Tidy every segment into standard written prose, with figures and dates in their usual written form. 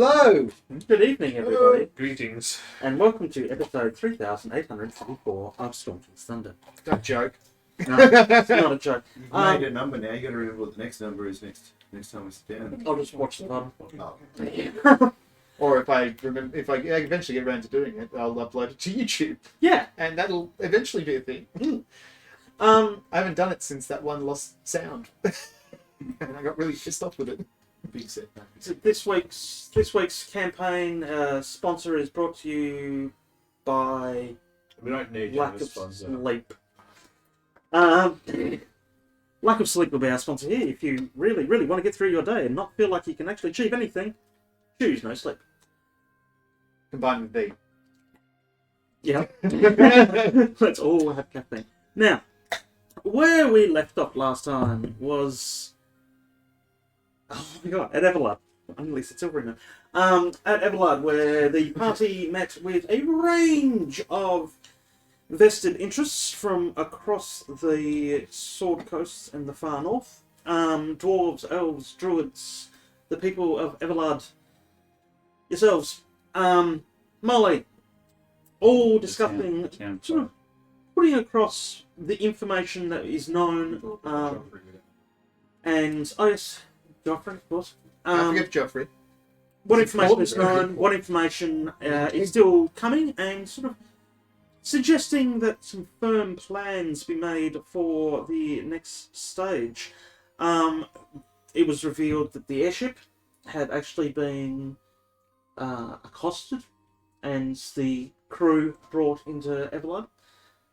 Hello! Good evening, everybody, Greetings. and welcome to episode 3844 of Storm King's Thunder. That joke. No, it's not a joke. You've made a number now. You got to remember what the next number is next time we sit down. I'll just watch the bottom. Oh. Or if I eventually get around to doing it, I'll upload it to YouTube. Yeah. And that'll eventually be a thing. I haven't done it since that one lost sound. And I got really pissed off with it. Big setback. So this week's campaign sponsor is brought to you by We don't need you lack as of a sponsor. sleep. Lack of sleep will be our sponsor here. If you really, really want to get through your day and not feel like you can actually achieve anything, choose no sleep. Combined with B. Yeah. Let's all have caffeine. Now, where we left off last time was... Oh my god, at Everlard. At least it's over now. At Everlard, where the party met with a range of vested interests from across the Sword Coast and the far north. Dwarves, elves, druids, the people of Everlard, yourselves, Molly, all discussing, sort of putting across the information that is known, and, oh yes, Joffrey, of course. I forget Joffrey. What information is known, what information is still coming, and sort of suggesting that some firm plans be made for the next stage. It was revealed that the airship had actually been accosted and the crew brought into Everlard.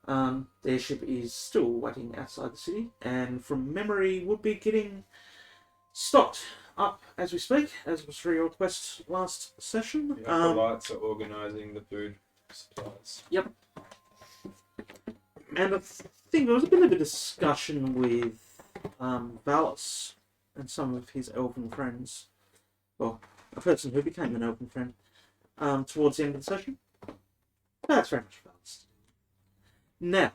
The airship is still waiting outside the city, and from memory would be getting stocked up as we speak, as was for your quest last session. The acolytes are organising the food supplies. Yep. And I think there was a bit of a discussion with Valis and some of his elven friends. Well, a person who became an elven friend towards the end of the session. That's very much Valis. Now,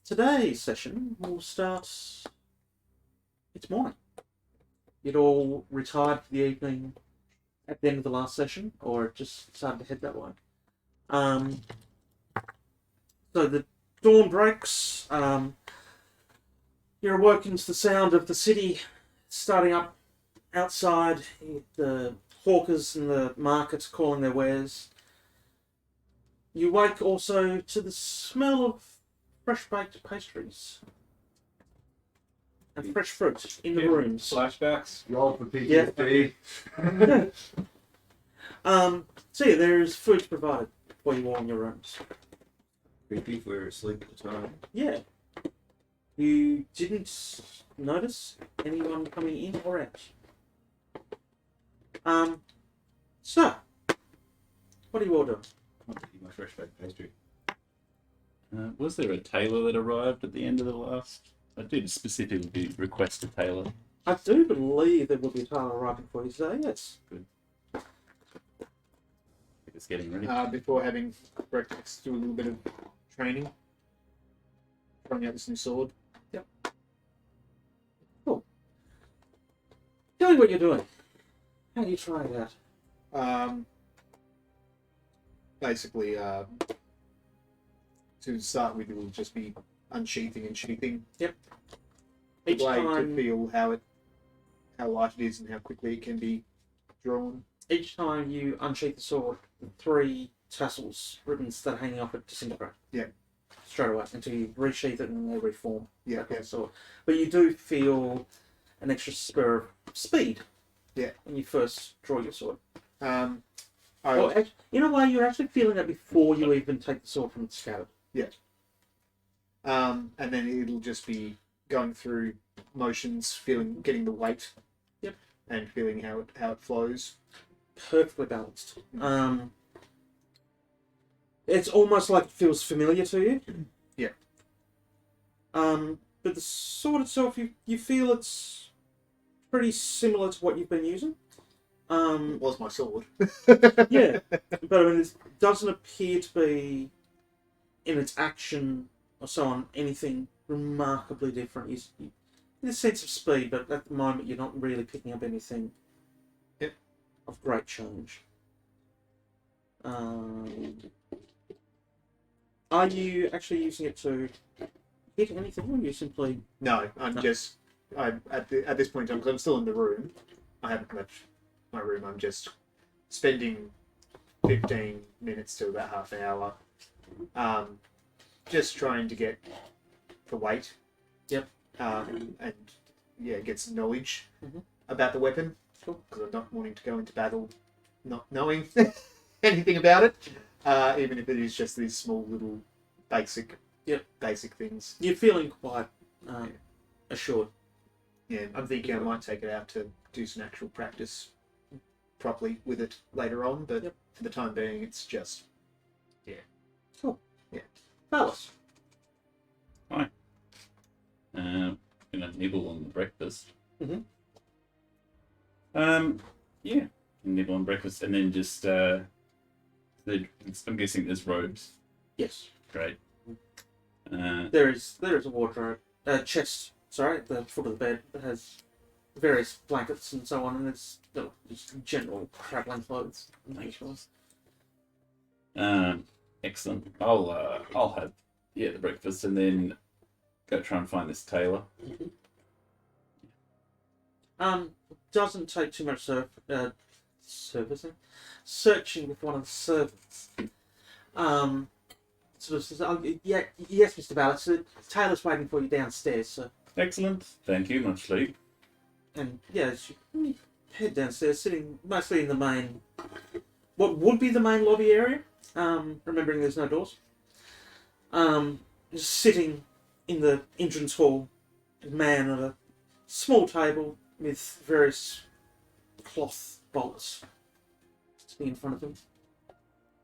today's session will start... It's morning. You'd all retired for the evening at the end of the last session, or just started to head that way. So the dawn breaks. You're awoken to the sound of the city starting up outside. The hawkers and the markets calling their wares. You wake also to the smell of fresh baked pastries and fresh fruit in the rooms. Flashbacks. Roll for PTSD. So yeah, there is food provided for you all in your rooms. Creepy if we were asleep at the time. Yeah. You didn't notice anyone coming in or out. So, what are you all doing? I'll eat my fresh baked pastry. Was there a tailor that arrived at the end of the last? I did specifically request a tailor. I do believe there will be a tailor arriving for you today, yes. It's getting ready. Before having breakfast, do a little bit of training. Trying out this new sword. Yep. Cool. Tell me what you're doing. How do you try it out? Basically, to start with, it will just be unsheathing and sheathing. Yep. The Each blade to time, feel how light it is and how quickly it can be drawn. each time you unsheath the sword, the 3 tassels, ribbons that are hanging off it disintegrate. Yeah. Straight away until you resheath it and they reform. Yeah, Okay, yeah. so, but you do feel an extra spur of speed. Yeah. When you first draw your sword. I In a way, you're actually feeling that before you even take the sword from its scabbard. and then it'll just be going through motions, getting the weight. Yep. And feeling how it flows. Perfectly balanced. It's almost like it feels familiar to you. Yeah. But the sword itself, you feel it's pretty similar to what you've been using. It was my sword. Yeah, but I mean, it doesn't appear to be, in its action or so on, anything remarkably different. In a sense of speed, but at the moment you're not really picking up anything. Yep. of great change. Are you actually using it to hit anything, or are you simply... No, I'm just. At this point in time, because I'm still in the room, I haven't left my room. I'm just spending 15 minutes to about half an hour, just trying to get the weight. Yep. And yeah, get some knowledge Mhm. about the weapon. Cool. Because I'm not wanting to go into battle not knowing anything about it, even if it is just these small little basic things. You're feeling quite assured. Yeah, I'm thinking I might take it out to do some actual practice properly with it later on, but for the time being, it's just Alice. Gonna nibble on the breakfast. Mhm. Yeah, nibble on breakfast, and then just I'm guessing there's robes. Yes. Great. There is a wardrobe, chest. Sorry, at the foot of the bed that has various blankets and so on, and it's just general travelling clothes. Excellent. I'll have the breakfast, and then go try and find this tailor. Doesn't take too much servicing, searching with one of the servants. Sort of says, yes, Mr. Ballard, the tailor's waiting for you downstairs, sir. Excellent. Thank you, much sleep. And as you head downstairs, sitting mostly in the main, what would be the main lobby area, remembering there's no doors. Just sitting in the entrance hall, a man at a small table with various cloth bolts sitting in front of him.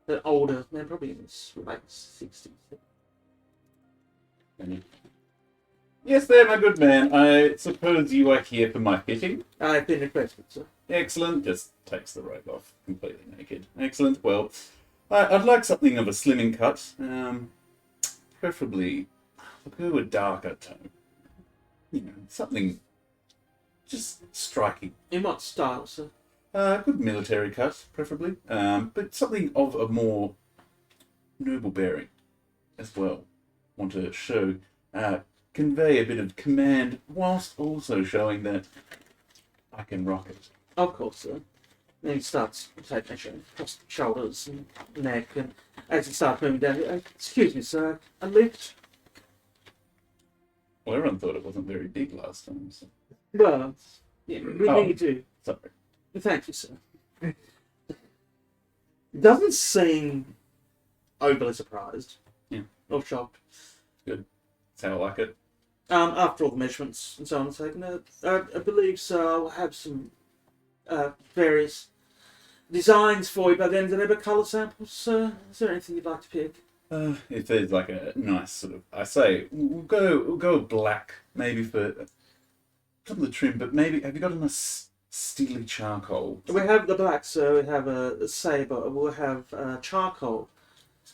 An older man, probably in his late 60s. Yes, there, my good man. I suppose you are here for my fitting. I've been requested, sir. Excellent. Just takes the robe off, completely naked. Excellent. Well, I'd like something of a slimming cut. Preferably, I'll go a darker tone. Something just striking. In what style, sir? Good military cut, preferably. But something of a more noble bearing as well. Want to show, convey a bit of command, whilst also showing that I can rock it. Of course, sir. Then he starts taking measure across the shoulders and neck, and as he starts moving down, excuse me, sir, a lift? Well, everyone thought it wasn't very big last time, so... Well, yeah, we need to. Sorry. Thank you, sir. Doesn't seem overly surprised. Yeah. Or shocked. That's how I like it. After all the measurements and so on and so on, I believe, sir, I'll have some various designs for you by then. Do they have colour samples, sir? Is there anything you'd like to pick? If there's like a nice sort of... I say, we'll go black, maybe for some of the trim, but maybe... Have you got a nice steely charcoal? We have the black, sir. We have a sabre. We'll have charcoal.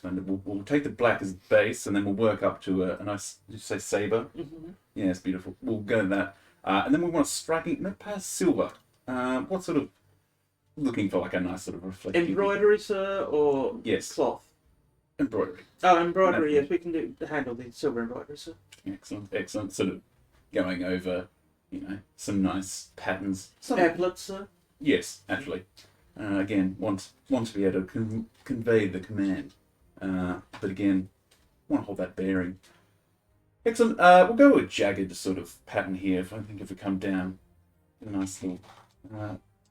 And we'll take the black as base, and then we'll work up to a nice... Did you say sabre? Mm-hmm. Yeah, it's beautiful. We'll go to that. And then we want a striking... No, perhaps silver. What sort of... Looking for like a nice sort of reflective... Embroidery, sir, or Yes. cloth? Embroidery. Oh, embroidery, yes. We can handle the silver embroidery, sir. Excellent, excellent. Sort of going over, some nice patterns. Epaulets, sir? Yes, actually. Again, want to be able to convey the command. But again, want to hold that bearing. Excellent. We'll go with a jagged sort of pattern here. If we come down, a nice little.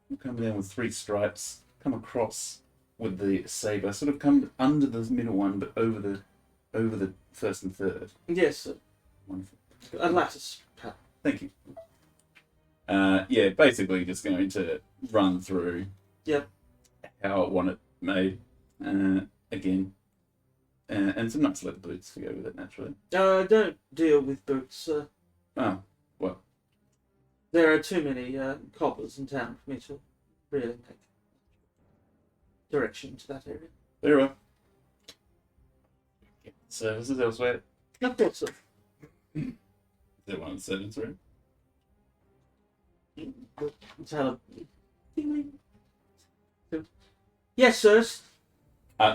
We'll come down with 3 stripes. Come across with the saber. Sort of come under the middle one, but over the first and third. Yes, sir. Wonderful. A lattice pattern. Thank you. Yeah, basically just going to run through. Yep. How I want it made. Again. And some nice leather boots to go with it, naturally. Don't deal with boots, sir. Oh, well. There are too many cobblers in town for me to really make direction to that area. Very well. Get services elsewhere. Of course, sir. Is there one in the servants' room? Taylor. Yes, sirs.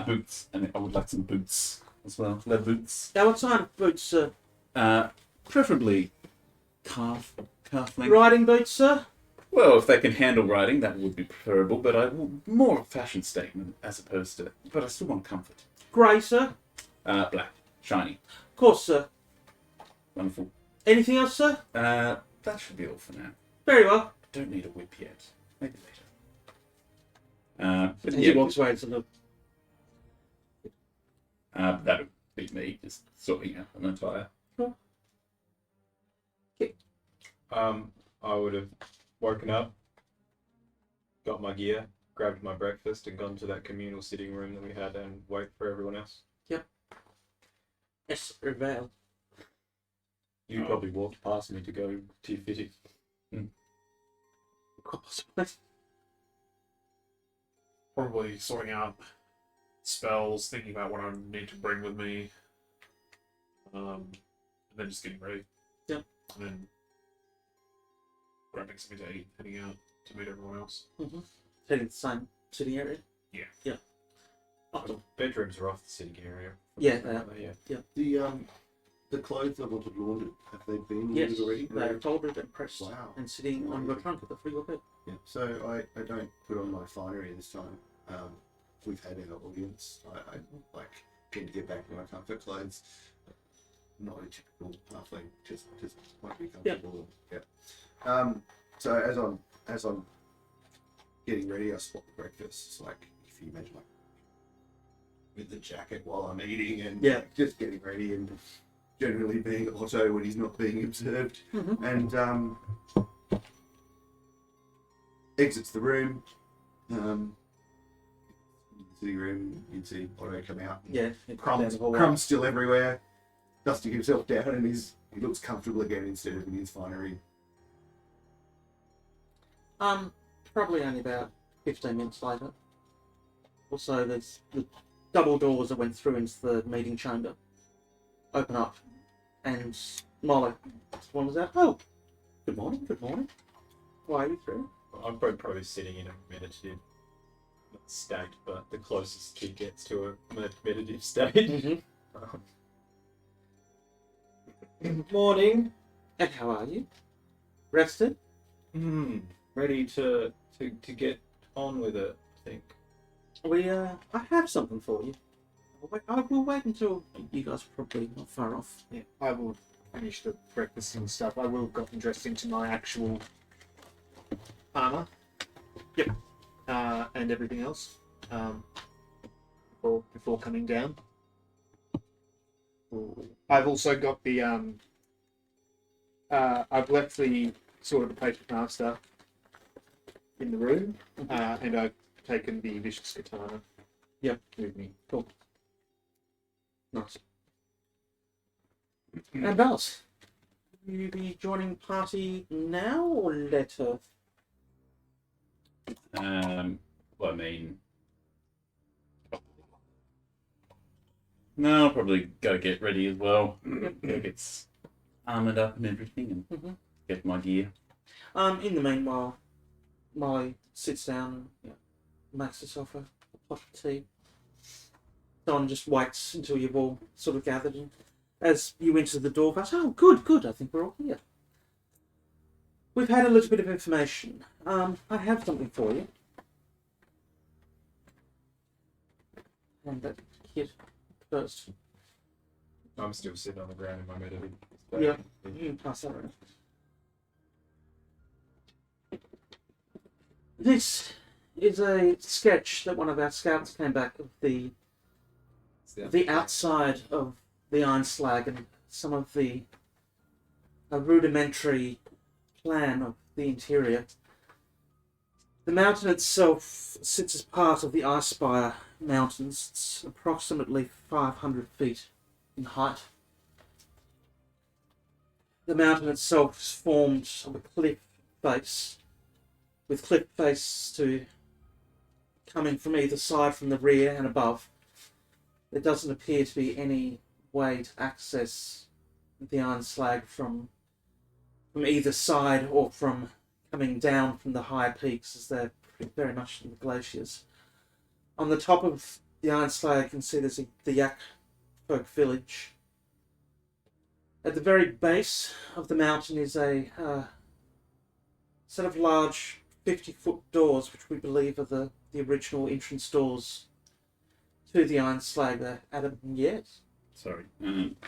Boots, and I would like some boots as well. Leather boots. Now, what kind of boots, sir? Preferably calf length. Riding boots, sir? Well, if they can handle riding, that would be preferable. But I want more a fashion statement as opposed to. But I still want comfort. Grey, sir? Black, shiny, Of course, sir. wonderful. Anything else, sir? That should be all for now. Very well. Don't need a whip yet. Maybe later. But As yeah, he walks away, it's a look. that would be me just sorting out an attire. I would have woken up, got my gear, grabbed my breakfast, and gone to that communal sitting room that we had and wait for everyone else. Esvele. You probably walked past me to go to your fitting. Possibly. Probably sorting out spells, thinking about what I need to bring with me, and then just getting ready. Yeah. And then grabbing something to eat, heading out to meet everyone else. Mm-hmm. Heading to the same sitting area? Yeah. Yeah. The bedrooms are off the sitting area. Yeah, they are. Yeah. The clothes I wanted laundered, have they been Yes, laundered already? they're folded and pressed Wow. and sitting on your trunk at the free bed. Yeah. So I don't put on my finery this time. We've had our audience. I like tend to get back to my comfort clothes. Not a typical halfling. Just want to be comfortable. Yeah. So as I'm getting ready, I spot the breakfast. It's like if you imagine like with the jacket while I'm eating and like, just getting ready and generally being Otto when he's not being observed. Mm-hmm. And exits the room. In the sitting room, you'd see Otto come out. Yeah. Crumbs still everywhere. Dusting himself down, and he looks comfortable again instead of in his finery. Probably only about 15 minutes later. Also, there's the double doors that went through into the meeting chamber. Open up, and Molly wanders out. Oh, good morning, good morning. Why are you through? I'm probably sitting in a meditative state, but the closest he gets to a meditative state. Mm-hmm. Morning. And how are you? Rested? Ready to get on with it, I think. I have something for you. I will wait until you guys are probably not far off. Yeah, I will finish the breakfast and stuff. I will have gotten dressed into my actual armor. Yep. And everything else. Before coming down. I've also got the I've left the sort of the paper master in the room, and I've taken the vicious katana. Yep. With me. Cool. Nice. And Bells, will you be joining party now or later? Well, I mean, no, I'll probably go get ready as well. Go get armored up and everything, and get my gear. In the meanwhile, Molly sits down and makes herself a pot of tea. Don just waits until you've all sort of gathered, and as you enter the door, goes, "Oh, good. I think we're all here. We've had a little bit of information. I have something for you." And that kid first. I'm still sitting on the ground in my meditative Yeah. state. Pass that around. This is a sketch that one of our scouts came back of the outside of the Iron Slag and some of the rudimentary plan of the interior. The mountain itself sits as part of the Icespire Mountains. It's approximately 500 feet in height. The mountain itself is formed of a cliff face, with cliff face to coming from either side, from the rear and above. There doesn't appear to be any way to access the Iron Slag from either side or from coming down from the higher peaks, as they're very much in the glaciers. On the top of the Iron Slayer, you can see there's the Yak folk village. At the very base of the mountain is a set of large 50-foot doors, which we believe are the original entrance doors to the Iron Slayer. Adam, yes? Sorry.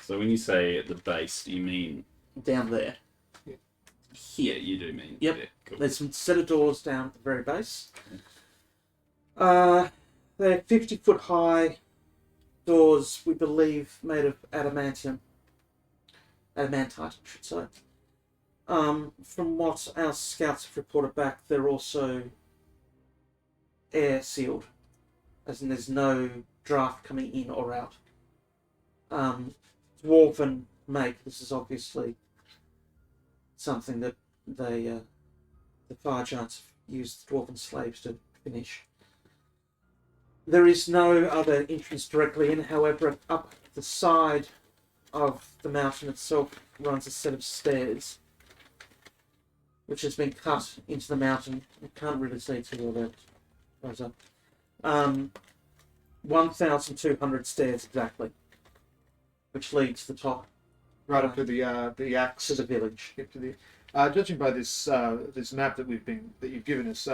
So when you say at the base, do you mean Down there. here? You do mean Yep. there. Cool. There's some set of doors down at the very base. They're 50-foot high doors, we believe, made of adamantium. Adamantite, I should say. From what our scouts have reported back, they're also air sealed, as in there's no draft coming in or out. Dwarven make. This is obviously something that the fire giants have used dwarven slaves to finish. There is no other entrance directly in, however, up the side of the mountain itself runs a set of stairs, which has been cut into the mountain. You can't really see too well that goes up. 1,200 stairs exactly, which leads to the top, Right up to the axe. to the village. Yep, to the. Judging by this this map that you've given us,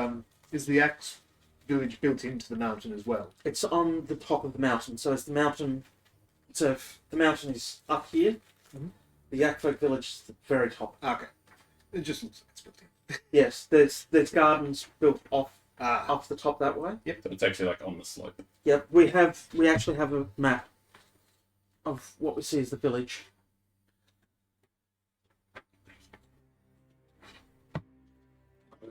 is the axe village built into the mountain as well? It's on the top of the mountain, so it's the mountain. So if the mountain is up here, the Yakfolk village is at the very top. Okay, it just looks like it's built in. Yes, there's gardens built off the top that way. So it's actually like on the slope. Yep, we actually have a map of what we see as the village.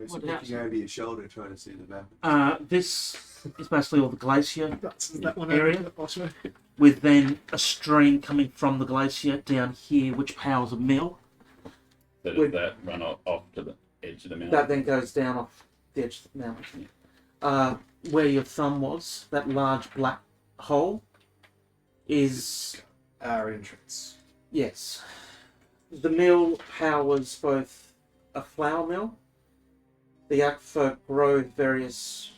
It's What looking over your shoulder trying to see the map. This is basically all the glacier That's that one area. over the bottom. with then a stream coming from the glacier down here, which powers a mill. So With- does that run off to the edge of the mountain? That then goes down off the edge of the mountain. Where your thumb was, that large black hole, is Our entrance. yes. The mill powers both a flour mill. The Yak folk grow various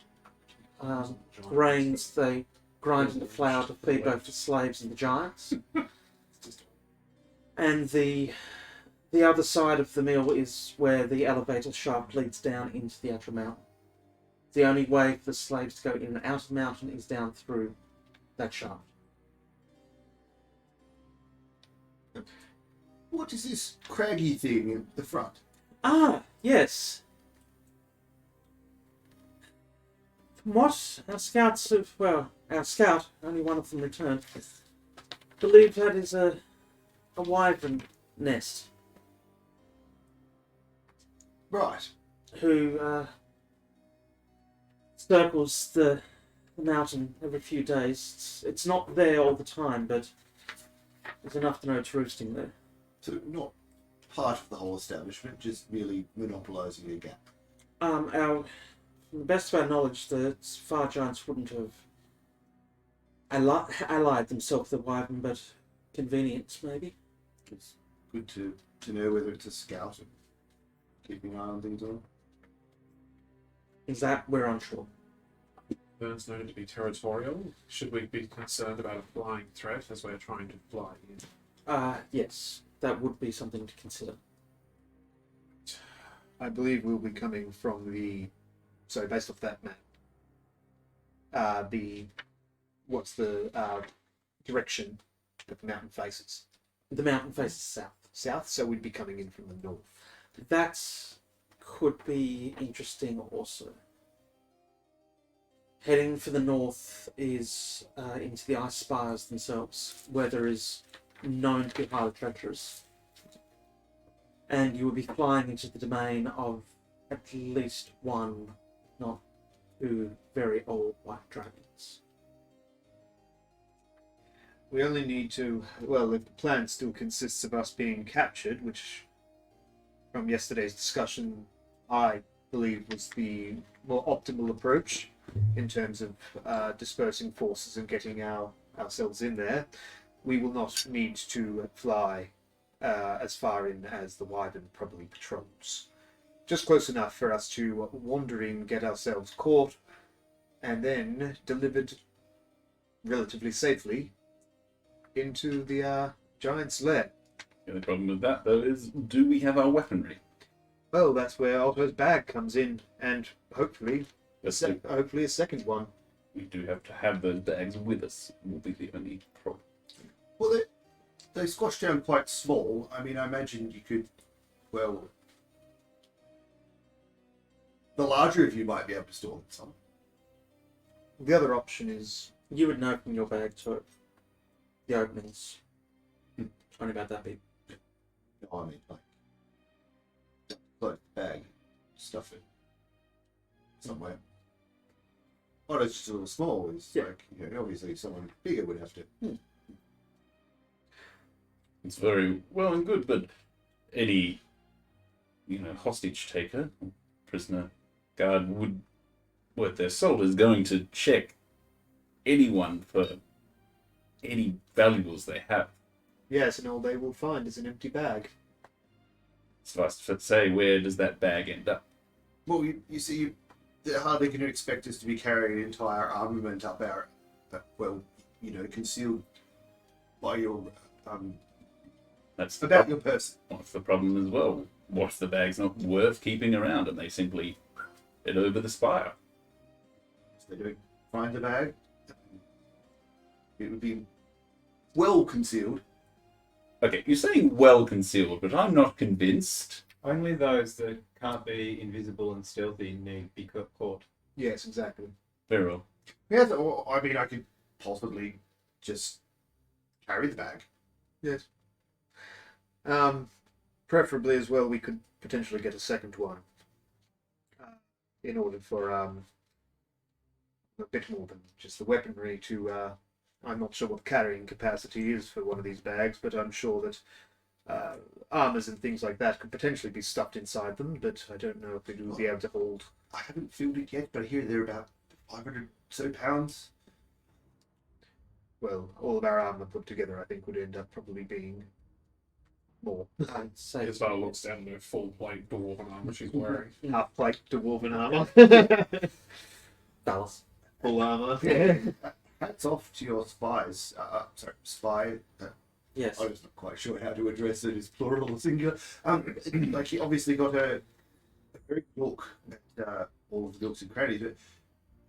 grains. They grind into flour to feed both the slaves and the giants. And the other side of the mill is where the elevator shaft leads down into the actual mountain. The only way for the slaves to go in and out of the mountain is down through that shaft. What is this craggy thing at the front? Ah, yes. From what our scouts have, well, our scout, only one of them returned, believe that is a wyvern nest Right. who circles the mountain every few days. It's not there all the time, but there's enough to know it's roosting there. So not part of the whole establishment, just merely monopolising a gap. From the best of our knowledge, the far giants wouldn't have allied themselves with the wyvern, but convenience maybe. It's good to know whether it's a scout and keeping an eye on things on. Is that we're unsure. Burns noted to be territorial. Should we be concerned about a flying threat as we're trying to fly in? Yes, that would be something to consider. I believe we'll be coming from the. So based off that map, what's the direction that the mountain faces? The mountain faces south. South. So we'd be coming in from the north. That could be interesting also. Heading for the north is into the ice spires themselves, where there is known to be highly treacherous. And you will be flying into the domain of at least one, if not two, very old white dragons. We only need to. Well, if the plan still consists of us being captured, which from yesterday's discussion I believe was the more optimal approach in terms of dispersing forces and getting ourselves in there, we will not need to fly as far in as the wyvern probably patrols. Just close enough for us to wander in, get ourselves caught, and then delivered relatively safely into the giant's lair. The only problem with that, though, is do we have our weaponry? Well, that's where Otto's bag comes in, and hopefully, Yes, hopefully a second one. we do have to have those bags with us. Will be the only problem. Well, they squash down quite small. I mean, I imagine you could, well, the larger of you might be able to store some. The other option is You would know from your bag to the openings. Only about that big. No, I mean, like bag, stuff it somewhere. Oh, it's just a little small. It's Yeah. like, you know, obviously someone bigger would have to. It's very well and good, but any, hostage taker, prisoner guard would, worth their salt, is going to check anyone for any valuables they have. yes, and all they will find is an empty bag. Suffice to say, where does that bag end up? Well, you see, they're hardly going to expect us to be carrying an entire armament up our, concealed by your, That's the about problem. your person. What's the problem as well? What if the bag's not worth keeping around and they simply head over the spire? So they don't find the bag. It would be well concealed. Okay, you're saying well concealed, but I'm not convinced. Only those that can't be invisible and stealthy need be caught. Yes, exactly. Very well. Yeah, or, I mean, I could possibly just carry the bag. Yes. Preferably as well, we could potentially get a second one. In order for a bit more than just the weaponry to. I'm not sure what the carrying capacity is for one of these bags, but I'm sure that armors and things like that could potentially be stuffed inside them. But I don't know if it would be able to hold. I haven't filled it yet, but I hear they're about 500 so pounds. Well, all of our armor put together, I think, would end up probably being more. I'd say Isabella looks down at her full plate dwarven armor she's wearing. Half plate dwarven armor. Dallas. Full armor. Hats off to your spies. Spy. Yes. I was not quite sure how to address it as plural or singular. Like he obviously got a very good look at all of the nooks and crannies. But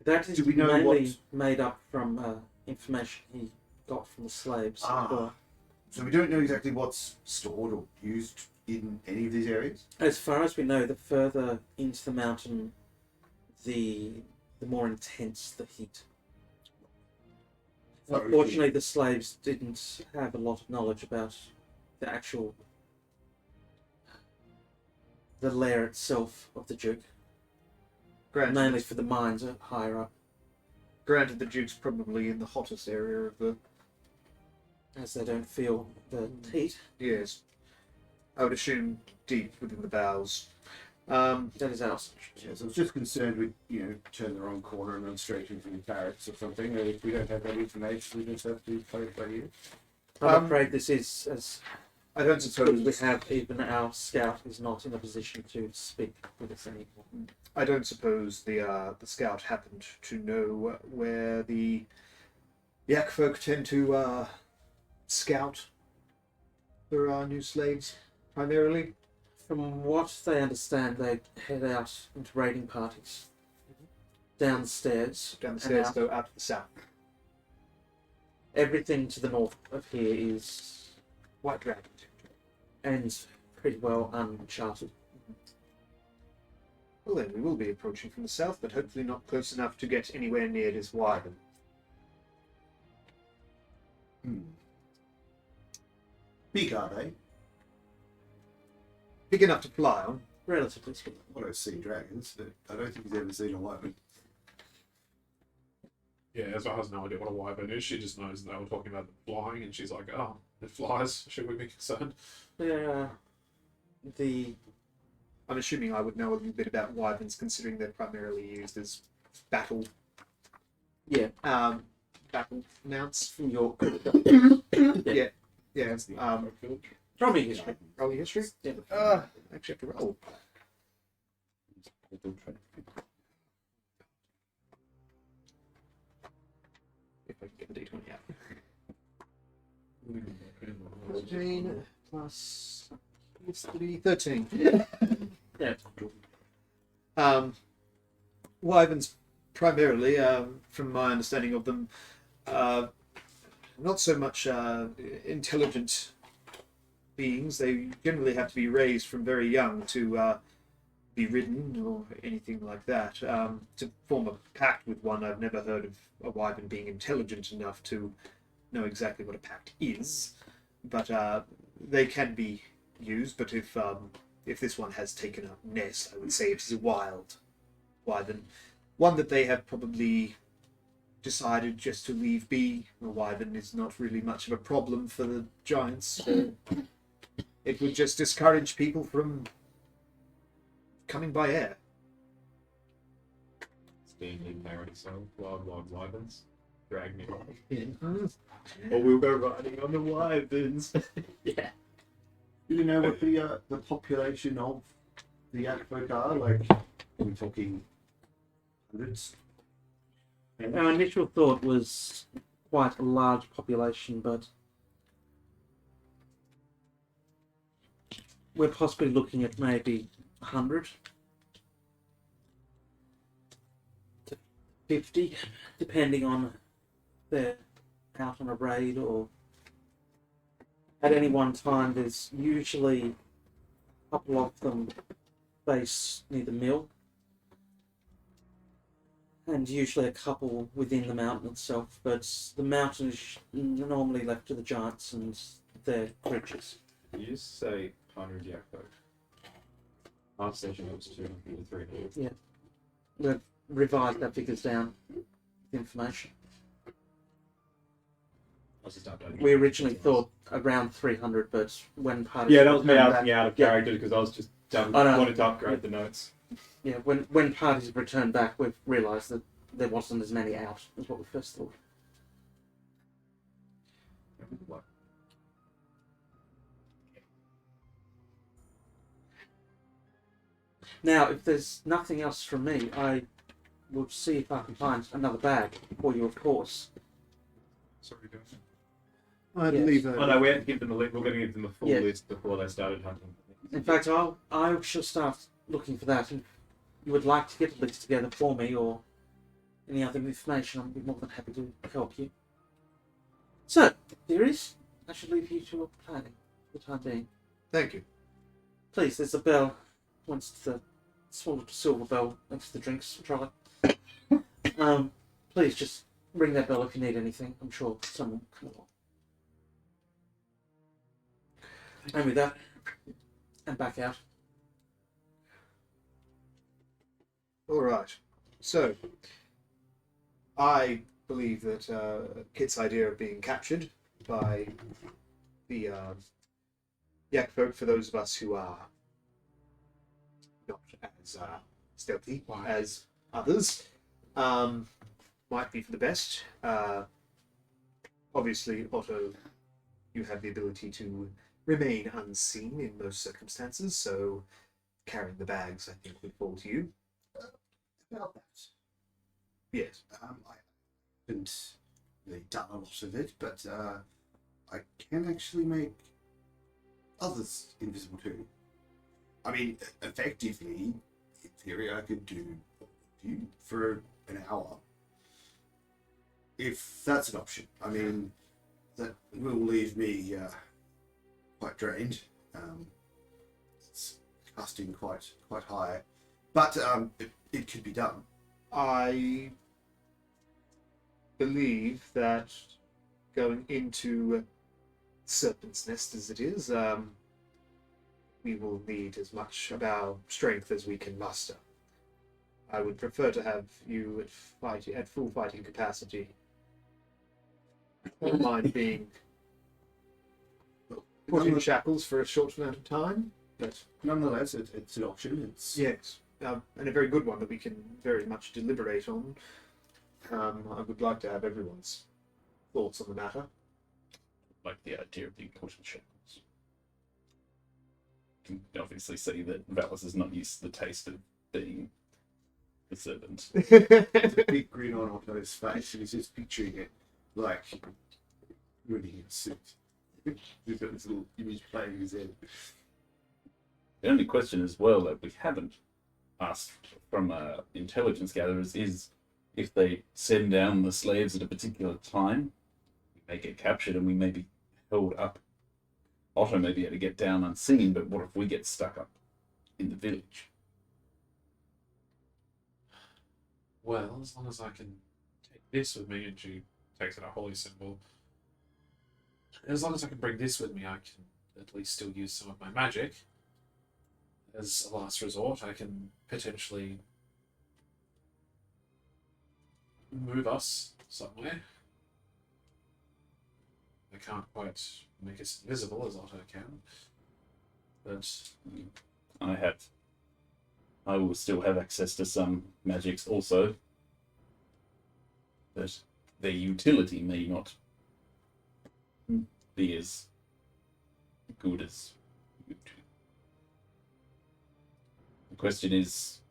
That is Do we know mainly made up from information he got from the slaves. so we don't know exactly what's stored or used in any of these areas. As far as we know, the further into the mountain, the more intense the heat. So Unfortunately, the slaves didn't have a lot of knowledge about the lair itself of the Duke. Granted, Mainly for the mines higher up, granted, the Duke's probably in the hottest area of the. as they don't feel the heat. Yes. I would assume deep within the bowels. That is our assumption. Yeah, so I was just concerned we'd, turn the wrong corner and run straight into the barracks or something. And if we don't have that information, we just have to play it by ear. I'm afraid this is as I don't good as suppose we have. Even our scout is not in a position to speak with us anymore. I don't suppose the scout happened to know where the Yak folk tend to scout for our new slaves primarily. From what they understand, they head out into raiding parties downstairs. Down the stairs, and go out to the south. everything to the north of here is White Dragon. and pretty well uncharted. Well then, we will be approaching from the south, but hopefully not close enough to get anywhere near this wyvern. Big are they? Big enough to fly on. Relatively speaking. Well, I've seen dragons, but I don't think he's ever seen a wyvern. Yeah, Ezra has no idea what a wyvern is. She just knows that they were talking about them flying, and she's like, "Oh, it flies. Should we be concerned?" The I'm assuming I would know a little bit about wyverns, considering they're primarily used as battle battle mounts. from your Yeah. That's the field. from your history. Roll your history. Yeah. Actually, have to roll. I can get the d20 out. 13 plus 13. Yeah. Wyverns, primarily, from my understanding of them, not so much intelligent beings. They generally have to be raised from very young to be ridden or anything like that. To form a pact with one, I've never heard of a wyvern being intelligent enough to know exactly what a pact is. But they can be used. But if this one has taken a nest, I would say it is a wild wyvern, one that they have probably decided just to leave be. A wyvern is not really much of a problem for the giants. It would just discourage people from coming by air. It's D&D parody song, Wild Wild Wyverns. Drag me along. Mm-hmm. Or we'll go riding on the wyverns. Yeah. Do you know what the population of the Yakfolk are? Like, are we talking hundreds? Our initial thought was quite a large population, but we're possibly looking at maybe 100 to 50, depending on if they're out on a raid or at any one time. There's usually a couple of them based near the mill, and usually a couple within the mountain itself, but the mountain is normally left to the giants and their creatures. You just say 100 Yakfolk. Our station was 200 to 300. We've revised our figures down with information. I was just updating. We originally thought around 300, but when parties Yeah, that was me returned asking out of yeah. character because I was just I know. wanted to upgrade the notes. Yeah, when parties have returned back, we've realised that there wasn't as many out as what we first thought. Now, if there's nothing else from me, I will see if I can find another bag for you, of course. Sorry, guys. I Yes. believe Oh no, we had to give them a list. We're going to give them a full Yeah. list before they started hunting. In fact, I shall start looking for that. And if you would like to get a list together for me or any other information, I'll be more than happy to help you. So, dearies, I should leave you to your planning for the time being. Thank you. Please, there's a bell. Once the small silver bell next to the drinks trolley. Please just ring that bell if you need anything. I'm sure someone will come along. And with that, and back out. All right. So, I believe that Kit's idea of being captured by the Yak folk, for those of us who are not as stealthy as others, might be for the best. Obviously, Otto, you have the ability to remain unseen in most circumstances, so carrying the bags, I think, would fall to you. About that. Yes. I haven't really done a lot of it, but I can actually make others invisible too. I mean, effectively, in theory, I could do you for an hour. If that's an option. I mean, that will leave me quite drained. It's casting quite high. But it could be done. I believe that going into Serpent's Nest as it is, we will need as much of our strength as we can muster. I would prefer to have you at full fighting capacity. I don't mind being put in shackles for a short amount of time, but Nonetheless, it's an option. It's yes, and a very good one that we can very much deliberate on. I would like to have everyone's thoughts on the matter. Like the idea of being put in shackles. You can obviously see that Valis is not used to the taste of being the servant. There's a big grin on Otto's face, and he's just picturing it. like running in a suit. He's got this little image playing in his head. The only question as well that we haven't asked from intelligence gatherers is if they send down the slaves at a particular time, we may get captured and we may be held up. Otto may be able to get down unseen, but what if we get stuck up in the village? Well, as long as I can take this with me, and she takes out a holy symbol. As long as I can bring this with me, I can at least still use some of my magic. As a last resort, I can potentially move us somewhere. I can't quite make us invisible as Otto can, but I will still have access to some magics also, but their utility may not be as good as you two. The question is,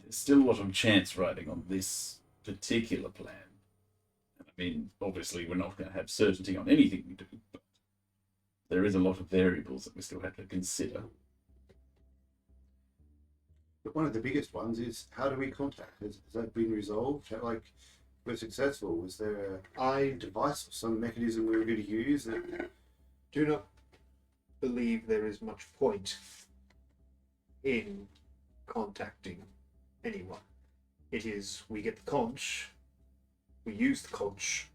there's still a lot of chance riding on this particular plan. I mean, obviously we're not going to have certainty on anything we do, but there is a lot of variables that we still have to consider. But one of the biggest ones is, how do we contact? Has that been resolved? Like, if we're successful, was there a device or some mechanism we were going to use? Do not believe there is much point in contacting anyone. It is, we get the conch, we use the conch,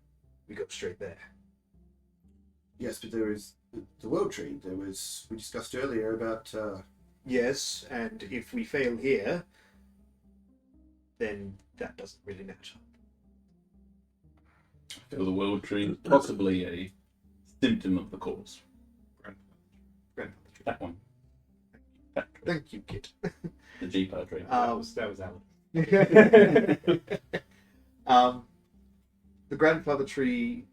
we go straight there. Yes, but there is the world tree. We discussed earlier about... Yes, and if we fail here, then that doesn't really matter. I feel the world tree is possibly a symptom of the cause. Grandfather tree. That one. Thank you, kid. The Jeeper tree. That was Alan. The grandfather tree,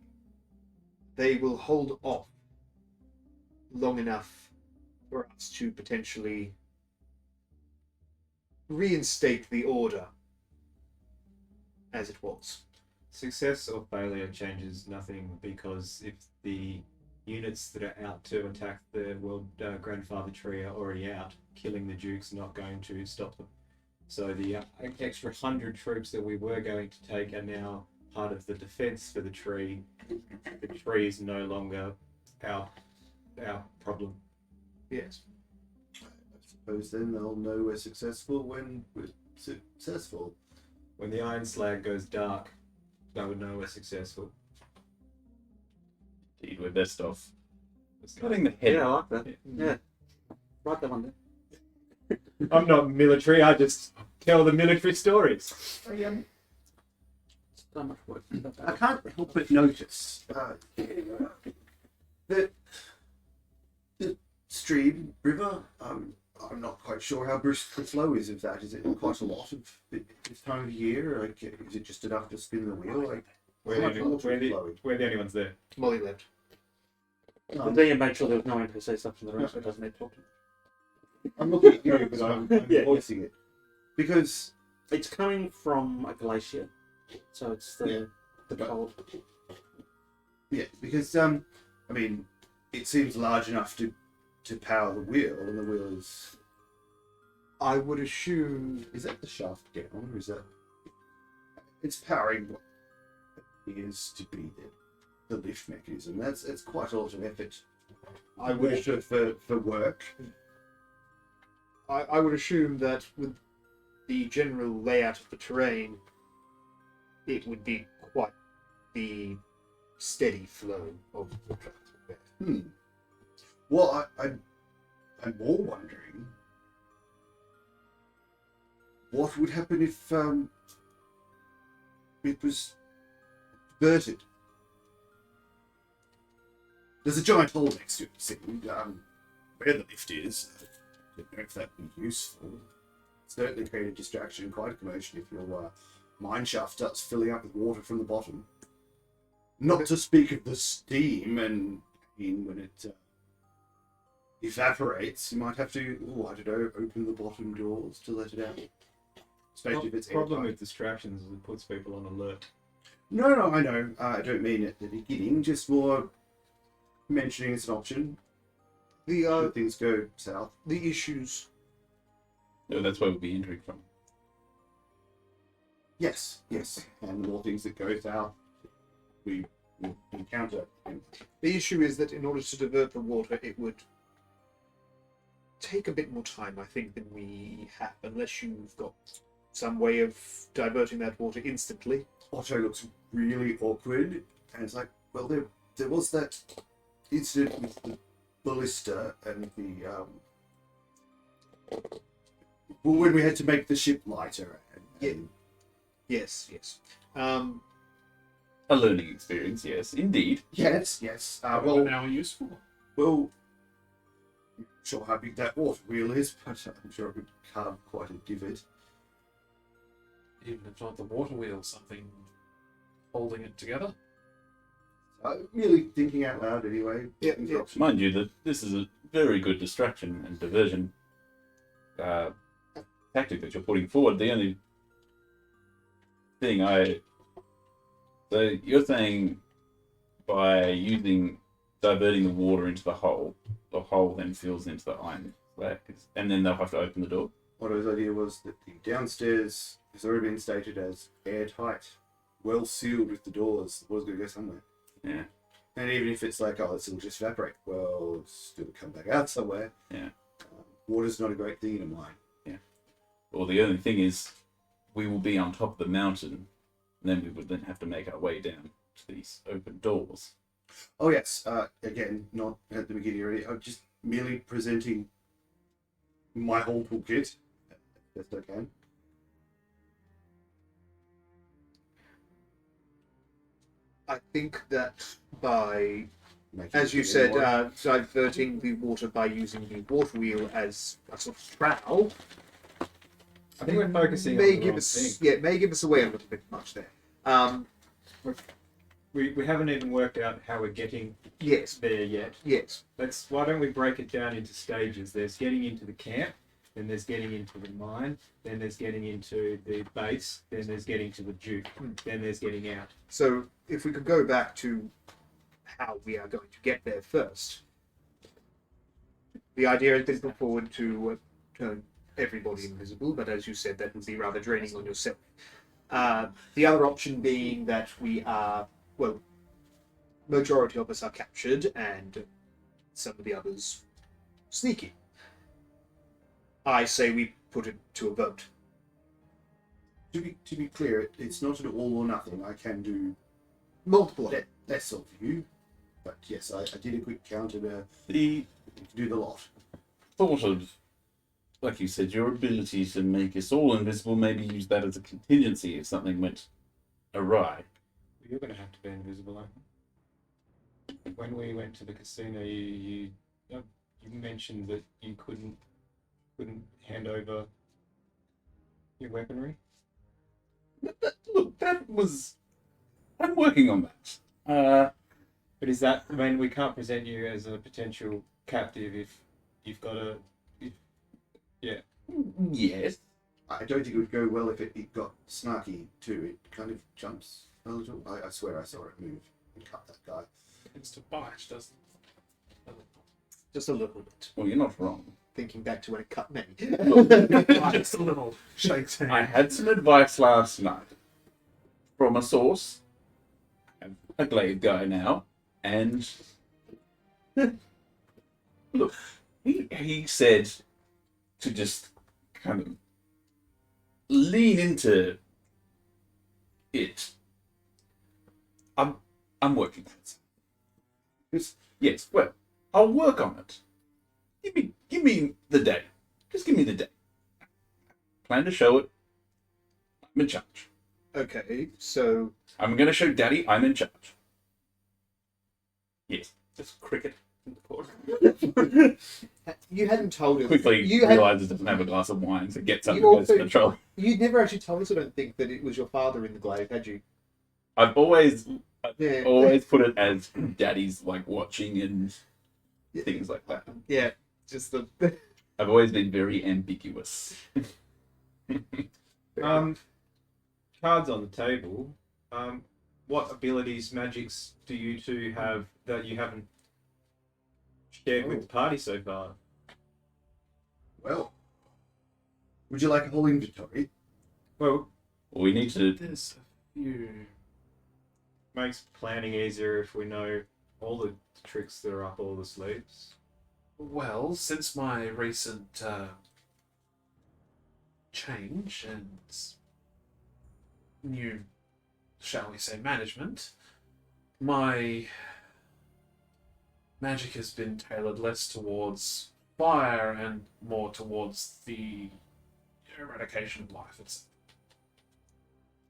they will hold off long enough for us to potentially reinstate the order as it was. Success or failure changes nothing, because if the units that are out to attack the world grandfather tree are already out, killing the Duke's not going to stop them. So the extra 100 troops that we were going to take are now part of the defense for the tree. The tree is no longer our problem. Yes. I suppose then they'll know we're successful when we're successful. When the Iron Slag goes dark, they would know we're successful. Indeed, we're best off cutting the head. Yeah, I like that. Yeah. Write that one down. I'm not military, I just tell the military stories. So much work. I can't help but notice that the stream, river, I'm not quite sure how brisk the flow is of that. Is it quite a lot of this time of year? Like, is it just enough to spin the wheel? Like, We're how the much only- water is flowing? we're the only ones there. Molly left. The DM made sure there was no NPC stuff in the room, so it doesn't need talking. I'm looking at you, but I'm Yeah. voicing it. Because It's coming from a glacier, so it's the cold. yeah, because I mean, it seems large enough to power the wheel, and the wheel is I would assume that the shaft down, or is that it's powering what appears to be the lift mechanism? It's quite a lot of effort. I would Water for work. I would assume that with the general layout of the terrain, it would be quite the steady flow of water. Well, I'm more wondering what would happen if it was diverted. There's a giant hole next to it, see, where the lift is. I don't know if that'd be useful. Certainly create a distraction, quite a commotion if your mine shaft starts filling up with water from the bottom. Not to speak of the steam, and when it evaporates, you might have to, I don't know, open the bottom doors to let it out. Especially if it's problem airtight. with distractions is it puts people on alert. No, I know. I don't mean at the beginning. Just more mentioning it's an option. Should things go south. The issues. No, that's where we'll be entering from. Yes. And the more things that go south, we will encounter. The issue is that in order to divert the water, it would take a bit more time, I think, than we have, unless you've got some way of diverting that water instantly. Otto looks really awkward, and it's like, well, there was that incident with the ballista and the when we had to make the ship lighter. And Yes. A learning experience, yes, indeed. yes. What Well, now useful? I'm not sure how big that water wheel is, but I'm sure it would carve quite a divot. Even if not the water wheel, something holding it together. Merely thinking out loud, anyway. Yeah. Mind you, that this is a very good distraction and diversion tactic that you're putting forward. The only thing so you're saying by diverting the water into the hole then fills into the iron slack, and then they'll have to open the door. Otto's idea was that the downstairs has already been stated as airtight, well sealed with the doors. The water's going to go somewhere. Yeah. And even if it's like, oh, it'll just evaporate, well, it's still come back out somewhere. Yeah. Water's not a great thing in a mine. Well, the only thing is, we will be on top of the mountain, and then we would then have to make our way down to these open doors. Oh, yes. Again, not at the beginning already. I'm just merely presenting my whole toolkit as best I can. I think that by, Making as you it said, more- diverting the water by using the water wheel as a sort of trowel I think we're focusing may on the give wrong us thing. may give us away a little bit much there. We haven't even worked out how we're getting Yes. there yet. Why don't we break it down into stages? There's getting into the camp, then there's getting into the mine, then there's getting into the base, then there's getting to the Duke, then there's getting out. So if we could go back to how we are going to get there first. The idea has been put forward to turn everybody invisible, but as you said, that would be rather draining on yourself. The other option being that we are, well, majority of us are captured and some of the others sneaking. I say we put it to a vote. To be clear, it's not an all or nothing. I can do Multiple. less of you, but yes, I did a quick count and The you can do the lot. thought of, like you said, your ability to make us all invisible, maybe use that as a contingency if something went awry. You're going to have to be invisible, aren't you? When we went to the casino, you mentioned that you couldn't hand over your weaponry. Look, that was... I'm working on that. But is that, I mean, we can't present you as a potential captive if you've got a... Yes. I don't think it would go well if it got snarky too. It kind of jumps a little. I swear I saw it move and cut that guy. It's to bite, doesn't it? Just a little bit. Well, you're not wrong. Thinking back to when it cut me. Just a little shakes hand. I had some advice last night from a source, a glaive guy now, and look, he said to just kind of lean into it. I'm working on it. Yes, well, I'll work on it. Give me the day. Just give me the day. Plan to show it. I'm in charge. Okay, so I'm going to show Daddy I'm in charge. Yes, just cricket. you hadn't told us. Quickly you realizes it doesn't have a glass of wine, so gets up and You goes also- to the trolley. You never actually told us, I don't think, that it was your father in the glaive, had you? I've always Yeah. put it as Daddy's like watching and things like that. Yeah, just the. I've always been very ambiguous. Cards on the table. what abilities, magics do you two have that you haven't shared with the party so far? Well, would you like a whole inventory? Well, We need to. There's a few. makes planning easier if we know all the tricks that are up all the sleeves. Well, since my recent change and new, shall we say, management, my magic has been tailored less towards fire and more towards the eradication of life itself.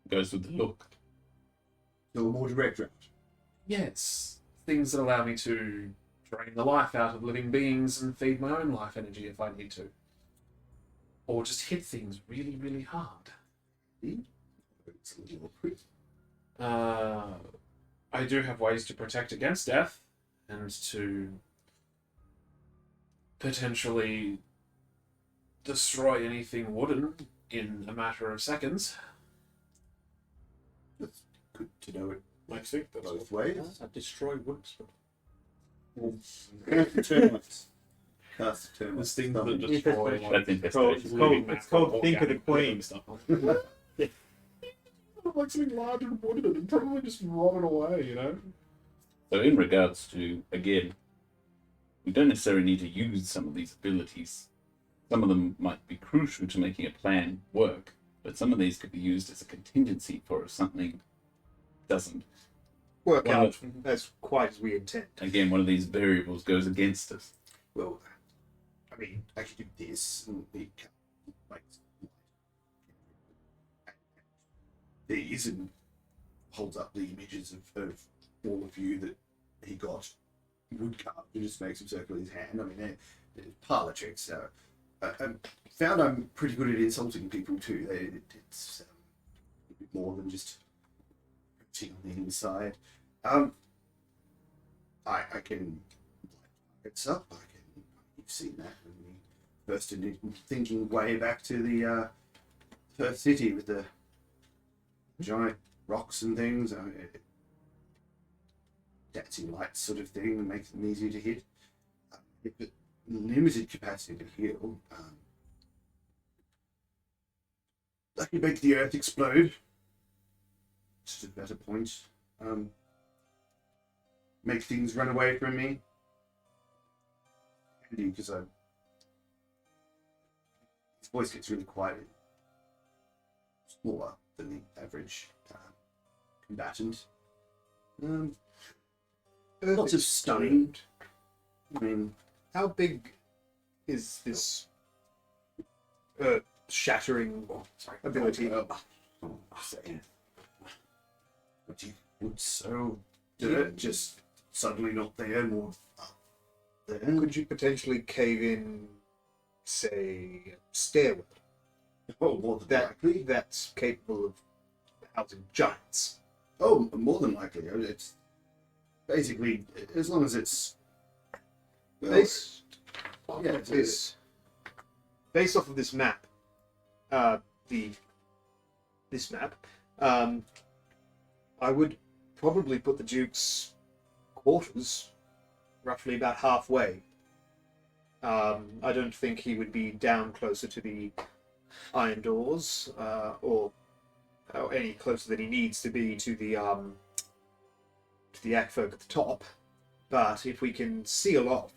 Goes with the look. So a more direct route. Yes, things that allow me to drain the life out of living beings and feed my own life energy if I need to. Or just hit things really, really hard. It's a little awkward. I do have ways to protect against death and to potentially destroy anything wooden in a matter of seconds. That's good to know it I think that's both ways. I destroy wood. Termites. Cast There's termites. things that Summon. destroy That's infestation. It's called Think of the Queen. Like something large and wooden and probably just rotted away, you know? So, in regards to, again, we don't necessarily need to use some of these abilities. Some of them might be crucial to making a plan work, but some of these could be used as a contingency for if something doesn't. Work Well, out as quite as we intend. Again, one of these variables goes against us. Well, I mean, I could do this and we can like these and holds up the images of all of you that he got woodcarved and just makes him circle his hand. I mean, they're parlor tricks. So I found I'm pretty good at insulting people too. It's a bit more than just putting on the inside. I can it's up. You've seen that when we first started thinking way back to the first city with the giant rocks and things. Dancing lights sort of thing and makes them easier to hit. But limited capacity to heal. I can make the earth explode. Just a better point. Make things run away from me. Because his voice gets really quiet, smaller than the average combatant. Lots of stunning. I mean, How big is this shattering ability? But you would so dirt just suddenly not there, more up there. Could you potentially cave in, say, a stairwell Oh, more than likely. that's capable of housing giants? Oh, more than likely. It's basically as long as it's Based, yeah, based off of this map, this map, I would probably put the Duke's quarters roughly about halfway. I don't think he would be down closer to the iron doors, or any closer than he needs to be to the Akfolk at the top. But if we can seal off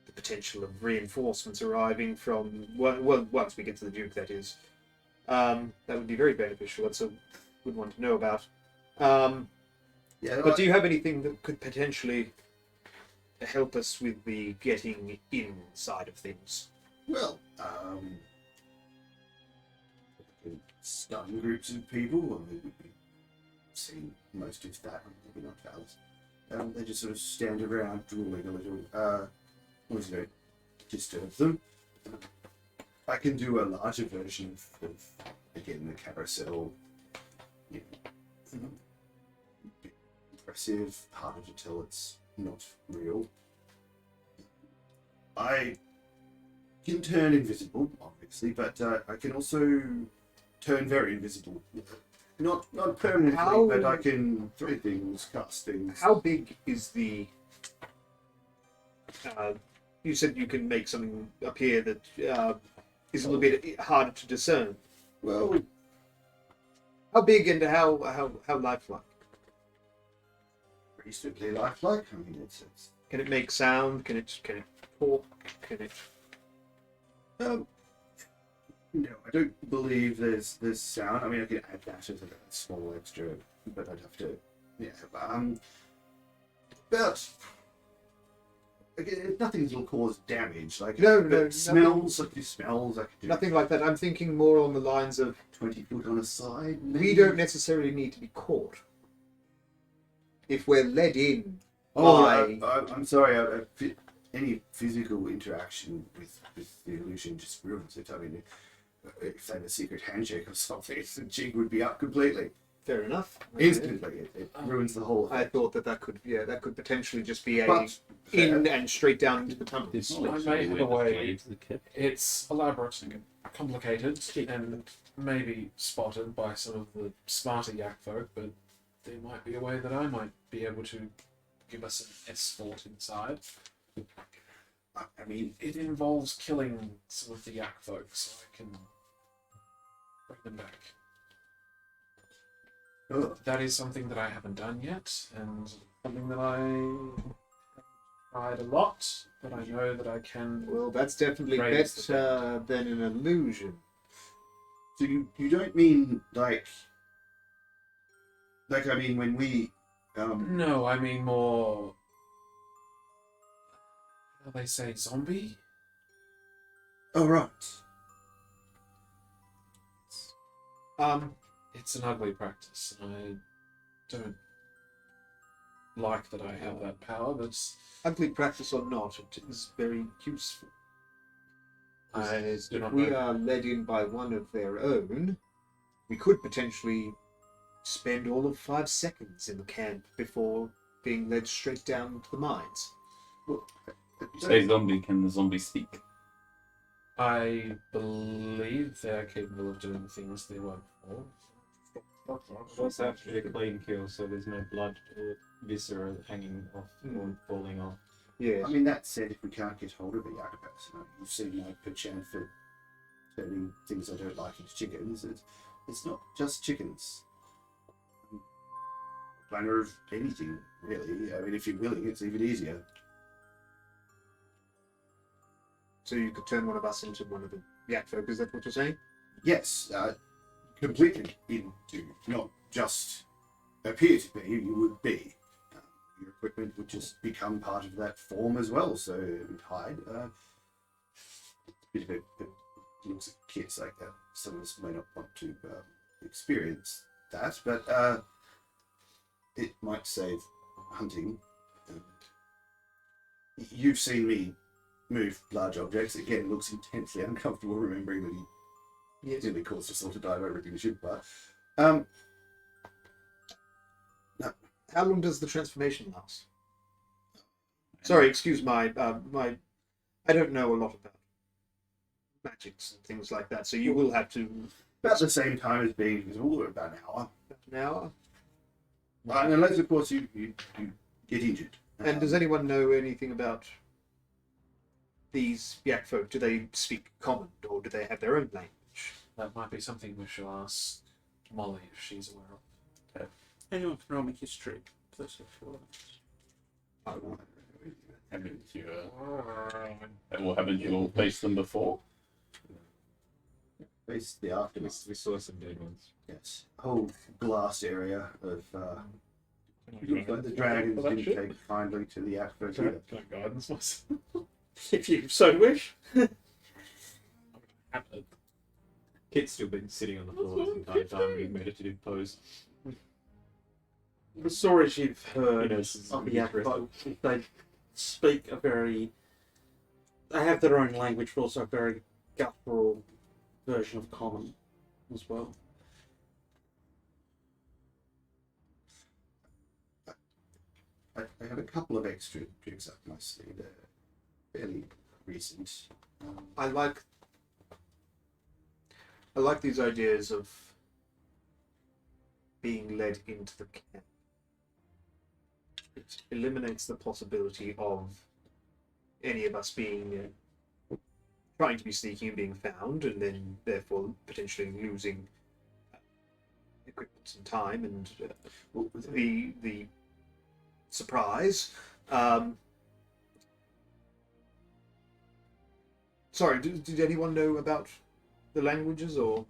the potential of reinforcements arriving from once we get to the Duke, that is, that would be very beneficial. That's a good one to know about. yeah. But do you have anything that could potentially help us with the getting inside of things? Well, stun groups of people. Well, we've seen most of that, maybe not Val's. They just sort of stand around drooling a little. Always don't disturb them. I can do a larger version of again, the carousel. You know, a bit impressive, harder to tell it's not real. I can turn invisible, obviously, but I can also turn very invisible. Not permanently, How- but I can thread things, cast things. How big is the? You said you can make something appear that is a little bit harder to discern. Well, How big and how lifelike? reasonably lifelike. I mean, it's Can it make sound? Can it talk? Can it? no, I don't believe there's sound. I mean, I could add that as a small extra, but I'd have to, yeah. But again, nothing will cause damage. Like No, but smells. I could do smells. I could do Nothing like that. I'm thinking more on the lines of 20 foot on a side. we maybe? don't necessarily need to be caught. If we're led in Oh, by I'm sorry. Any physical interaction with the illusion just ruins it. I mean, if they had a secret handshake or something, the jig would be up completely. fair enough. Instantly, it ruins the whole I thing. thought that could potentially just be a But in and straight down into the tunnel. This Oh, I it's may have a way. to the kid. It's elaborate, complicated, and maybe spotted by some of the smarter yak folk, but there might be a way that I might be able to give us an escort inside. I mean, It involves killing some of the yak folk so I can bring them back. ugh. That is something that I haven't done yet, and something that I have tried a lot, but I know that I can. Well, that's definitely Raise the better than an illusion. So you don't mean like I mean when we No, I mean more. How do they say zombie? oh right. It's an ugly practice, and I don't like that I have that power, but Ugly practice or not, it is very useful. I do If not we know. are led in by one of their own, we could potentially spend all of 5 seconds in the camp before being led straight down to the mines. Well, You say zombie, can the zombie speak? I believe they are capable of doing things they weren't before. It's also actually a clean kill, so there's no blood or viscera hanging off or falling off. Yes. I mean, that said, if we can't get hold of a yak person, you've seen my penchant for turning things I don't like into chickens. It's not just chickens. Planner of anything, really. I mean, if you're willing, it's even easier. So you could turn one of us into one of the yak folk, is that what you're saying? Yes, completely into, not just appear to be, you would be. Your equipment would just become part of that form as well, so it would hide. Bit of it looks at kids like that. Some of us may not want to experience that, but it might save hunting. You've seen me move large objects. Again, it looks intensely uncomfortable remembering that he Yes. nearly caused us all to die by ripping the ship apart. How long does the transformation last? Sorry, excuse my I don't know a lot about magics and things like that, so you will have to About the same time as being invisible, about an hour. an hour. Unless, of course, you get injured. And does anyone know anything about these yak folk? Do they speak common, or do they have their own language? That might be something we should ask Molly if she's aware of. Anyone can roll me history. That's it for Haven't you, or haven't you all faced them before? Face the aftermath. We saw some dead ones. Yes. Whole glass area of. It looks like the dragons For that didn't shit? take kindly to the Akbert Can I, either. can I guidance myself? If you so wish. Have it. Kit's still been sitting on the floor this entire time in meditative pose. The stories you've heard Yes, of the it's Yak folk, they speak a very. They have their own language, but also a very guttural version of common as well. I have a couple of extra tricks up my sleeve. They're fairly recent. I like these ideas of being led into the camp. It eliminates the possibility of any of us being trying to be sneaky and being found, and then therefore potentially losing equipment and time and the surprise. Sorry, did anyone know about the languages or?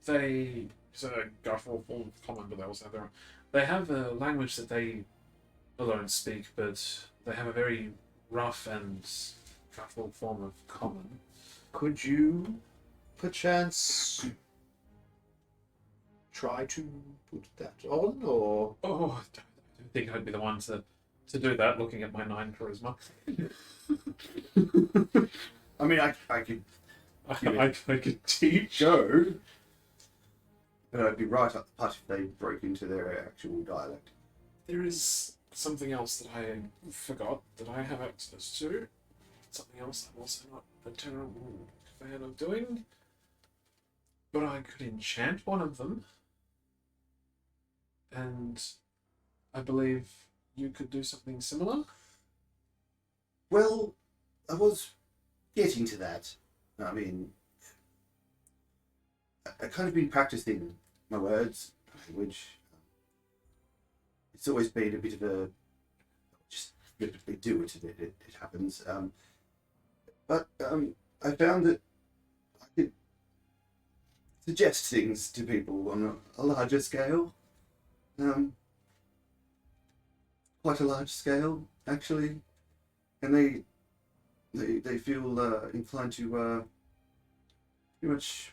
They so they got full form of common, but they also have their own. They have a language that they alone speak, but they have a very rough and guttural form of common. Could you, perchance, try to put that on, or? Oh, I don't think I'd be the one to do that. Looking at my 9 charisma, I mean, I could I could teach. go, but I'd be right up the putt if they broke into their actual dialect. There is something else that I forgot that I have access to. Something else I'm also not a terrible fan of doing. But I could enchant one of them. And I believe you could do something similar. Well, I was getting to that. I mean, I kind of been practicing my words, language. It's always been a bit of a just flippantly do it, and it happens. But I found that I could suggest things to people on a larger scale. Quite a large scale, actually, and they feel inclined to pretty much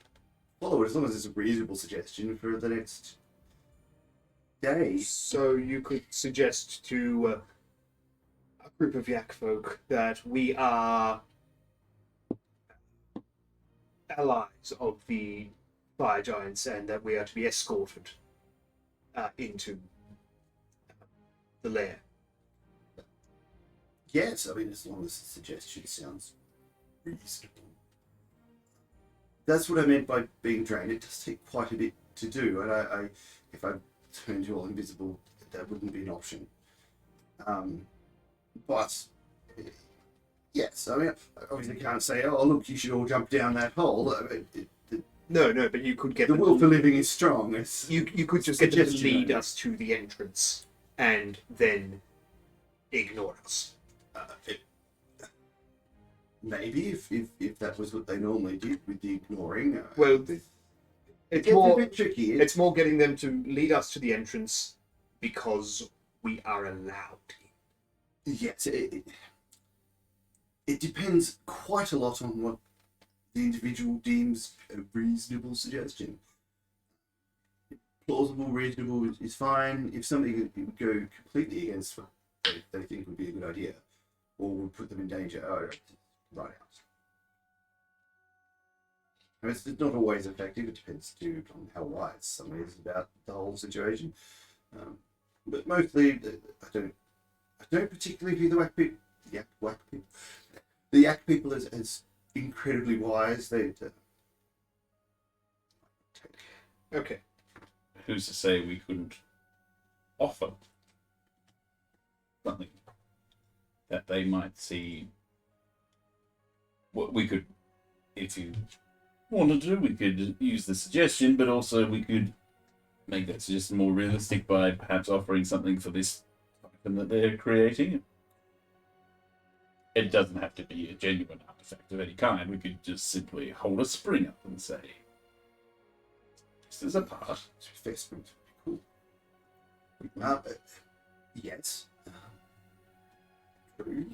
follow it as long as it's a reasonable suggestion for the next day. So you could suggest to a group of yak folk that we are allies of the fire giants and that we are to be escorted into the lair. Yes, I mean, as long as the suggestion sounds reasonable. That's what I meant by being drained. It does take quite a bit to do, and I if I turned you all invisible, that wouldn't be an option. But yes, I mean, I obviously can't say, oh, look, you should all jump down that hole. I mean, No, but you could get the them will to- for living is strong. It's, You could just get them to suggestion lead only. us to the entrance and then ignore us. Maybe if that was what they normally did with the ignoring. Well, it it's gets a more bit tricky. it's more getting them to lead us to the entrance because we are allowed. Yes, it depends quite a lot on what the individual deems a reasonable suggestion. Plausible, reasonable is fine. If something would go completely against what they think would be a good idea or would put them in danger, right out. I mean, it's not always effective. It depends too on how wise someone is about the whole situation. But mostly, I don't particularly view the yak people as incredibly wise. Okay. Who's to say we couldn't offer something that they might see? What we could, if you wanted to, we could use the suggestion, but also we could make that suggestion more realistic by perhaps offering something for this item that they're creating. It doesn't have to be a genuine artifact of any kind. We could just simply hold a spring up and say, this is a part. Investment would be cool. Yes. True.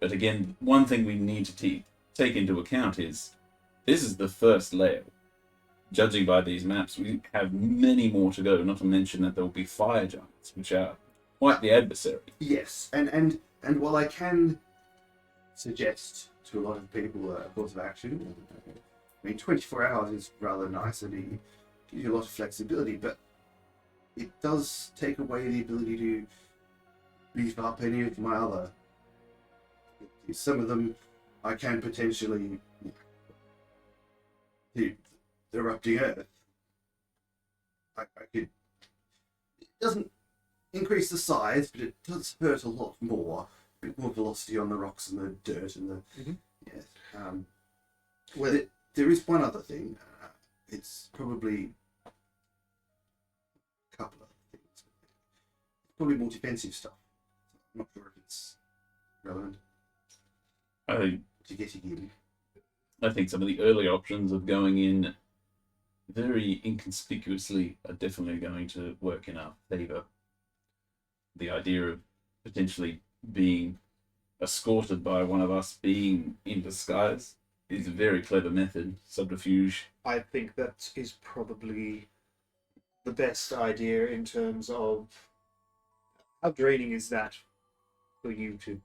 But again, one thing we need to take into account is this is the first layer. Judging by these maps, we have many more to go, not to mention that there will be fire giants, which are quite the adversary. Yes, and while I can suggest to a lot of people a course of action, I mean, 24 hours is rather nice and it gives you a lot of flexibility, but it does take away the ability to beef up any of my other. Some of them I can potentially erupting earth. I could. It doesn't increase the size, but it does hurt a lot more. A bit more velocity on the rocks and the dirt and the. Mhm. Yes. Well, There is one other thing. It's probably a couple of things. It's probably more defensive stuff. I'm not sure if it's relevant I to getting in. I think some of the early options of going in very inconspicuously are definitely going to work in our favour. The idea of potentially being escorted by one of us being in disguise is a very clever method, subterfuge. I think that is probably the best idea in terms of how draining is that for you to.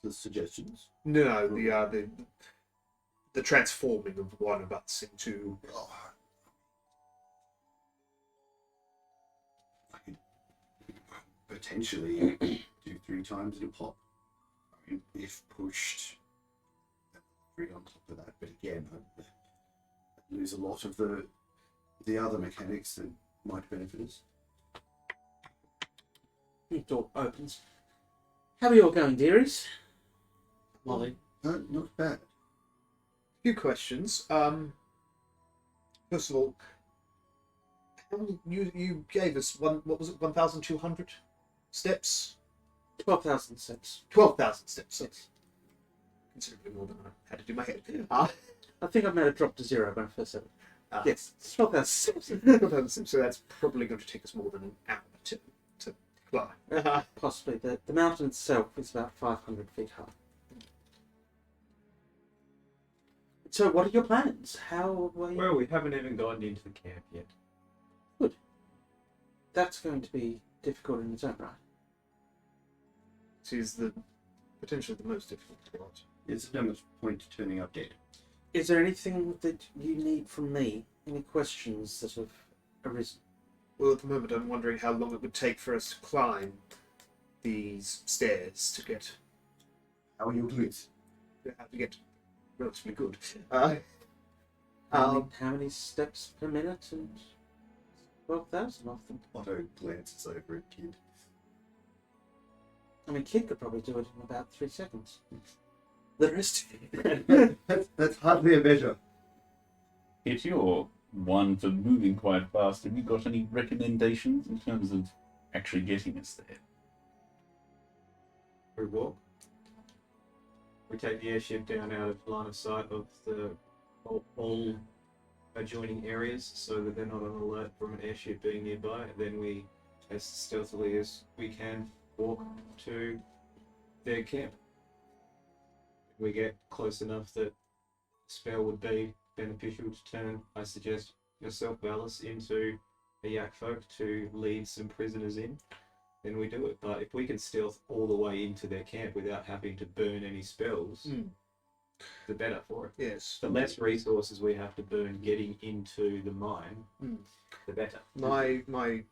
The suggestions. No, the transforming of one of us into. Oh, I could potentially do 3 times at a pop. I mean, if pushed. 3 on top of that, but again, I'd lose a lot of the other mechanics that might benefit us. The door opens. How are you all going, dearies? Molly. Not bad. Few questions. First of all, you gave us what was it, 1,200 steps? 12,000 steps. 12,000 steps. Yes. Considerably more than I had to do my head. I think I made it drop to 0 when I first said it. Yes, it's 12,000 steps. 12,000 steps. So that's probably going to take us more than an hour to fly. Possibly. The mountain itself is about 500 feet high. So what are your plans? How are you? Well, we haven't even gotten into the camp yet. That's going to be difficult in its own right. This is the potentially the most difficult part. There's no much point to turning up dead. Is there anything that you need from me? Any questions that have arisen? Well, at the moment, I'm wondering how long it would take for us to climb these stairs to get. How are you doing it? Have to get relatively good. How many steps per minute? And 12,000 of them. Otto glances over at Kid. I mean, Kid could probably do it in about 3 seconds. The rest of you. That's hardly a measure. If you're one for moving quite fast, have you got any recommendations in terms of actually getting us there? We walk. We take the airship down out of line of sight of the all adjoining areas so that they're not on alert from an airship being nearby. Then we, as stealthily as we can, walk to their camp. We get close enough that spell would be beneficial to turn, I suggest, yourself, Valis, into a yak folk to lead some prisoners in. Then we do it. But if we can stealth all the way into their camp without having to burn any spells, the better for it. Yes. The less resources we have to burn getting into the mine, the better. My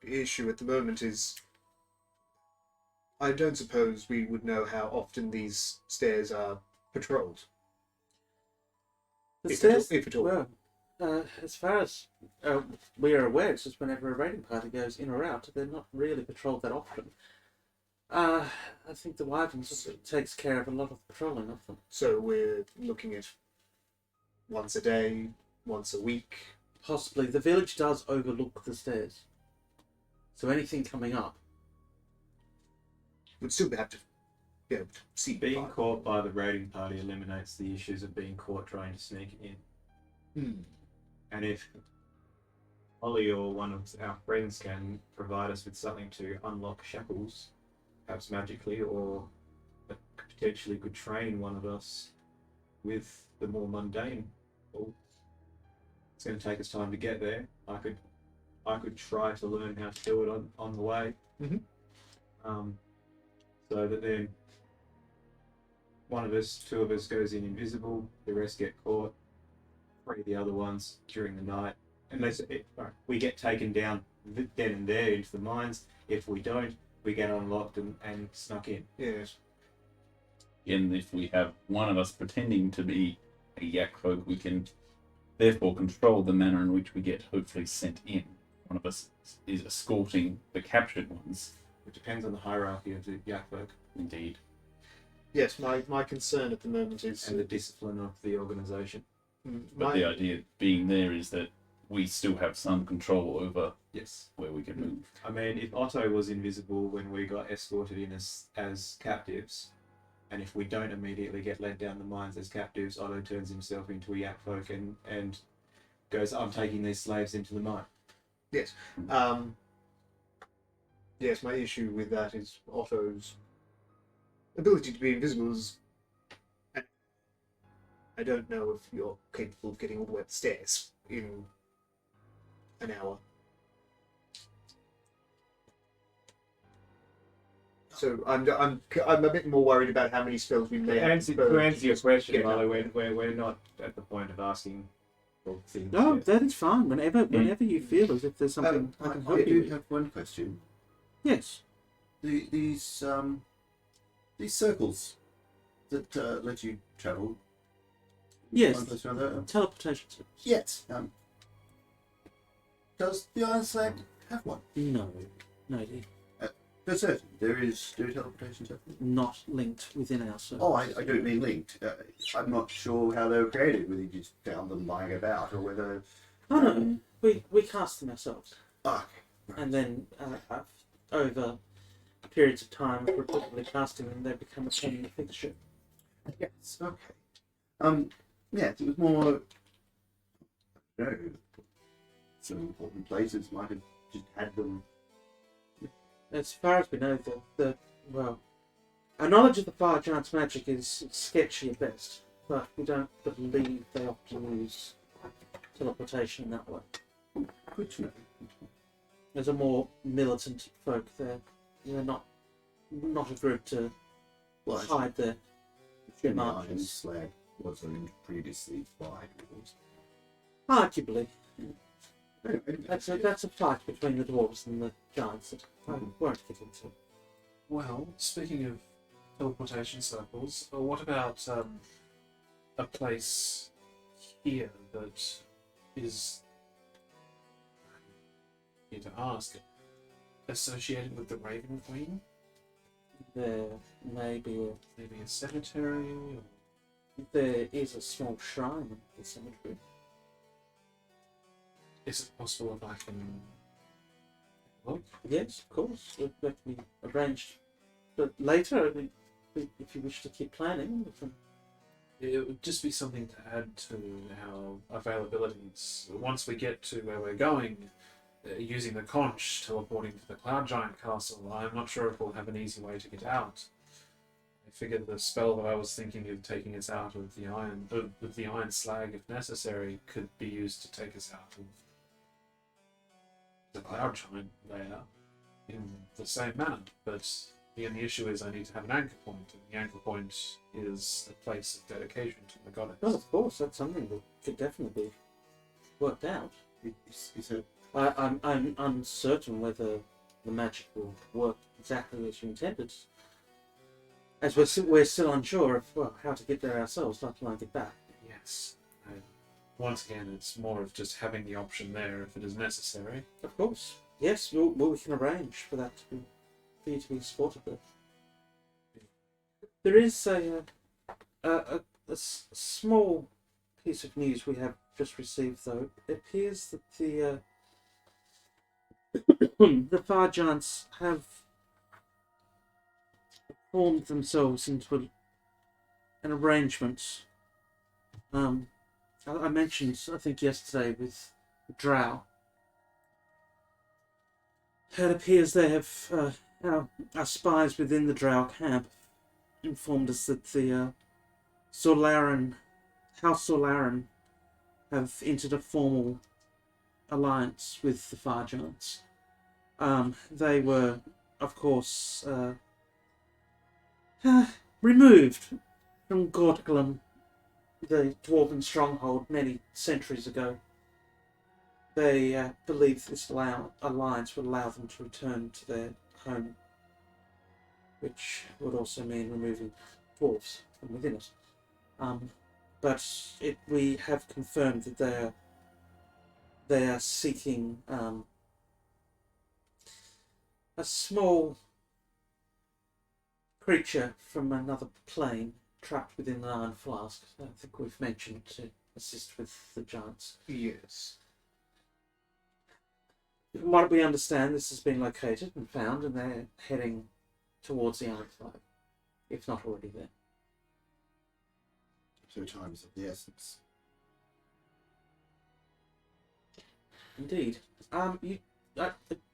issue at the moment is I don't suppose we would know how often these stairs are patrolled. The If at all- stairs, if at all. well, as far as we are aware, it's just whenever a raiding party goes in or out, they're not really patrolled that often. I think the Wyverns takes care of a lot of the patrolling of them. So we're looking at once a day, once a week. Possibly. The village does overlook the stairs. So anything coming up. We'd still have to be able to see. Being caught by the raiding party eliminates the issues of being caught trying to sneak in. And if Ollie or one of our friends can provide us with something to unlock shackles, perhaps magically, or potentially could train one of us with the more mundane, well, it's going to take us time to get there. I could try to learn how to do it on the way. So that then one of us, 2 of us goes in invisible, the rest get caught, 3 of the other ones during the night. Unless we get taken down then and there into the mines. If we don't, we get unlocked and snuck in. Yes. And if we have one of us pretending to be a yak folk, we can therefore control the manner in which we get hopefully sent in. One of us is escorting the captured ones. It depends on the hierarchy of the Yakfolk Indeed. Yes, my concern at the moment is and the discipline of the organisation. But the idea being there is that we still have some control over Yes. where we can move. I mean, if Otto was invisible when we got escorted in as captives, and if we don't immediately get led down the mines as captives, Otto turns himself into a Yakfolk and goes, I'm taking these slaves into the mine. Yes. Yes, my issue with that is Otto's ability to be invisible is. I don't know if you're capable of getting all the way up the stairs in an hour. So I'm a bit more worried about how many spells we may To have answer your question, Molly, we're not at the point of asking for things. No, yet. that is fine. Whenever you feel as if there's something I can help I you do with. have one question. Yes. These circles that let you travel. Yes. One place to another. Teleportation service. Yes. Does the Iron Slag have one? No, dear. For certain, there is teleportation service. Not linked within our service. Oh, I don't mean linked. I'm not sure how they were created. Whether you just found them lying about, or whether. Oh no, we cast them ourselves, Ah, and then over periods of time of repeatedly casting them, they become a permanent fixture. yes. Okay. Yes, it was more. I don't know. Some important places might have just had them. As far as we know, our knowledge of the Fire Giant's magic is sketchy at best, but we don't believe they often use teleportation that way. Good to know. There's a more militant folk there. They're not a group to Well, hide their the Iron marches. Slag wasn't previously fight wars. Arguably, Anyway, that's a fight between the dwarves and the giants that I won't get into. Well, speaking of teleportation circles, what about a place here that is, I need to ask, associated with the Raven Queen? There may be Maybe a cemetery? Or there is a small shrine in the cemetery. is it possible if I can look? Yes, of course. That can be arranged. But later, if you wish to keep planning, we can. It would just be something to add to our availabilities. Once we get to where we're going, using the conch teleporting to the Cloud Giant Castle, I'm not sure if we'll have an easy way to get out. I figured the spell that I was thinking of taking us out of the iron slag, if necessary, could be used to take us out of the Cloud Giant layer in the same manner. But the only issue is I need to have an anchor point, and the anchor point is a place of dedication to the goddess. Well, of course, that's something that could definitely be worked out. is it? I'm uncertain whether the magic will work exactly as you intended. As we're still unsure of how to get there ourselves, let alone get back. Yes. Once again, it's more of just having the option there if it is necessary. Of course. Yes, we can arrange for that for you to be escorted there. There is a small piece of news we have just received, though. It appears that the the Fire Giants have formed themselves into an arrangement. I mentioned, I think yesterday, with Drow. It appears they have our spies within the Drow camp informed us that the House Solaren have entered a formal alliance with the Fire Giants. They were, of course, removed from Gortglum, the dwarven stronghold, many centuries ago. They believed this alliance would allow them to return to their home, which would also mean removing dwarves from within it. but we have confirmed that they are seeking a small creature from another plane trapped within an iron flask. I think we've mentioned to assist with the giants. Yes. From what we understand, this has been located and found, and they're heading towards the iron flag, if not already there. So time is of the essence. Indeed. I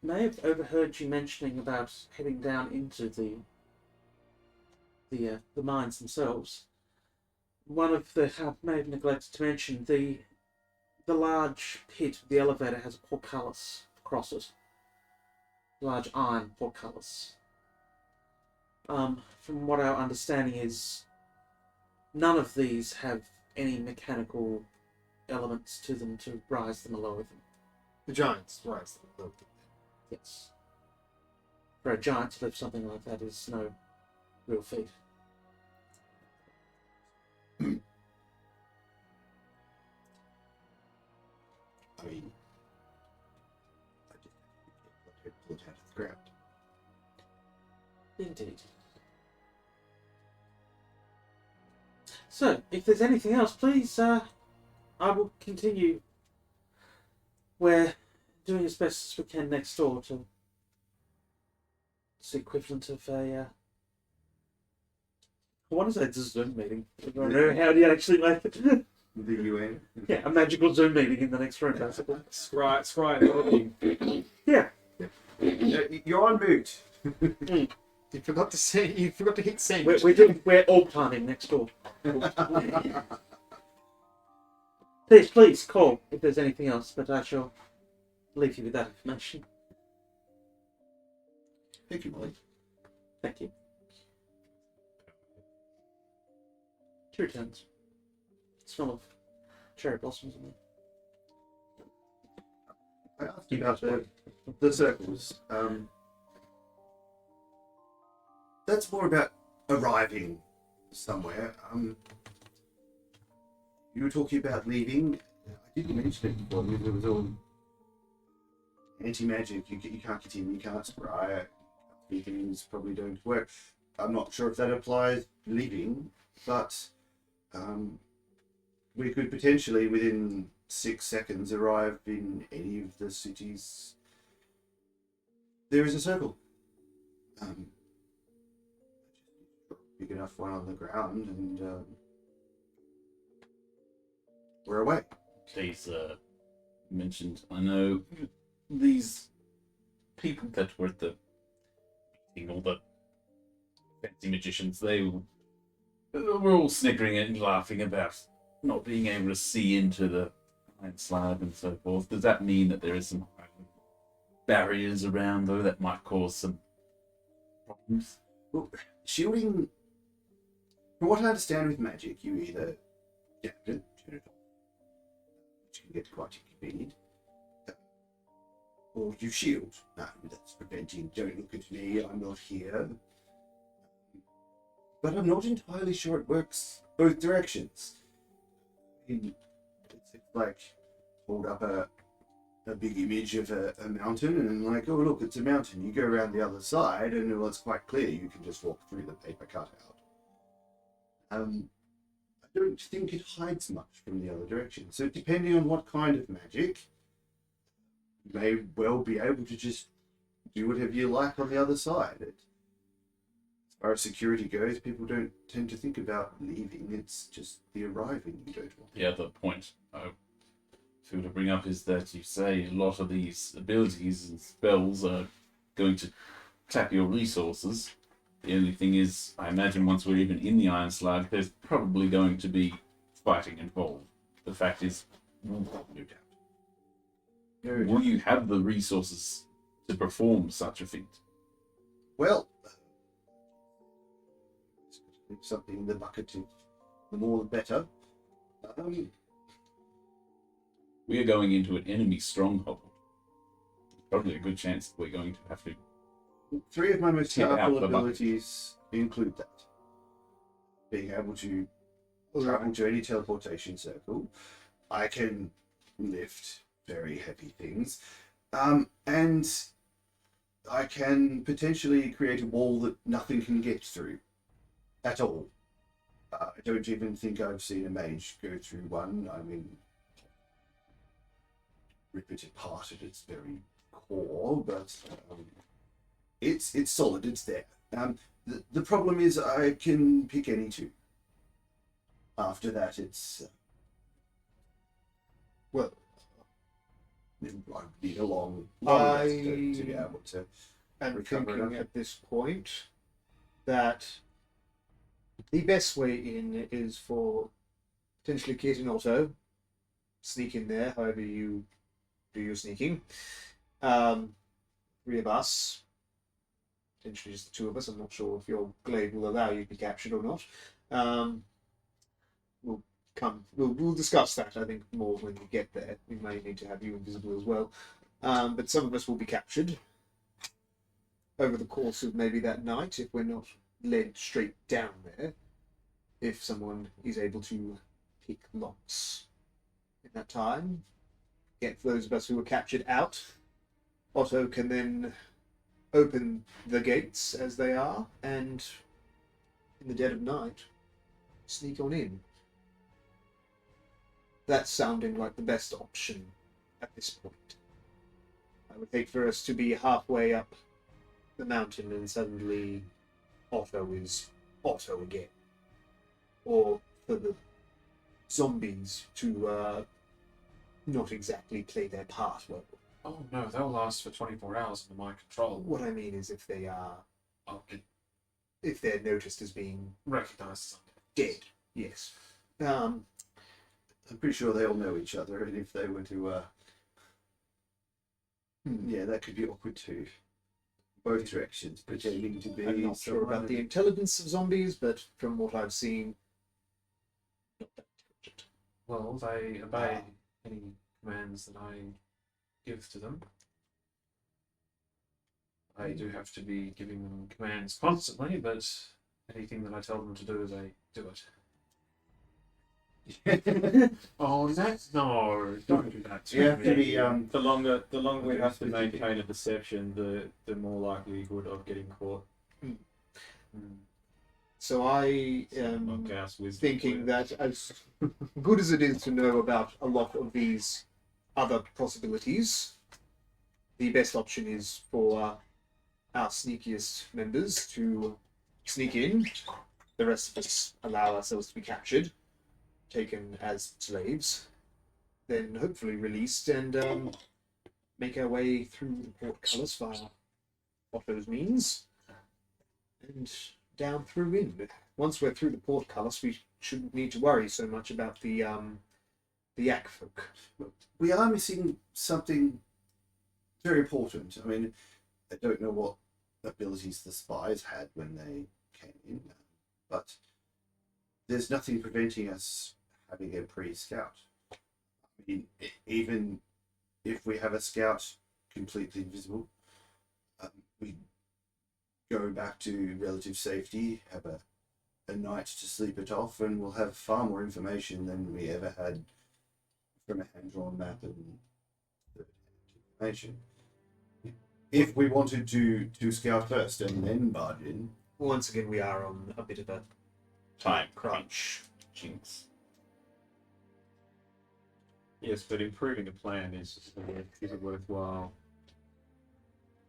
may have overheard you mentioning about heading down into the mines themselves. One of the I may have neglected to mention the large pit, the elevator has a portcullis across it. Large iron portcullis. From what our understanding is, none of these have any mechanical elements to them to rise them or lower them. The giants rise them. Yes. For a giant to lift something like that is no real feat. I mean, I just have to pull it out of the ground. Indeed. So, if there's anything else, please, I will continue. We're doing as best as we can next door to it's the equivalent of a I want to say it's a Zoom meeting. I don't know how do you actually make it. The UN. Yeah, a magical Zoom meeting in the next room, basically. Scry. Yeah. You're on mute. You forgot to say. You forgot to hit send. We're all planning next door. Please call if there's anything else, but I shall leave you with that information. Thank you, Molly. Thank you. She returns. Smell of cherry blossoms in there. I asked you about the circles. That's more about arriving somewhere. You were talking about leaving. I didn't mention it before. It was all anti-magic. You can't get in. You can't scry. Things probably don't work. I'm not sure if that applies leaving, but we could potentially, within 6 seconds, arrive in any of the cities. There is a circle. Big enough one on the ground, and we're away. Case mentioned, I know these people that were at the meeting, all the fancy magicians, they were all snickering and laughing about not being able to see into the iron slab and so forth. Does that mean that there is some barriers around, though, that might cause some problems? Well, shielding, from what I understand with magic, you either dampen it, turn it off, which can get quite inconvenient, or you shield. No, that's preventing, don't look at me, I'm not here. But I'm not entirely sure it works both directions. It's like, hold up a big image of a mountain, and like, oh look, it's a mountain. You go around the other side, and well, it's quite clear. You can just walk through the paper cutout. I don't think it hides much from the other direction. So depending on what kind of magic, you may well be able to just do whatever you like on the other side. As far as security goes, people don't tend to think about leaving. It's just the arriving you don't want. The other point I feel to bring up is that you say a lot of these abilities and spells are going to tap your resources. The only thing is, I imagine once we're even in the Iron Slug, there's probably going to be fighting involved. The fact is, no doubt. Will you have the resources to perform such a feat? Well, leave something in the bucket, the more the better. We are going into an enemy stronghold. Probably a good chance that we're going to have to. 3 of my most Get out powerful the bucket. abilities include that. Being able to travel to any teleportation circle. I can lift very heavy things. And I can potentially create a wall that nothing can get through at all. I don't even think I've seen a mage go through one. I mean, rip it apart at its very core, but it's solid. It's there. The problem is I can pick any two. After that, it's Well, I need a long I rest to be able to. am recover thinking enough. at this point that the best way in is for potentially Kit and Otto sneak in there, however you do your sneaking. Three of us, potentially just the two of us. I'm not sure if your glade will allow you to be captured or not. We'll discuss that, I think, more when we get there. We may need to have you invisible as well. But some of us will be captured over the course of maybe that night if we're not led straight down there. If someone is able to pick locks in that time, get those of us who were captured out. Otto can then open the gates as they are, and in the dead of night, sneak on in. That's sounding like the best option at this point. I would hate for us to be halfway up the mountain and suddenly Otto is Otto again. Or for the zombies to not exactly play their part well. Oh no, they'll last for 24 hours under my control. What I mean is if they are, I'll get if they're noticed as being recognised as dead, yes. I'm pretty sure they all know each other, and if they were to, yeah, that could be awkward too. Both directions, pretending to be. I'm not sure someone about the who- intelligence of zombies, but from what I've seen, not that intelligent. Well, they obey any commands that I give to them. I do have to be giving them commands constantly, but anything that I tell them to do, they do it. Oh, no! Don't do that to You have to me. be The longer we Okay, have to so- maintain a deception, the more likelihood of getting caught. So I Not am Gauss wisdom. thinking that as good as it is to know about a lot of these other possibilities, the best option is for our sneakiest members to sneak in. The rest of us allow ourselves to be captured, taken as slaves, then hopefully released and make our way through the portcullis via Otto's means and down through in. Once we're through the portcullis, we shouldn't need to worry so much about the Yak folk. we are missing something very important. I mean, I don't know what abilities the spies had when they came in, but there's nothing preventing us having a pre-scout. I mean, even if we have a scout completely invisible, we go back to relative safety, have a night to sleep it off, and we'll have far more information than we ever had from a hand-drawn map and information. If we wanted to scout first and then barge in, Once again, we are on a bit of a Time crunch. Jinx. Yes, but improving a plan is worthwhile.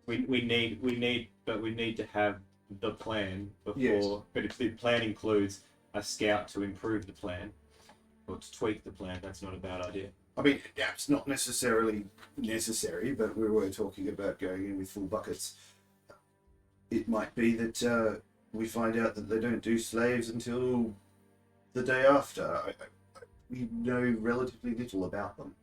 We need to have the plan before. Yes. But if the plan includes a scout to improve the plan or to tweak the plan, that's not a bad idea. I mean, that's not necessarily necessary, but we were talking about going in with full buckets. It might be that we find out that they don't do slaves until the day after. We know relatively little about them.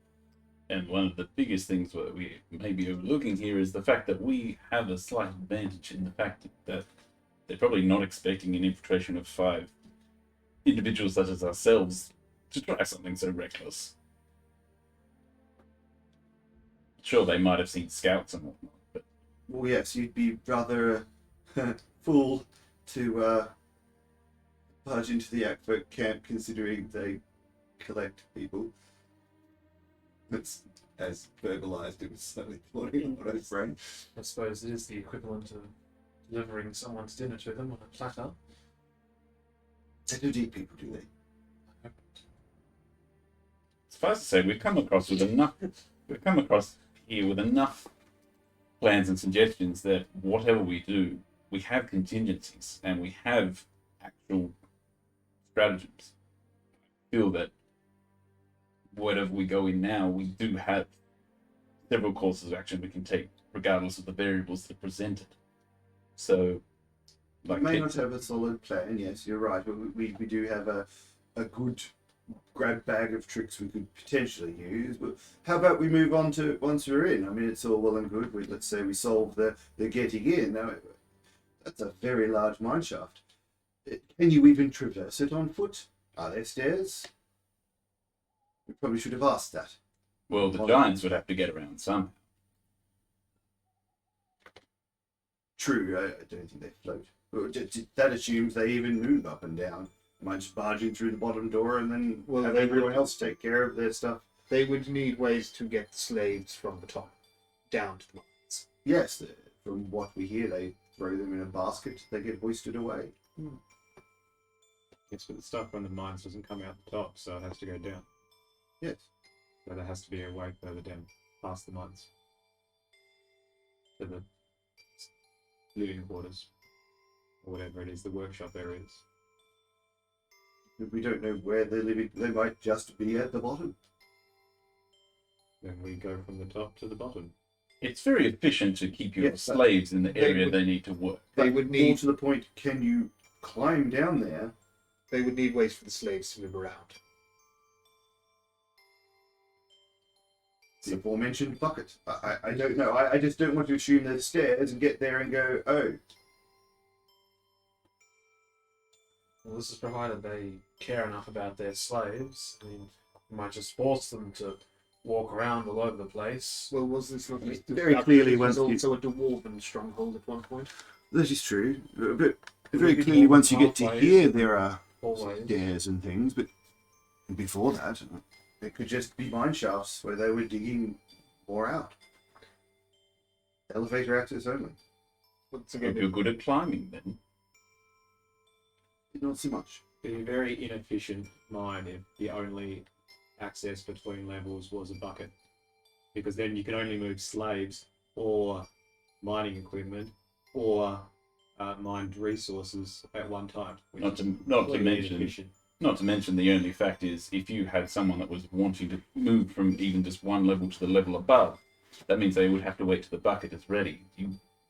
And one of the biggest things that we may be overlooking here is the fact that we have a slight advantage in the fact that they're probably not expecting an infiltration of 5 individuals such as ourselves to try something so reckless. Sure, they might have seen scouts and whatnot, but Well, yes, you'd be rather fool to barge into the Akvert camp considering they collect people. That's as verbalised, it was slightly floating on what I was saying. I suppose it is the equivalent of delivering someone's dinner to them on a platter. They don't eat people, do they? Suffice to say, we've come across here with enough plans and suggestions that whatever we do, we have contingencies and we have actual stratagems. I feel that whatever we go in now, we do have several courses of action we can take, regardless of the variables that are presented. So, We may not have a solid plan, yes, you're right, but we do have a good grab bag of tricks we could potentially use. But how about we move on to once we're in? I mean, it's all well and good. Let's say we solve the getting in. Now, that's a very large mine shaft. Can you even traverse it on foot? Are there stairs? We probably should have asked that. well, the giants would have to get around somehow. True, I don't think they float. But that assumes they even move up and down. Might just barge in through the bottom door and then have they everyone would- else take care of their stuff. They would need ways to get the slaves from the top down to the mines. Yes, from what we hear, they throw them in a basket. They get hoisted away. Yes, but the stuff from the mines doesn't come out the top, so it has to go down. Yes. So there has to be a way further down, past the mines. To the living quarters. Or whatever it is, the workshop areas. If we don't know where they're living, they might just be at the bottom. Then we go from the top to the bottom. It's very efficient to keep your Yes, slaves in the they area would- they need to work. They But would more need to the point, can you climb down there? they would need ways for the slaves to move around. The aforementioned bucket. I don't know. I just don't want to assume there's stairs and get there and go, oh, Well, this is provided they care enough about their slaves. I mean, we might just force them to walk around all over the place. Well, was this not It's very clearly it was once you- also a dwarven stronghold at one point? that is true. But Could very be clearly, more once you get to pathways. here, there are Always. stairs and things. But before that, it could just be mine shafts where they were digging more out. Elevator access only. Once If again, you're good at climbing, then Not so much. Be a very inefficient mine if the only access between levels was a bucket. Because then you can only move slaves or mining equipment or mined resources at one time. Which not is to completely mention inefficient. Not to mention the only fact is if you had someone that was wanting to move from even just one level to the level above, that means they would have to wait till the bucket is ready.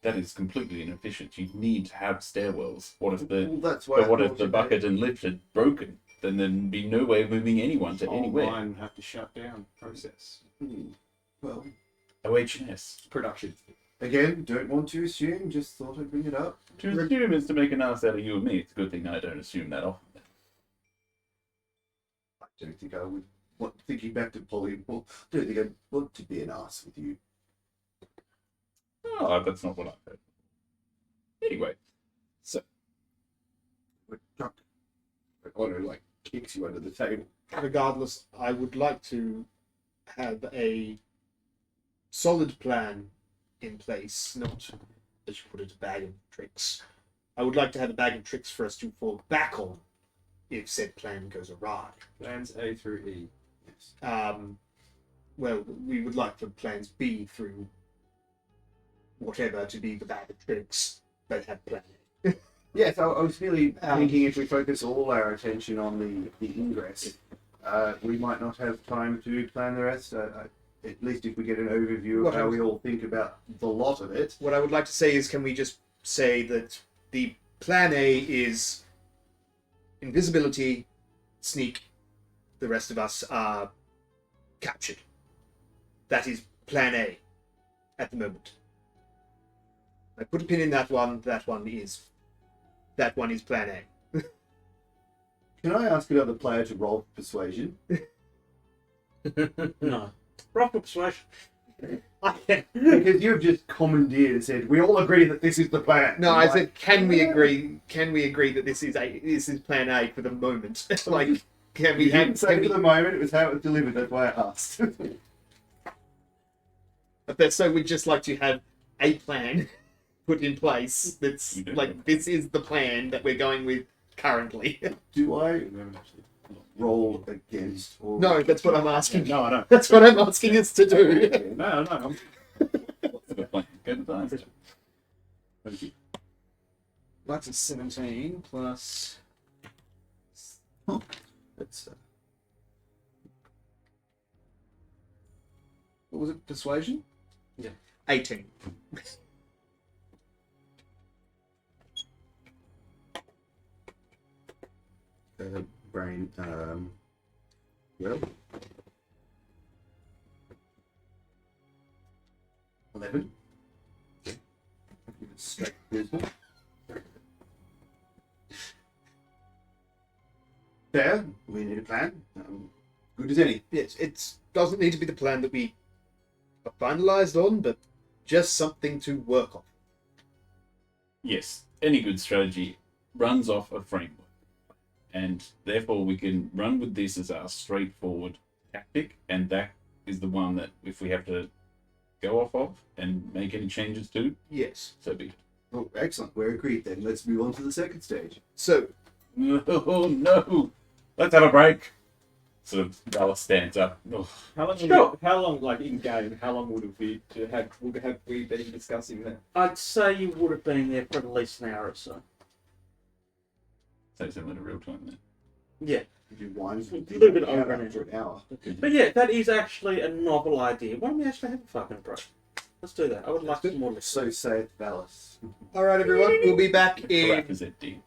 That is completely inefficient. You need to have stairwells. What if Well, that's why. but what I if thought the about- bucket and lift had broken? Then there'd be no way of moving anyone to Whole anywhere. mine have to shut down process. Well, OHS. Production. again, don't want to assume. Just thought I'd bring it up. To assume is to make an ass out of you and me. It's a good thing I don't assume that often. I don't think I would. Thinking back to Polly, well, I don't think I'd want to be an ass with you. Oh, that's not what I heard. Anyway, so But Chuck, Otto like kicks you under the table. regardless, I would like to have a solid plan in place, not, as you put it, a bag of tricks. I would like to have a bag of tricks for us to fall back on if said plan goes awry. Plans A through E. Yes. Well, we would like for plans B through whatever to be the bag of tricks, but have plan A. Yes, I was really thinking if we focus all our attention on the ingress, we might not have time to plan the rest. At least if we get an overview of What how else? we all think about the lot of it. What I would like to say is, can we just say that the plan A is invisibility, sneak, the rest of us are captured. That is plan A at the moment. I put a pin in that one. That one is plan A. Can I ask another player to roll persuasion? No. Roll for persuasion. Because you've just commandeered and said, we all agree that this is the plan. No, I'm I like, said, can we agree? Can we agree that this is Plan A for the moment? Like, can we you have? didn't say Can for we, the moment, it was how it was delivered, that's why I asked. so we'd just like to have a plan put in place. That's like this is the plan that we're going with currently. Do I roll against or... No, that's what I'm asking. No, I don't. That's what I'm asking us to do. No, no. What's the plan? Go to the answer. Thank you. That's a 17 plus. It's, What was it? Persuasion? Yeah. 18. brain, well... 11. Straight wisdom. Fair. We need a plan. Good as any. Yes, it doesn't need to be the plan that we are finalised on, but just something to work on. Yes, any good strategy runs off a framework. And therefore we can run with this as our straightforward tactic, and that is the one that if we have to go off of and make any changes to, Yes. so be it. Oh, excellent. We're agreed then. Let's move on to the second stage. So, Oh no! Let's have a break. Sort of Dallas stands up. Oh, How long? Sure. How long, like in game? How long would we have we been discussing that? I'd say you would have been there for at least an hour or so. so similar to real time then. Yeah. If you wind A little bit over an after an hour. But yeah, that is actually a novel idea. Why don't we actually have a fucking break? Let's do that. I would like some more lists. So saith Valis. all right, everyone, we'll be back Carafe in. is empty.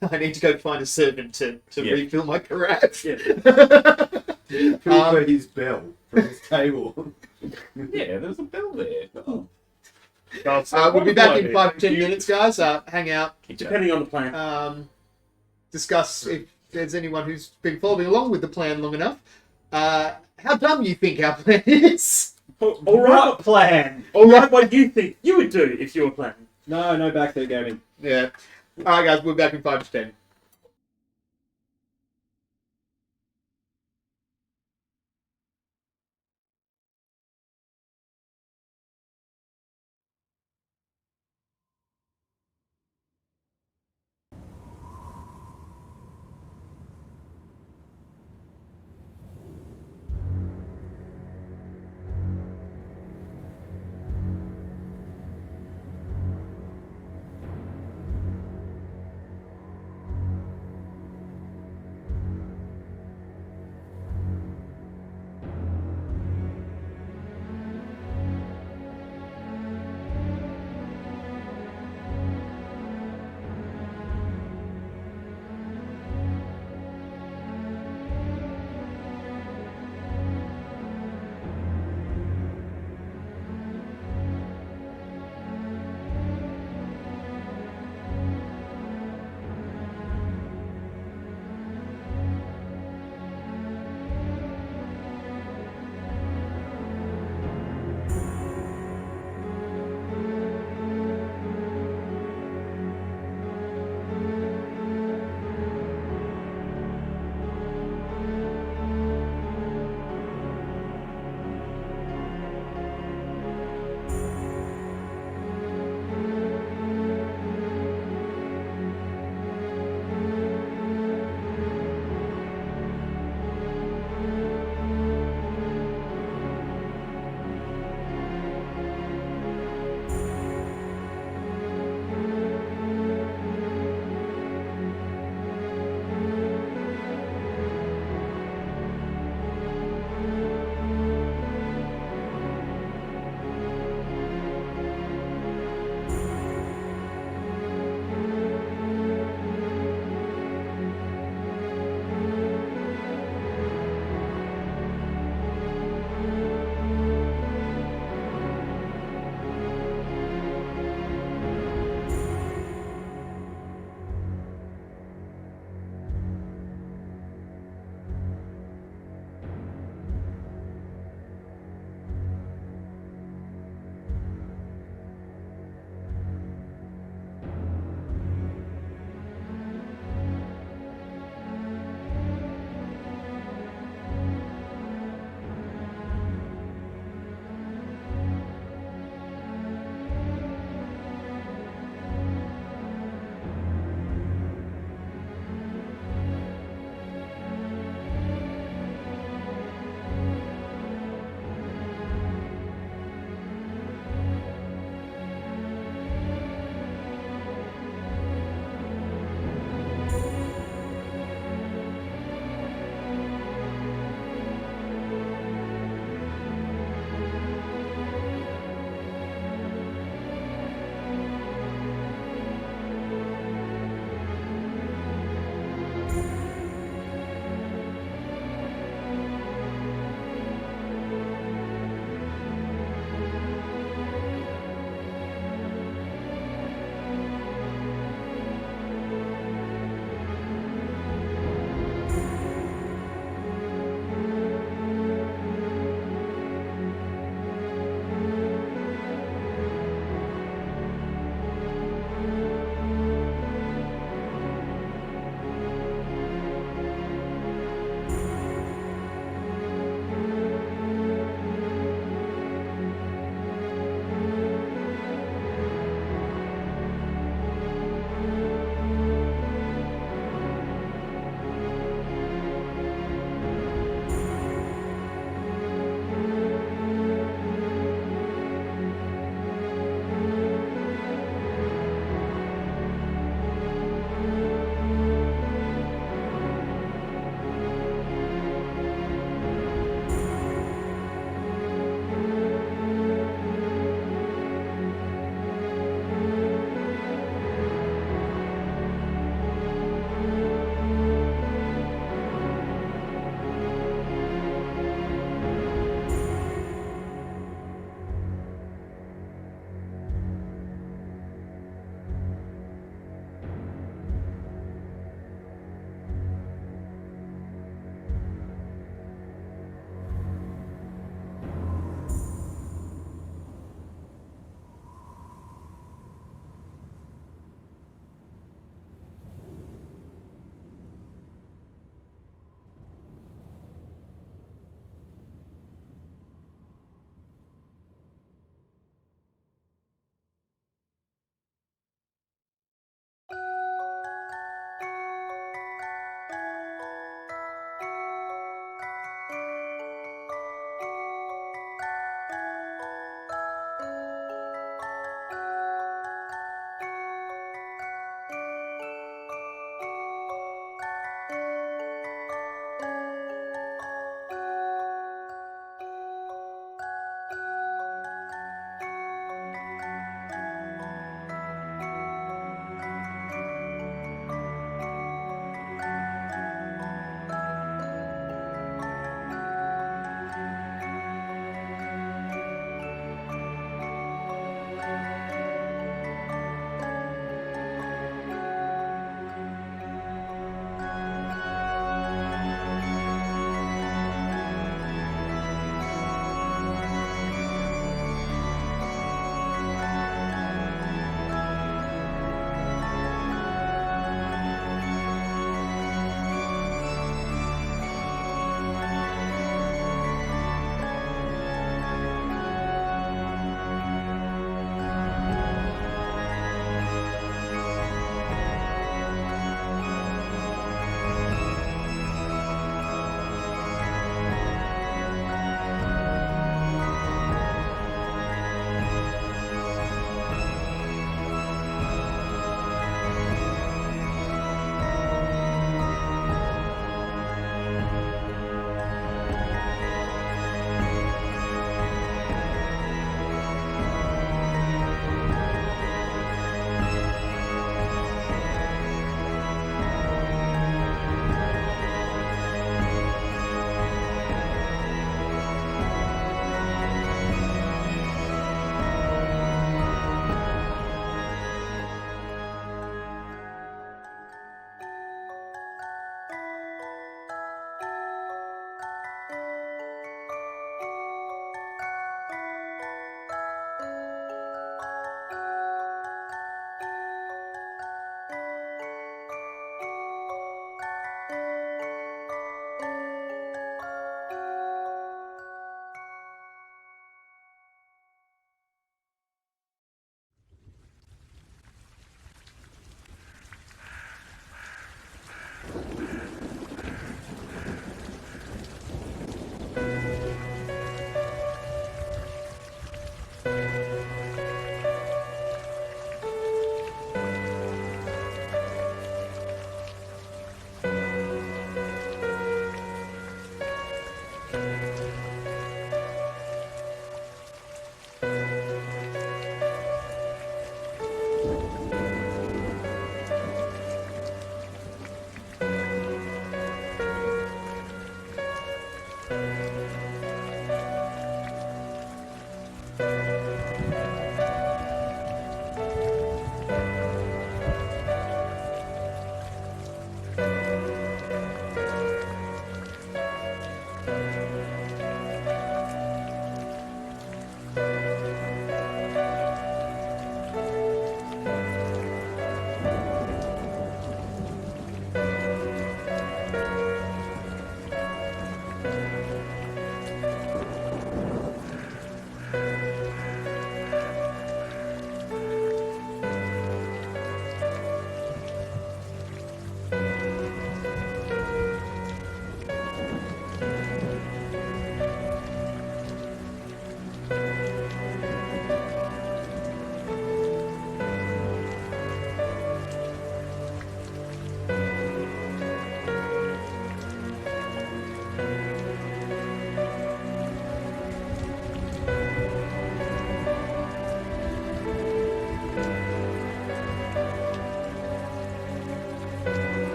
I need to go find a servant to Yeah. refill my carafe. Yeah. For his bell from his table. Yeah, there's a bell there. Oh. We'll be back in 5 to 10 minutes, guys. Hang out. Depending on the plan. Discuss if there's anyone who's been following along with the plan long enough. How dumb you think our plan is? All right, plan? all right. What you think you would do if you were planning? No back there gaming. Yeah. All right, guys. We're back in 5 to 10.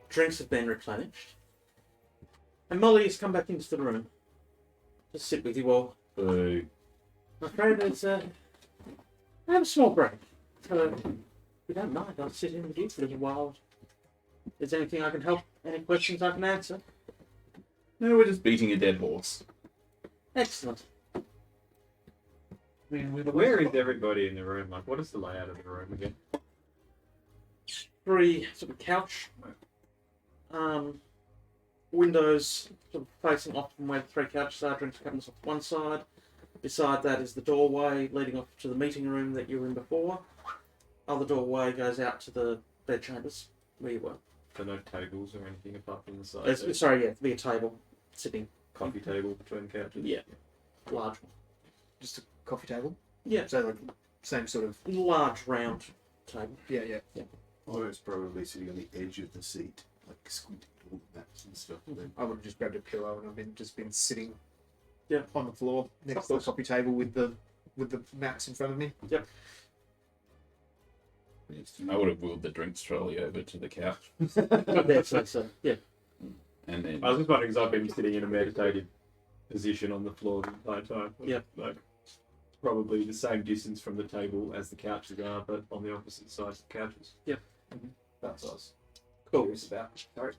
Drinks have been replenished. And Molly has come back into the room to sit with you all. Boo. I'm afraid it's I have a small break. So, if you don't mind, I'll sit in with you for a little while. If there's anything I can help, any questions I can answer. No, we're just beating a dead horse. Excellent. I mean, Where is everybody in the room? Like, what is the layout of the room again? 3 sort of couch windows sort of facing off from where the 3 couches are, drinks cabinets off one side. Beside that is the doorway leading off to the meeting room that you were in before. Other doorway goes out to the bed chambers where you were. So no tables or anything apart from the side. Sorry, yeah, there'd be a table sitting. Coffee table between couches. Yeah, large one. Just a coffee table. Yeah, So like same sort of. large round table. Yeah, yeah. I was probably sitting on the edge of the seat, like squinting at all the maps and stuff. Then I would have just grabbed a pillow and I've just been sitting. Yeah. On the floor next to the coffee table with the maps in front of me. Yep. I would have wheeled the drinks trolley over to the couch. Yeah, so yeah. And then I was just wondering because I've been sitting in a meditative position on the floor the entire time. Yep. Like, probably the same distance from the table as the couches are, but on the opposite sides of the couches. Yep. That's what I was Cool. curious about. Sorry.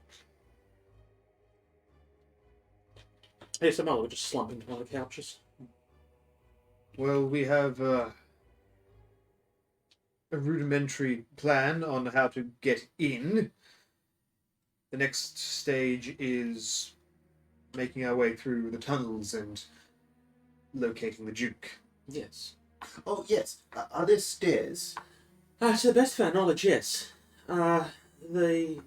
Yeah, so Molly would just slump into one of the couches. Well, we have a rudimentary plan on how to get in. The next stage is making our way through the tunnels and locating the Duke. Yes. oh yes, are there stairs? To the best of our knowledge, yes. The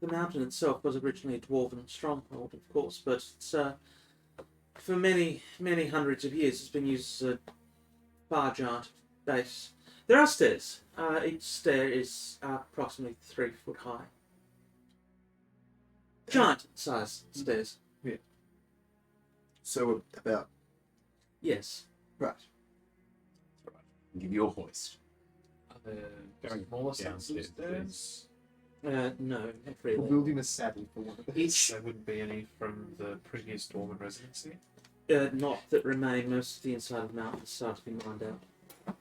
mountain itself was originally a dwarven stronghold, of course, but it's, for many, many hundreds of years it's been used as a fire giant base. There are stairs. Each stair is approximately 3 foot high. Giant size stairs. So about Yes. right. give you a hoist. Are there Going smaller downstairs, stairs? No, not We're really. building a saddle for one of these. There wouldn't be any from the previous Dwarven residency. Not that remain. Most of the inside of the mountain has started to be mined out.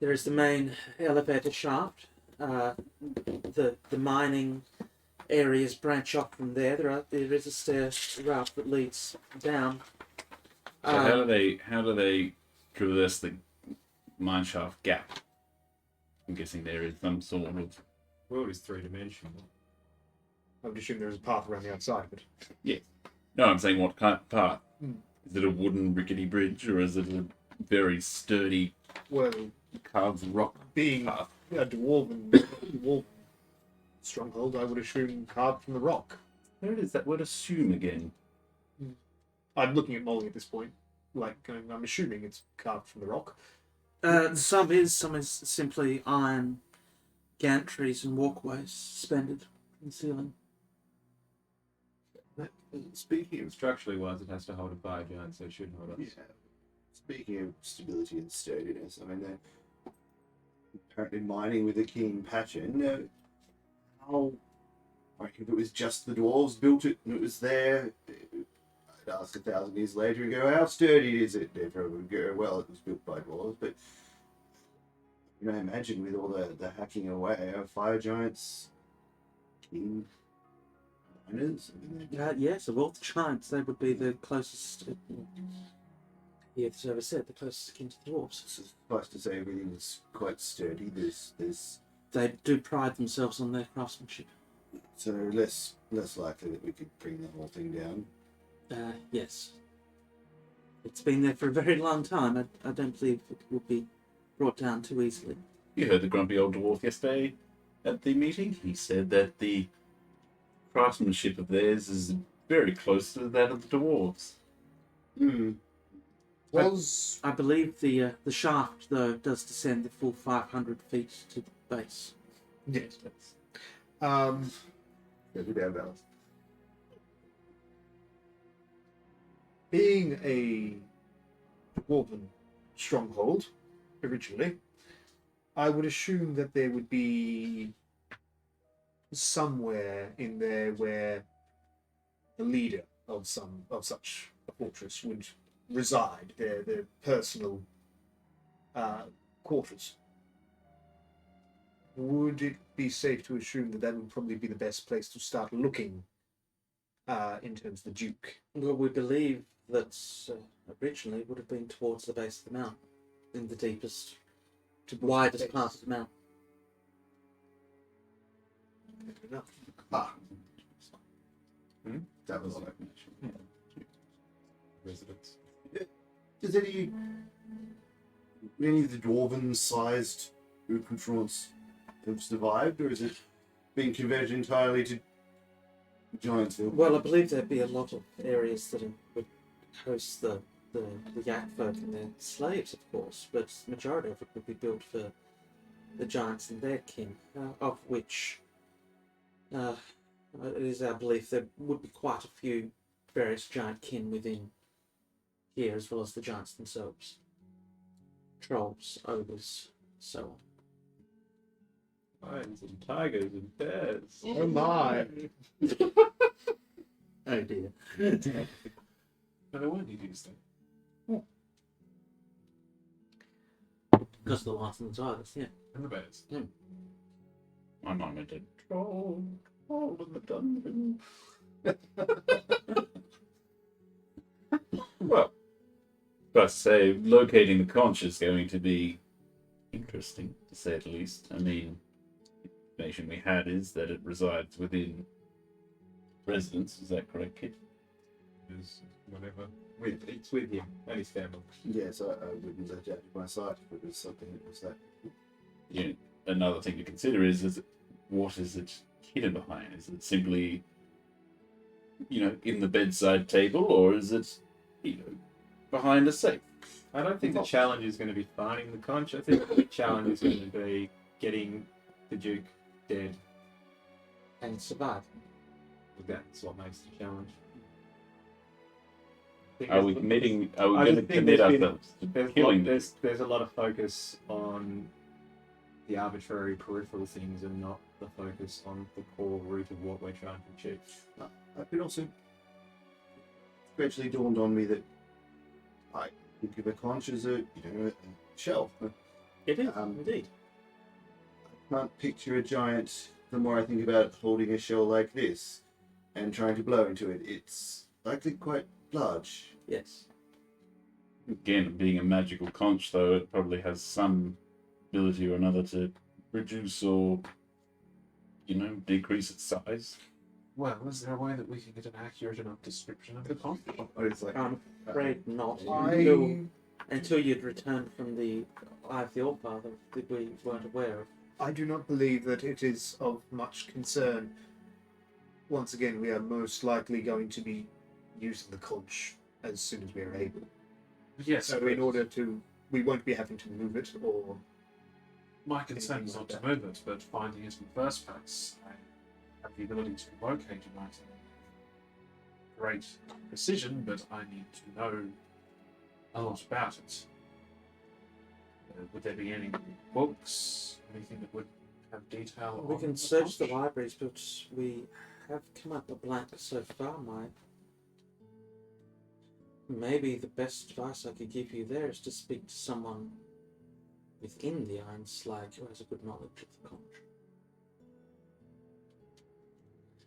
There is the main elevator shaft. The mining areas branch off from there. There is a stair route that leads down. So how do they traverse the mine shaft gap? I'm guessing there is some sort of World is 3-dimensional. I would assume there is a path around the outside of it. no. I'm saying what kind of path? Hmm. Is it a wooden rickety bridge or is it a very sturdy Well, carved rock being path? a dwarven stronghold, I would assume carved from the rock. Where is that word assume again? I'm looking at Molly at this point, like going, I'm assuming it's carved from the rock. Some is simply iron gantries and walkways suspended from the ceiling. Speaking of Structurally wise, it has to hold a fire giant, so it should hold us. yeah, speaking of stability and sturdiness, I mean they're apparently mining with a keen passion. How, like, if it was just the dwarves built it and it was there, I'd ask 1,000 years later and go, how sturdy is it? Everyone would go, well, it was built by dwarves, but you know, imagine with all the hacking away, are fire giants keen miners? I mean, Yes, of all the giants, they would be the closest. Yeah, as I said, the closest akin to the dwarves. suffice to say, everything's quite sturdy. There's They do pride themselves on their craftsmanship. so less likely that we could bring the whole thing down. Yes. It's been there for a very long time. I don't believe it will be brought down too easily. You heard the grumpy old dwarf yesterday at the meeting. He said that the craftsmanship of theirs is very close to that of the dwarves. Hmm. Was I believe the shaft, though, does descend the full 500 feet to the base. yes. Every down balance. Being a dwarven stronghold originally, I would assume that there would be somewhere in there where the leader of such a fortress would reside, their personal quarters. Would it be safe to assume that that would probably be the best place to start looking in terms of the Duke? Well, we believe that originally it would have been towards the base of the mountain, in the deepest, widest part of the mountain. Enough. Ah, Hmm? that was like. Residents. Does any of the dwarven-sized Ucontrons have survived, or is it being converted entirely to Giantsville? Well, I believe there'd be a lot of areas that would host the yak folk and their slaves, of course, but the majority of it would be built for the giants and their kin, of which it is our belief there would be quite a few various giant kin within here, as well as the giants themselves. Trolls, ogres, so on. Lions and tigers and bears. Oh my! Oh dear. But there weren't any there. Because of the lions and the tigers, yeah. And the bears. My mum did. Troll in the dungeon. Well, but say locating the conch is going to be interesting, to say the least. I mean, the information we had is that it resides within residence. Is that correct, Kit? Is whatever. It's with him and his family. Yes, I wouldn't let it out of my sight if it was something that was that. You know, another thing to consider is what is it hidden behind? Is it simply, in the bedside table, or is it, behind a safe? I don't think the challenge is going to be finding the conch. I think the challenge is going to be getting the Duke dead. And survive. That's what makes the challenge. Are we going to think commit there's been- ourselves to killing them? There's a lot of focus on the arbitrary peripheral things and not the focus on the core root of what we're trying to achieve. It also gradually dawned on me that I think of a conch as a shell. It is, Um, indeed. I can't picture a giant the more I think about holding a shell like this and trying to blow into it. It's likely quite large. Yes. Again, being a magical conch, though, it probably has some ability or another to reduce or, decrease its size. Well, is there a way that we can get an accurate enough description of the conch? Or it's like I'm afraid not. I Until you'd returned from the Eye of the Allfather that we weren't aware of. I do not believe that it is of much concern. Once again, we are most likely going to be using the conch as soon as we are able. Yes, So in order to, we won't be having to move it or... my concern is not to move it, but finding it in the first place. I have the ability to locate an item. Great precision, but I need to know a lot about it. Would there be any books, anything that would have detail We on can the search the conch? libraries, but we have come up a blank so far, Maybe the best advice I could give you there is to speak to someone within the Iron Slag who has a good knowledge of the conch.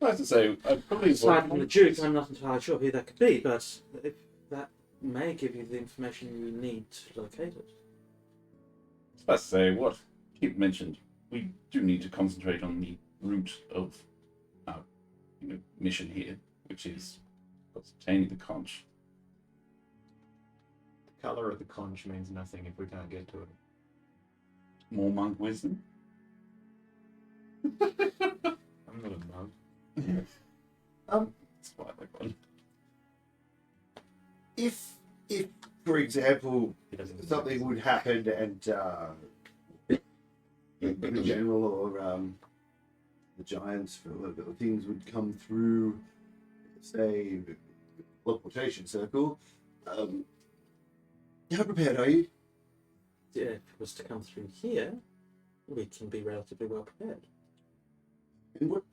I have to say, I probably Aside from the Duke, I'm not entirely sure who that could be, but if that may give you the information you need to locate it. I have to say, what Kip mentioned, we do need to concentrate on the root of our mission here, which is obtaining the conch. The colour of the conch means nothing if we can't get to it. More monk wisdom. I'm not a monk. That's quite like one. if for example He doesn't something would happen and the general or the giants or things would come through, say, the teleportation circle. How prepared are you? If it was to come through here, we can be relatively well prepared. And what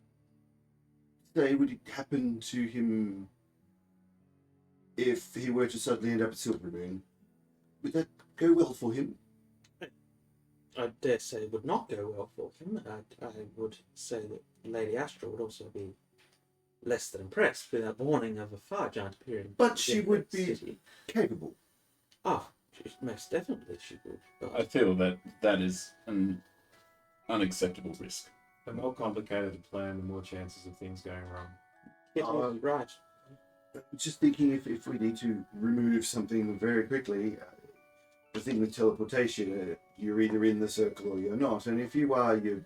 say would it happen to him if he were to suddenly end up at Silvermoon? Would that go well for him? I dare say it would not go well for him. I would say that Lady Astra would also be less than impressed with a warning of a fire giant appearing. But she within would the be city. capable. Oh, most definitely she would. I But feel that is an unacceptable risk. The more complicated the plan, the more chances of things going wrong. right. Just thinking if we need to remove something very quickly, the thing with teleportation, you're either in the circle or you're not. And if you are, you're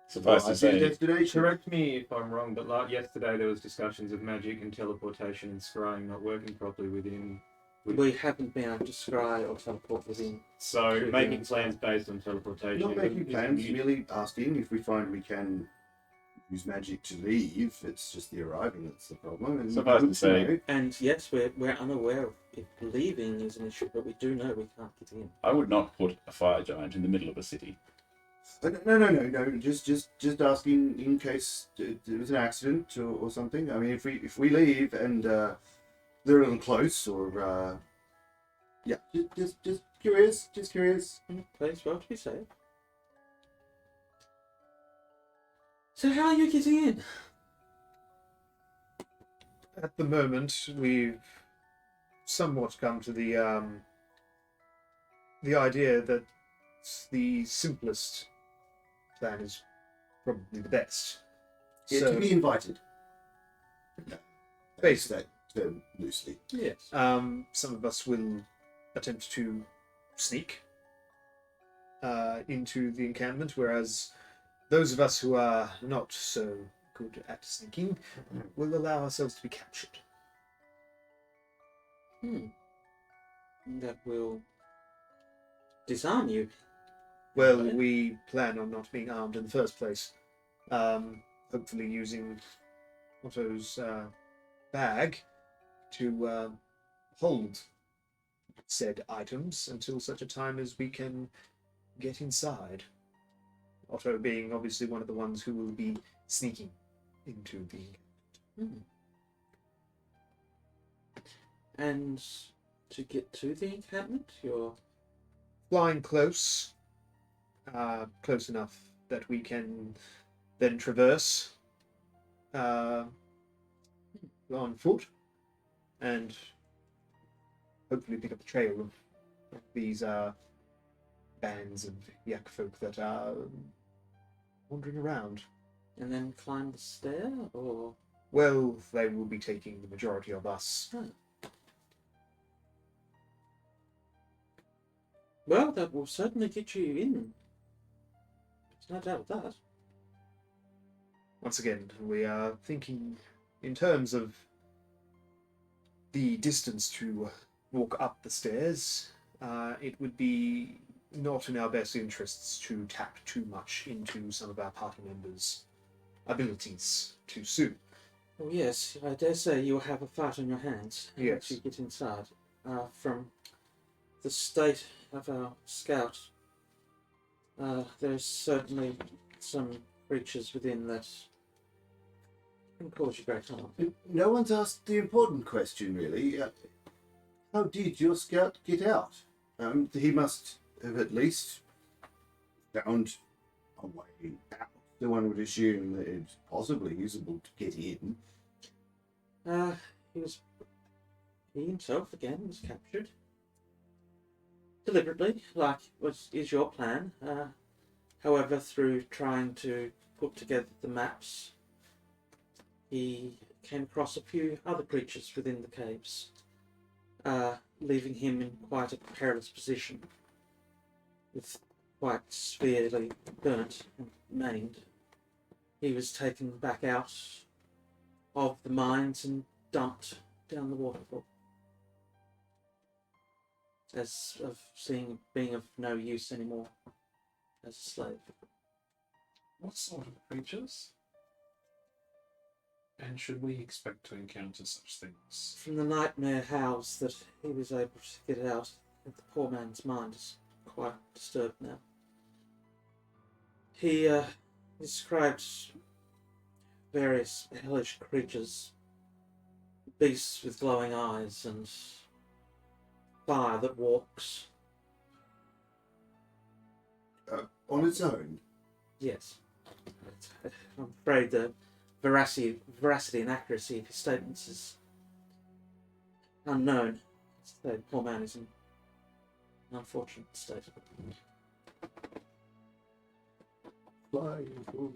Suffice to right to your say, destination. Correct me if I'm wrong, but yesterday there was discussions of magic and teleportation and scrying not working properly within. We haven't been able to scry or teleport within. So True, making yeah. plans based on teleportation. Not making isn't plans, useful. merely asking if we find we can use magic to leave. It's just the arriving that's the problem. And Suffice to say- know, And yes, we're unaware of if leaving is an issue, but we do know we can't get in. I would not put a fire giant in the middle of a city. No. Just asking in case there was an accident or something. I mean, if we leave and they're a little close, or yeah, just curious, Plays well to be safe. So how are you getting in? At the moment, we've somewhat come to the idea that the simplest plan is probably the best. Yeah, to be invited. No, Base that term loosely. Yes. Some of us will attempt to sneak into the encampment, whereas those of us who are not so good at sneaking will allow ourselves to be captured. That will disarm you. Well, Okay. we plan on not being armed in the first place. Hopefully using Otto's bag to hold said items until such a time as we can get inside. Otto being obviously one of the ones who will be sneaking into the... And to get to the encampment, you're flying close, close enough that we can then traverse on foot and hopefully pick up the trail of these bands of yak folk that are wandering around. and then climb the stair, or Well, they will be taking the majority of us. well, that will certainly get you in. There's no doubt of that. Once again, we are thinking in terms of the distance to walk up the stairs. It would be not in our best interests to tap too much into some of our party members' abilities too soon. Oh yes, I dare say you'll have a fight on your hands Yes. once you get inside. From the state of our scout, there's certainly some creatures within that can cause you great harm. No one's asked the important question, really. How did your scout get out? He must have at least found a way out. So one would assume that it's possibly usable to get in. He himself again was captured deliberately, like is your plan. However, through trying to put together the maps, he came across a few other creatures within the caves, leaving him in quite a perilous position, with quite severely burnt and maimed. He was taken back out of the mines and dumped down the waterfall, as of being of no use anymore as a slave. What sort of creatures? And should we expect to encounter such things? From the nightmare howls that he was able to get out, the poor man's mind is quite disturbed now. He described various hellish creatures, beasts with glowing eyes and fire that walks. On its own. Yes. I'm afraid the veracity and accuracy of his statements is unknown. The poor man is in an unfortunate state. Flying fools.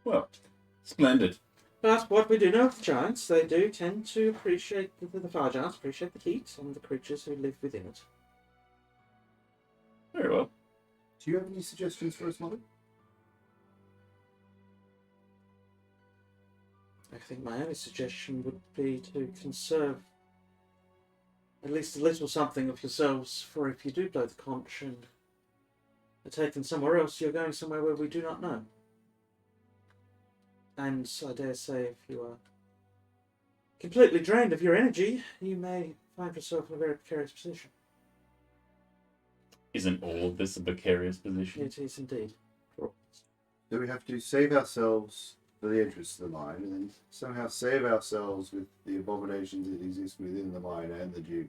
Well, splendid. But what we do know of the giants, they do tend to appreciate, the fire giants appreciate the heat and the creatures who live within it. Very well. Do you have any suggestions for us, Mother? I think my only suggestion would be to conserve at least a little something of yourselves, for if you do blow the conch and are taken somewhere else, you're going somewhere where we do not know. And I dare say if you are completely drained of your energy, you may find yourself in a very precarious position. Isn't all of this a precarious position? It is indeed. So we have to save ourselves for the interests of the mine, and then somehow save ourselves with the abominations that exist within the mine and the Duke,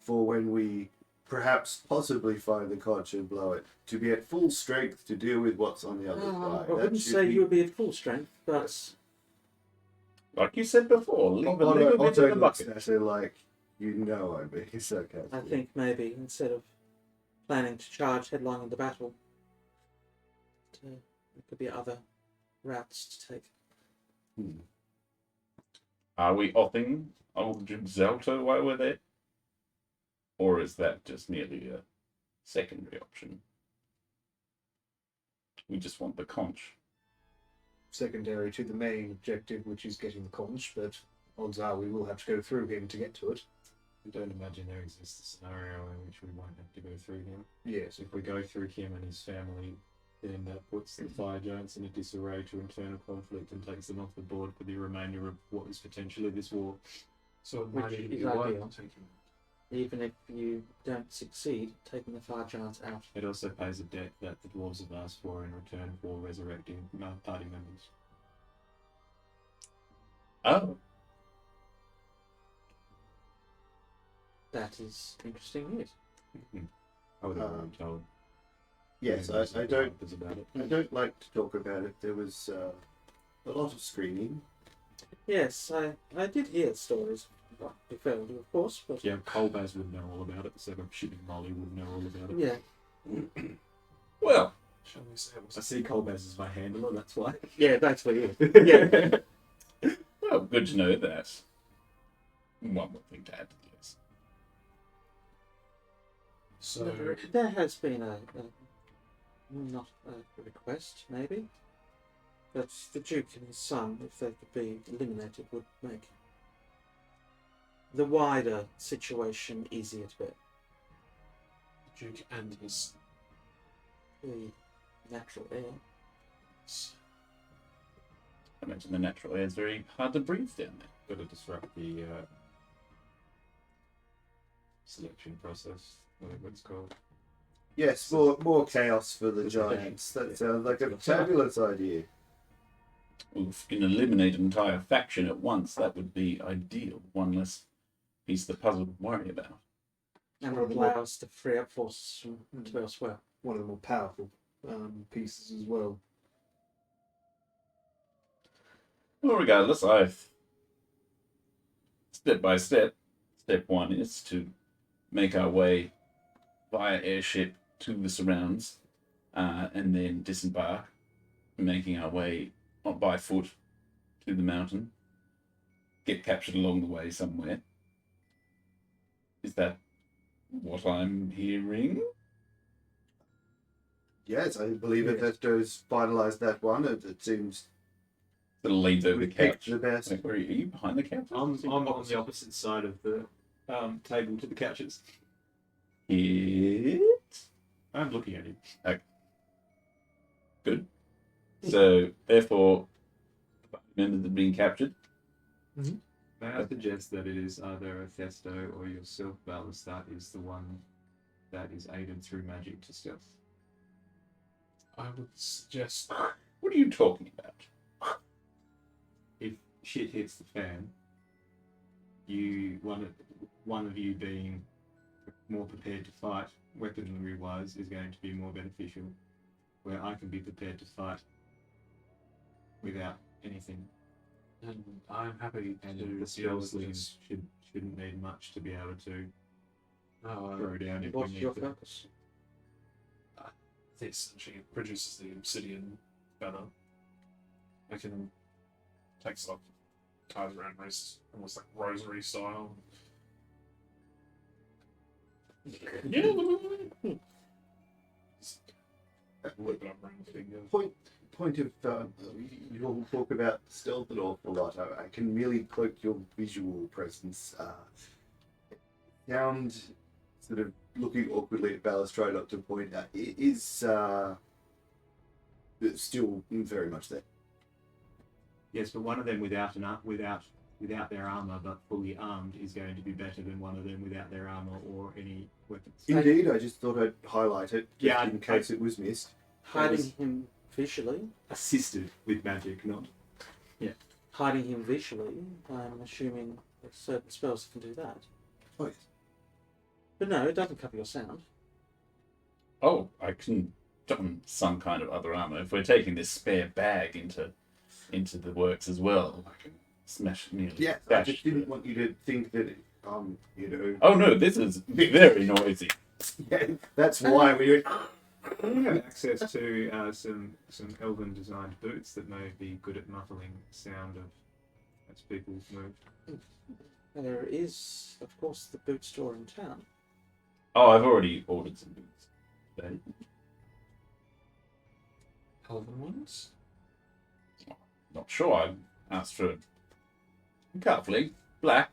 for when we perhaps possibly find the conch and blow it, to be at full strength to deal with what's on the other side. I wouldn't say you would be at full strength, but Like you said before, leave a little bit in the bucket. I say, like, you know I'm being sarcastic. I think maybe instead of planning to charge headlong into battle, there could be other routes to take. Are we offing old Zelto while we're there? Or is that just merely a secondary option? We just want the conch. Secondary to the main objective, which is getting the conch, but odds are we will have to go through him to get to it. I don't imagine there exists a scenario in which we won't have to go through him. Yes. If we go through him and his family, then that puts the fire giants in a disarray to internal conflict and takes them off the board for the remainder of what is potentially this war. So it Which might even is be worth ideal. taking. Even if you don't succeed, taking the fire giants out. It also pays a debt that the dwarves have asked for in return for resurrecting party members. Oh, That is interesting news. I would have been told. Yes, There's I don't. about it. I don't like to talk about it. There was a lot of screaming. Yes, I did hear stories. Well, befell you, of course, but Yeah, Colbaz would know all about it. So shipping Molly would know all about it. yeah, well, Shall we say I see Colbaz as my handler. That's why. yeah, that's for you. Yeah, well, good to know that. One more thing to add to the list. so? there has been not a request, maybe, but the Duke and his son, if they could be eliminated, would make the wider situation easier to bear. Duke and his The natural heir. I imagine the natural air is very hard to breathe down there. Got to disrupt the selection process, whatever it's called. Yes, more chaos for the giants. That sounds like a fabulous idea. Well, if you can eliminate an entire faction at once, that would be ideal. One less piece of the puzzle to worry about. And would allow us to free up forces from to elsewhere. One of the more powerful pieces as well. Well, regardless, I've step by step. Step one is to make our way via airship to the surrounds, and then disembark, making our way by foot to the mountain. Get captured along the way somewhere. Is that what I'm hearing? Yes, I believe Athesto's finalised that one. It seems That leans over the we've picked couch. the best. Wait, where are you behind the couch? I'm on the opposite side of the table to the couches. It. I'm looking at him. Good. So, therefore, members have been captured. May I suggest that it is either Athesto or yourself, Balas, that is the one that is aided through magic to stealth? I would suggest. What are you talking about? If shit hits the fan, one of you being more prepared to fight, weaponry-wise, is going to be more beneficial. Where I can be prepared to fight without anything, And I'm happy to and the deal spell with sling this. shouldn't need much to be able to No, throw down if we What's need your to. focus? this, and she produces the obsidian banner. I can take it off, ties around wrist, almost like rosary style. Yeah. Whip it up around the finger. Point of you all talk about stealth an awful lot. I can merely cloak your visual presence. Sound sort of looking awkwardly at Balustrade up to point out it is still very much there. Yes, but one of them without their armor but fully armed is going to be better than one of them without their armor or any weapons. Indeed, I just thought I'd highlight it just Yeah, in case it was missed. Hiding him visually. Assisted with magic, not. Hiding him visually. I'm assuming that certain spells can do that. Oh yes. But no, it doesn't cover your sound. Oh, I can don some kind of other armor. If we're taking this spare bag into the works as well, I can smash nearly. Yeah, I dash just through didn't it. want you to think that Oh no, this is very noisy. yeah, that's why we We have access to some elven designed boots that may be good at muffling sound of as people move. There is, of course, the boot store in town. Oh, I've already ordered some boots. Then. Elven ones? Not sure. I asked for carefully, black,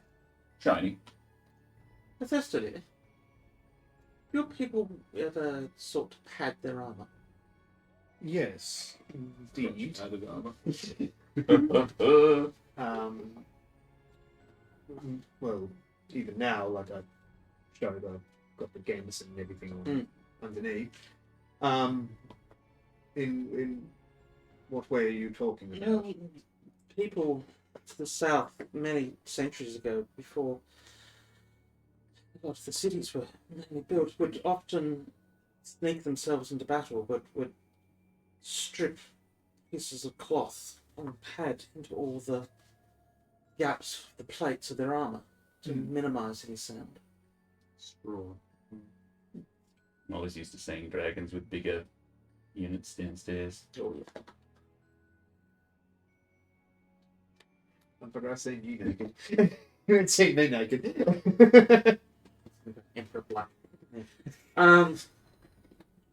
shiny. Athesto, dear, your people ever sought to pad their armour? Yes, indeed. Added armor. Well, even now, like I showed, I've got the gamison and everything on underneath. In what way are you talking about? Well, people to the south many centuries ago, before a lot of the cities were mainly built, would often sneak themselves into battle, but would strip pieces of cloth and pad into all the gaps, the plates of their armour, to minimise any sound. Straw. I'm always used to seeing dragons with bigger units downstairs. But I seen you naked. You ain't seen me naked. Emperor Black.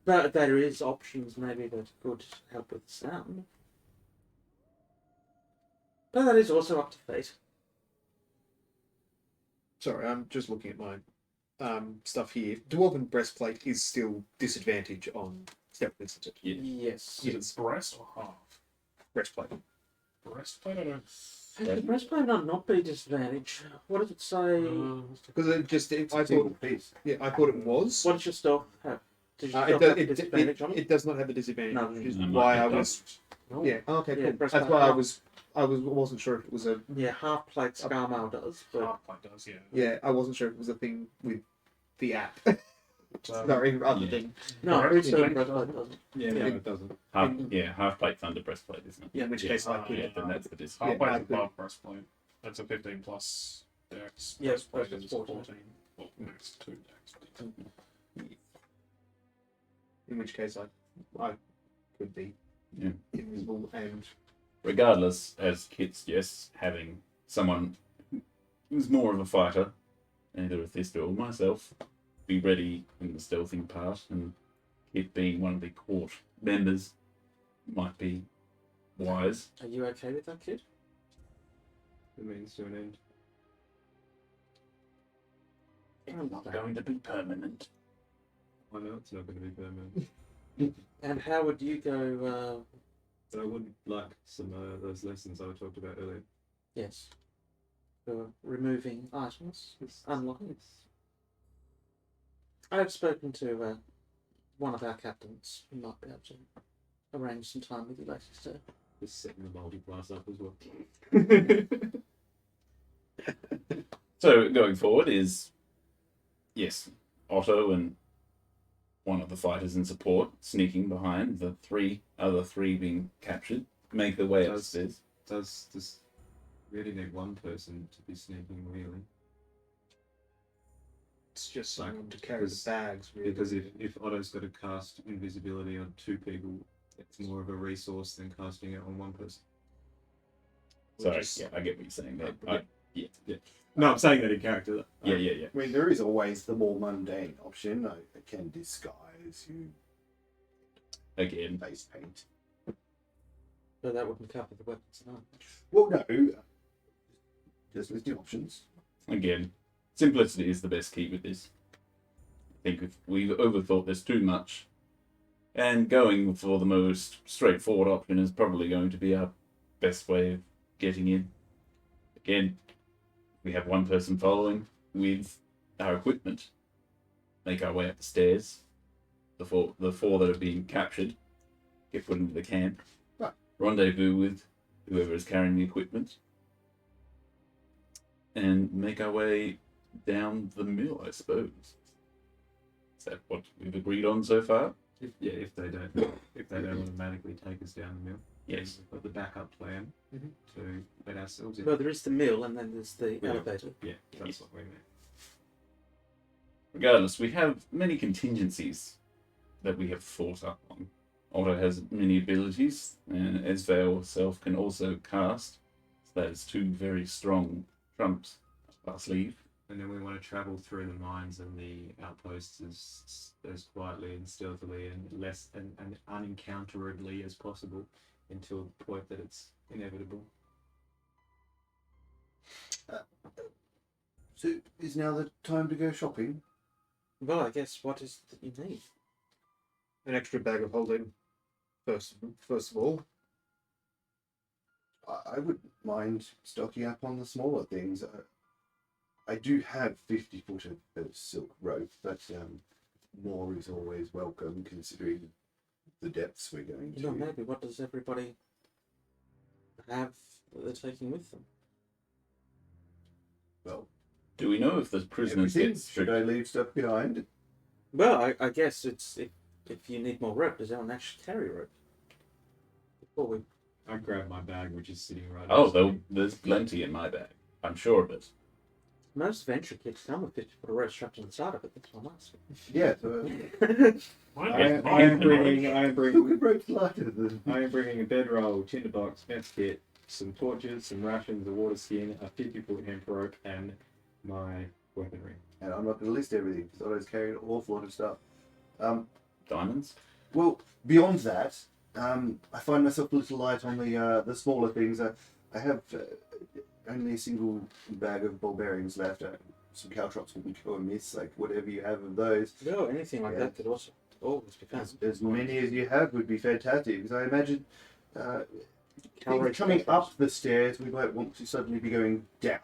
But there is options maybe that could help with sound. But that is also up to fate. Sorry, I'm just looking at my stuff here. Dwarven breastplate is still disadvantage on stealth, isn't it? Yeah. Yes. Yeah. Is it breast or half? Breastplate. Breastplate, I don't. The breastplate might not be disadvantage. What does it say? Because it just, I thought, single piece. yeah, I thought it was. What does your stealth have? Does your It, stealth does, have a disadvantage on it? it does not have a disadvantage, No. which is No, why it I doesn't. was. No. Yeah. Oh, okay. Yeah, Cool. breastplate That's why half. I wasn't sure if it was a. Yeah, half plate scar mail does, but Half plate does, yeah. Yeah, I wasn't sure if it was a thing with the app. Um, Sorry, rather yeah. than. no, Breastplate it's a doesn't. breastplate doesn't. Yeah, no, it doesn't. Half plate's under breastplate, isn't it? Yeah, in which case I could. Yeah, then that's the Half disadvantage. Yeah, I plate's could- above breastplate. That's a 15 plus dex. Yes, breastplate breastplate's is 14. 14. Well, max 2 dex. In which case I could be Yeah. invisible and. Regardless, as Kit suggests, having someone who's more of a fighter, either Athesto or myself, be ready in the stealthing part, and Kit being one of the court members might be wise. Are you okay with that, kid? It means to an end. It's not going to be permanent. I know it's not going to be permanent. And how would you go? But I would like some those lessons I talked about earlier. Yes, for removing items, unlocking. I've spoken to one of our captains who might be able to arrange some time with you later today. Just setting the multipliers up as well. So going forward is, yes, Otto and one of the fighters in support sneaking behind the other three being captured, make their way upstairs. Does this really need one person to be sneaking, really? It's just Like, someone to carry the bags, really. Because if Otto's got to cast invisibility on 2 people, it's more of a resource than casting it on 1 person. Sorry, yeah, I get what you're saying there. Yeah. No, I'm saying that in character. Yeah. I mean, there is always the more mundane option. I can disguise you, Again, face paint. But that wouldn't cover the weapons and armor. Well, no. Just listing options. again, simplicity is the best key with this. I think if we've overthought this too much, and going for the most straightforward option is probably going to be our best way of getting in. Again, we have one person following with our equipment. Make our way up the stairs. The four that are being captured get put into the camp. Right. Rendezvous with whoever is carrying the equipment. And make our way down the mill, I suppose. Is that what we've agreed on so far? If they don't automatically take us down the mill. Yes. We've got the backup plan to let ourselves in. Well, there is the mill and then there's the Yeah. elevator. Yeah, that's what we meant. Regardless, we have many contingencies that we have thought up on. Otto has many abilities, and Esvele herself can also cast. So that is 2 very strong trumps up our sleeve. And then we want to travel through the mines and the outposts as quietly and stealthily and less and unencounteredly as possible until the point that it's inevitable. So, is now the time to go shopping? Well, I guess what is it that you need? An extra bag of holding, first of all. I wouldn't mind stocking up on the smaller things. I do have 50 foot of silk rope, but more is always welcome considering the depths we're going to. You know, maybe what does everybody have that they're taking with them? Well, Do we know if the prisoners everything. get Should strict? I leave stuff behind? Well, I guess it's if you need more rope, does anyone actually carry rope? Before we I grab my bag, which is sitting right Oh, next to me. there's plenty in my bag. I'm sure of it. most venture kits come with 50 foot of rope strapped inside of it. That's what I'm asking. Yeah. So, I am bringing who could rope lighter than? I am bringing a bedroll, tinderbox, mess kit, some torches, some rations, a water skin, a 50-foot hemp rope, and my weaponry. And I'm not going to list everything because Otto's carrying an awful lot of stuff. Diamonds? Well, beyond that, I find myself a little light on the smaller things. I have only a single bag of bulbarians left. Some caltrops wouldn't go amiss, like whatever you have of those. No, anything like Yeah. that could also always be found. As many as you have would be fantastic, because I imagine Calorie coming caltrops. up the stairs, we might want to suddenly be going down.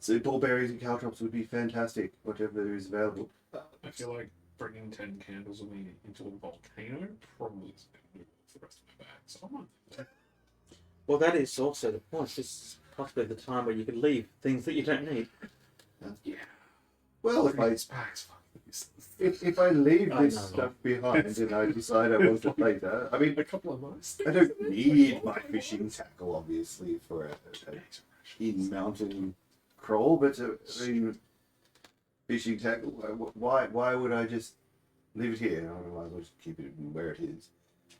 So bulberries and caltrops would be fantastic, whatever is available. I feel like bringing 10 candles with me into a volcano probably is going to do the rest of my bag. So I might do that. Well, that is also the point. This is possibly the time where you could leave things that you don't need. Well, Bringing this bag's fucking useless. if I leave I this know. stuff behind and I decide I want it later, I mean, A couple of months. I don't need my fishing tackle, obviously, for a in-mountain crawl, but I mean, fishing tackle, why would I just leave it here? I might as well just keep it where it is.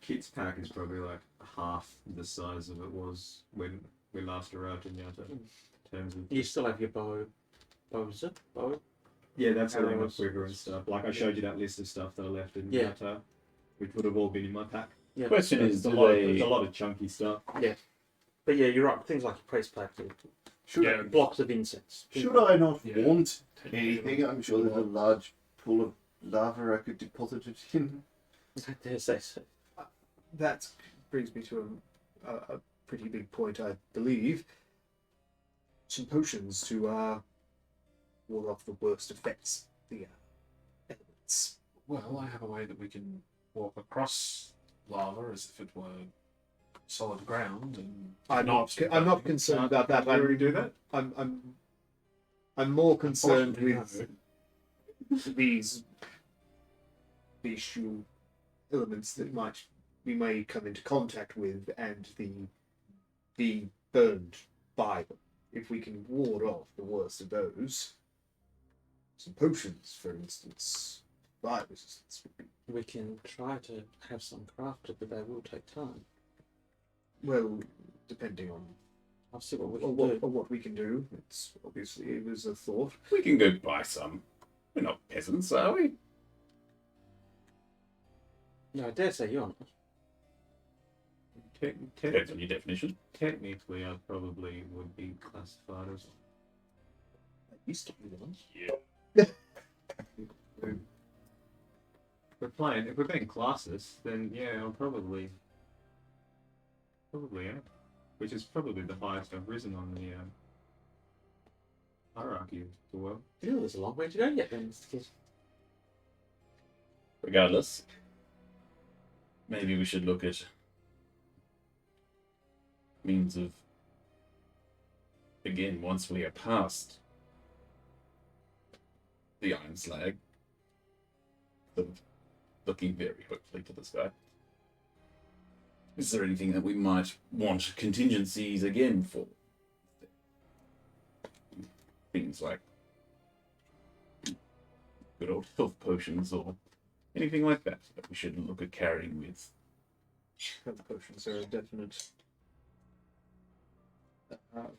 Kit's pack is probably like half the size of it was when we last arrived in Yata. In terms of You still have your bow. Bows it? Bow? yeah, that's all my arrows. quiver and stuff. Like I showed you that list of stuff that I left in Yeah. Yata, which would have all been in my pack. Yeah. Question It's is, a do lot. they... It's a lot of chunky stuff. But yeah, you're right. Things like your priest pack, Should, Yeah. blocks of incense. should I not Yeah. want 10 anything? candles. I'm sure there's a large pool of lava I could deposit it in. I dare say so. That brings me to a pretty big point, I believe. Some potions to ward off the worst effects of the elements. Well, I have a way that we can walk across lava as if it were solid ground, and I'm not burning. concerned about that. Can you already do that? I'm more concerned Unfortunately, with these issue elements that we may come into contact with and be burned by them. If we can ward off the worst of those, some potions, for instance, fire resistance would be We can try to have some crafted, but they will take time. well, depending on I'll see what we can what, do. what we can do. It's obviously it was a thought. We can go buy some. We're not peasants, are we? No, I dare say you're not. Depends on your definition. Technically, I probably would be classified as. That used to be the one. Yeah. If we're being classist, then yeah, I'll probably am. Which is probably the highest I've risen on the hierarchy of the world. Yeah, there's a long way to go yet then, Mr. Kid. Regardless, maybe we should look at means of, again, once we are past the Iron Slag, sort of looking very hopefully to the sky. Is there anything that we might want contingencies again for? Things like good old health potions or anything like that we should look at carrying with. Health potions are a definite.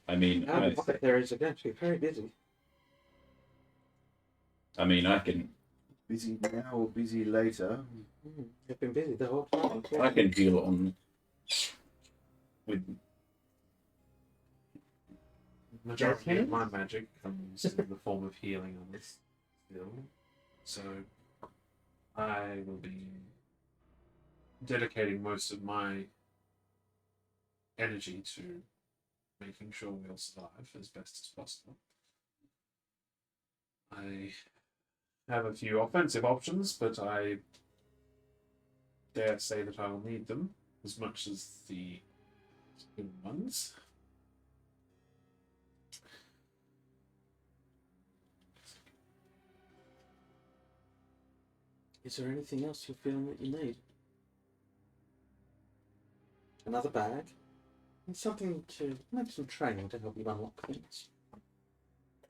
I mean, Our areas are going to be very busy. I can Busy now or busy later? They've been busy the whole time. I can deal on with majority of my magic comes in the form of healing on this skill, so I will be dedicating most of my energy to making sure we'll survive as best as possible. I have a few offensive options, but I dare say that I will need them as much as the human ones. Is there anything else you're feeling that you need? Another bag? And something to, maybe some training to help you unlock things.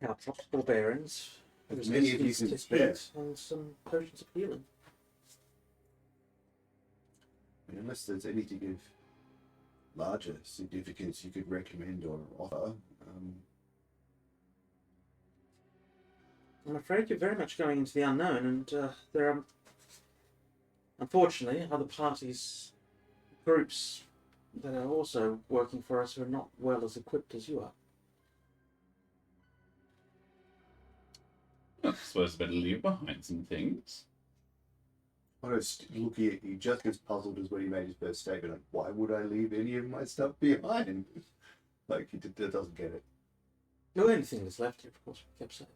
Caltrops, ball bearings, As many of you can spare. and some potions of healing. I mean, unless there's anything of larger significance you could recommend or offer. I'm afraid you're very much going into the unknown, and there are, unfortunately, other parties, groups that are also working for us who are not well as equipped as you are. I suppose better leave behind some things. Honest, looking at you, just as puzzled as when he made his first statement. Like, why would I leave any of my stuff behind? Like, he doesn't get it. No, anything that's left here, of course, we kept safe.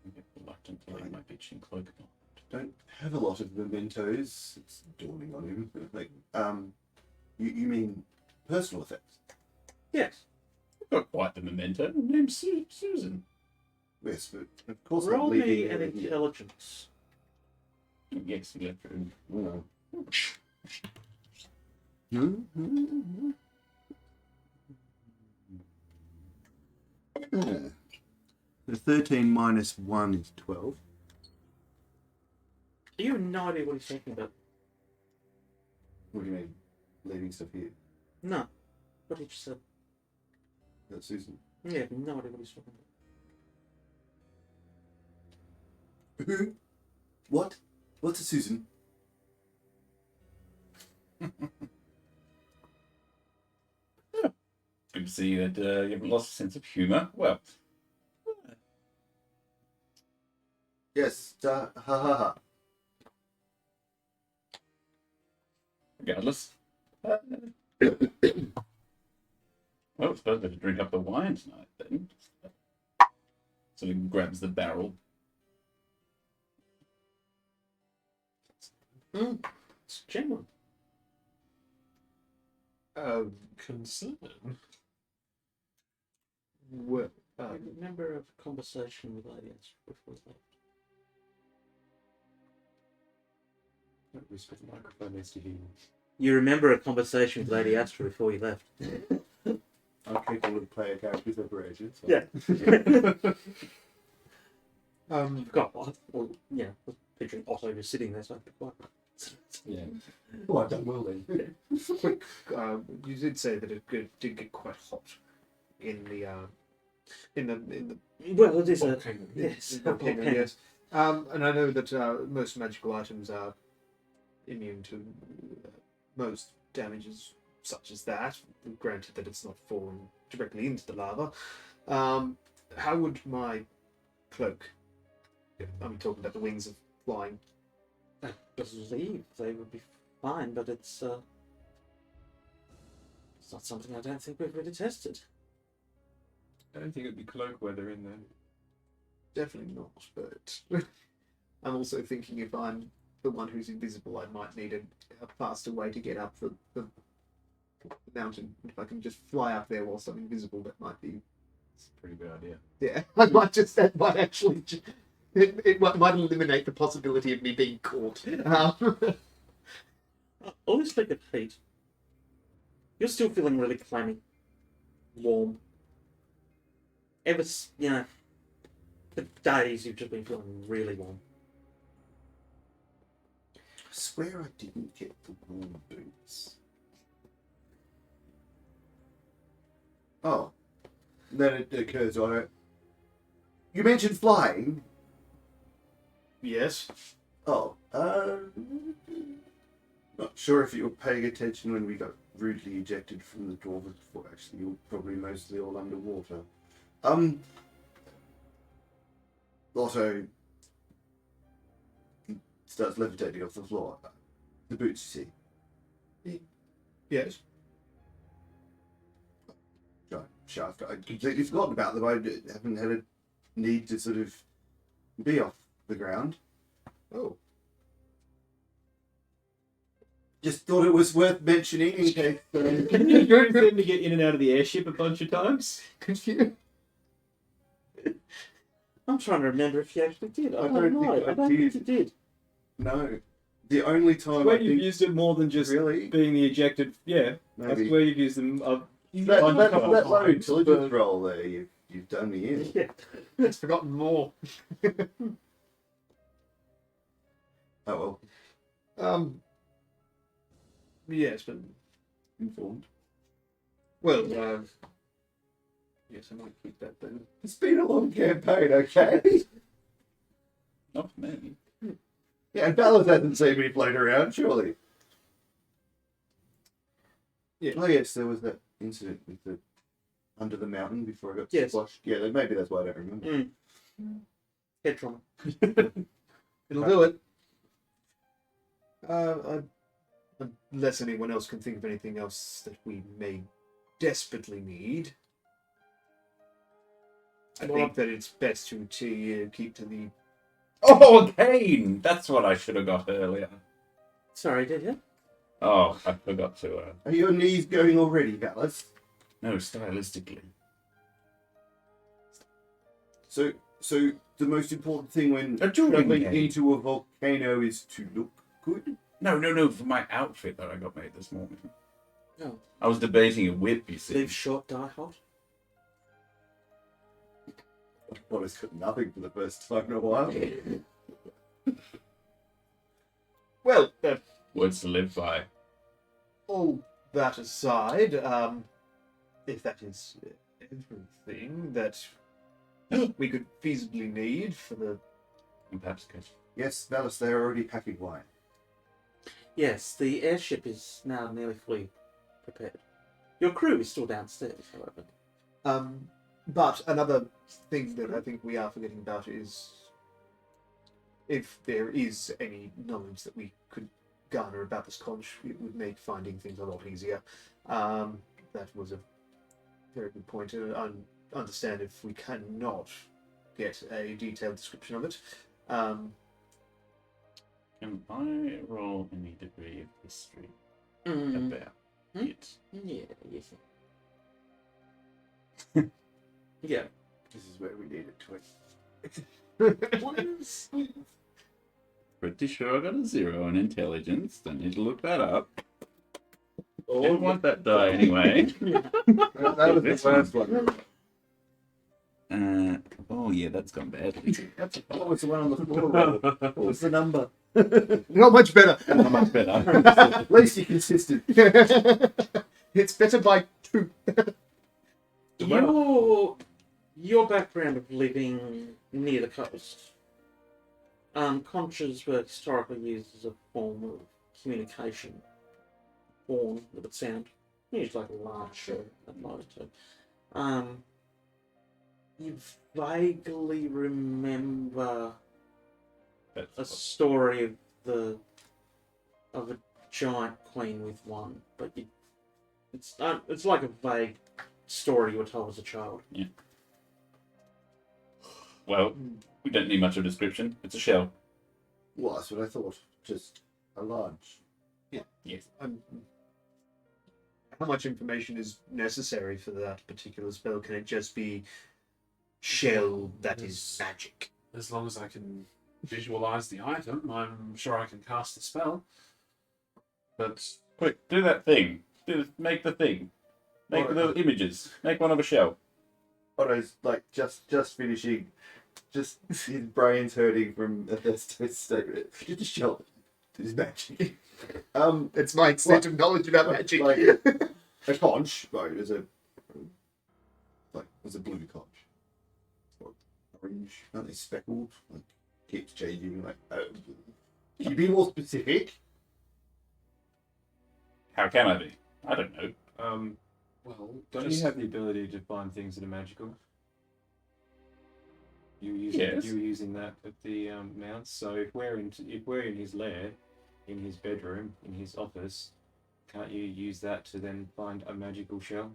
I'm a bit reluctant to leave my bitching cloak behind. Don't have a lot of mementos. It's dawning on him. Like, you mean personal effects? Yes. I've got quite the memento. Name's Susan. Yes, but of course Roll I'm leaving me it an in here. intelligence. Yes, we left room. No. The 13 minus 1 is 12. You have no idea what he's talking about. What do you mean? Leaving stuff here? No. What he just said. That's Susan. Yeah, I have no idea what he's talking about. Who? What? What's a Susan? Good to see that you haven't lost a sense of humour. Well, Yes, ha ha ha. regardless. Well, I suppose better drink up the wine tonight then. So he grabs the barrel. It's genuine. Concern. Well, I remember a conversation with Lady Astro before that. Don't whisper the microphone next to him. You remember a conversation with Lady Astro before you left? I'm capable of player characters separated. So. Yeah. um, Forgot what? Well, yeah, I was picturing Otto just sitting there, so I'd be quiet. Yeah. Oh, I've done well then. quick. You did say that did get quite hot in the Well, it is a Volcano. yes. volcano, yes. And I know that most magical items are immune to most damages such as that. Granted that it's not fallen directly into the lava. How would my cloak? I'm talking about the wings of flying. I believe they would be fine, but it's not something I don't think we've really tested. I don't think it'd be cloak weather in there. Definitely not, but I'm also thinking if I'm the one who's invisible, I might need a faster way to get up the mountain. If I can just fly up there whilst I'm invisible, that might be. It's a pretty good idea. Yeah, I might just. That might actually. It might eliminate the possibility of me being caught. Always speak of heat. You're still feeling really clammy, warm. For days you've just been feeling really warm. I swear I didn't get the warm boots. Oh. Then it occurs, Otto. You mentioned flying. Yes. Oh. Not sure if you were paying attention when we got rudely ejected from the dwarves before. Actually, you were probably mostly all underwater. Otto starts levitating off the floor. The boots, you see. Yes. Right, shaft. I completely forgotten about them. I haven't had a need to sort of be off the ground. Oh. Just thought it was worth mentioning in case. Can you use them to get in and out of the airship a bunch of times? Could you? I'm trying to remember if you actually did. I I don't don't know. think I I don't think did. you did. No. The only time Where I you've think used it more than just really being the ejected. Yeah, that's maybe where you've used them. that a couple of low times, intelligence but- roll there. You've done me in. Yeah. It's forgotten more. Oh well. Yes, but Informed. well. Yes, I might keep that then. It's been a long campaign, okay? Not for me. Yeah, and Ballas hasn't seen me float around, surely. Yeah. Oh yes, there was that incident with the under the mountain before I got Yes. squashed. Yeah, maybe that's why I don't remember. Head trauma. It'll do it. Unless anyone else can think of anything else that we may desperately need. I think that it's best to keep to the. Oh, again! That's what I should have got earlier. Sorry, did you? Oh, I forgot to. Are your knees going already, Ballas? No, stylistically. So the most important thing when A dueling traveling game. into a volcano is to look good. No, for my outfit that I got made this morning. Oh. I was debating a whip, you see. Live short, die hot. Well, it's got nothing for the first time in a while. Well, Words to live by. all that aside, if that is everything that we could feasibly need for the. And perhaps good. Yes, Ballas, they're already packing wine. Yes, the airship is now nearly fully prepared. Your crew is still downstairs, however. But another thing that I think we are forgetting about is if there is any knowledge that we could garner about this conch, it would make finding things a lot easier. That was a very good point to understand if we cannot get a detailed description of it. Can I roll any degree of history Mm. about Hmm? it? Yeah, yes. Yeah. This is where we need it to. Pretty sure I got a 0 on intelligence. Don't need to look that up. Oh, Didn't want that die anyway. that was This the first one. Oh yeah, that's gone badly. What was the one on the floor? What was the number? Not much better. Not much better. At least you're consistent. It's better by 2. Your background of living near the coast, conches were historically used as a form of communication, horn that would sound usually like a large show at night. You vaguely remember a story of a giant queen with one, but it's like a vague story you were told as a child. Well, we don't need much of a description. It's a shell. Well, that's what I thought. Just a large. Yes. How much information is necessary for that particular spell? Can it just be shell that is magic? As long as I can visualize the item, I'm sure I can cast the spell. But Quick, do that thing. Make the thing. Make the images. Make one of a shell. Otto's like just finishing. Just his brain's hurting from Athesto's statement. Just a shell. It is magic. It's my extent of knowledge about magic. Like a conch, right? There's a blue conch. Or orange. Aren't they speckled? Like keeps changing. Like, can you be more specific? How can I be? I don't know. well, Don't just you have the ability to find things that are magical? You Yes. were using that at the mounts. So if we're in his lair, in his bedroom, in his office, can't you use that to then find a magical shell?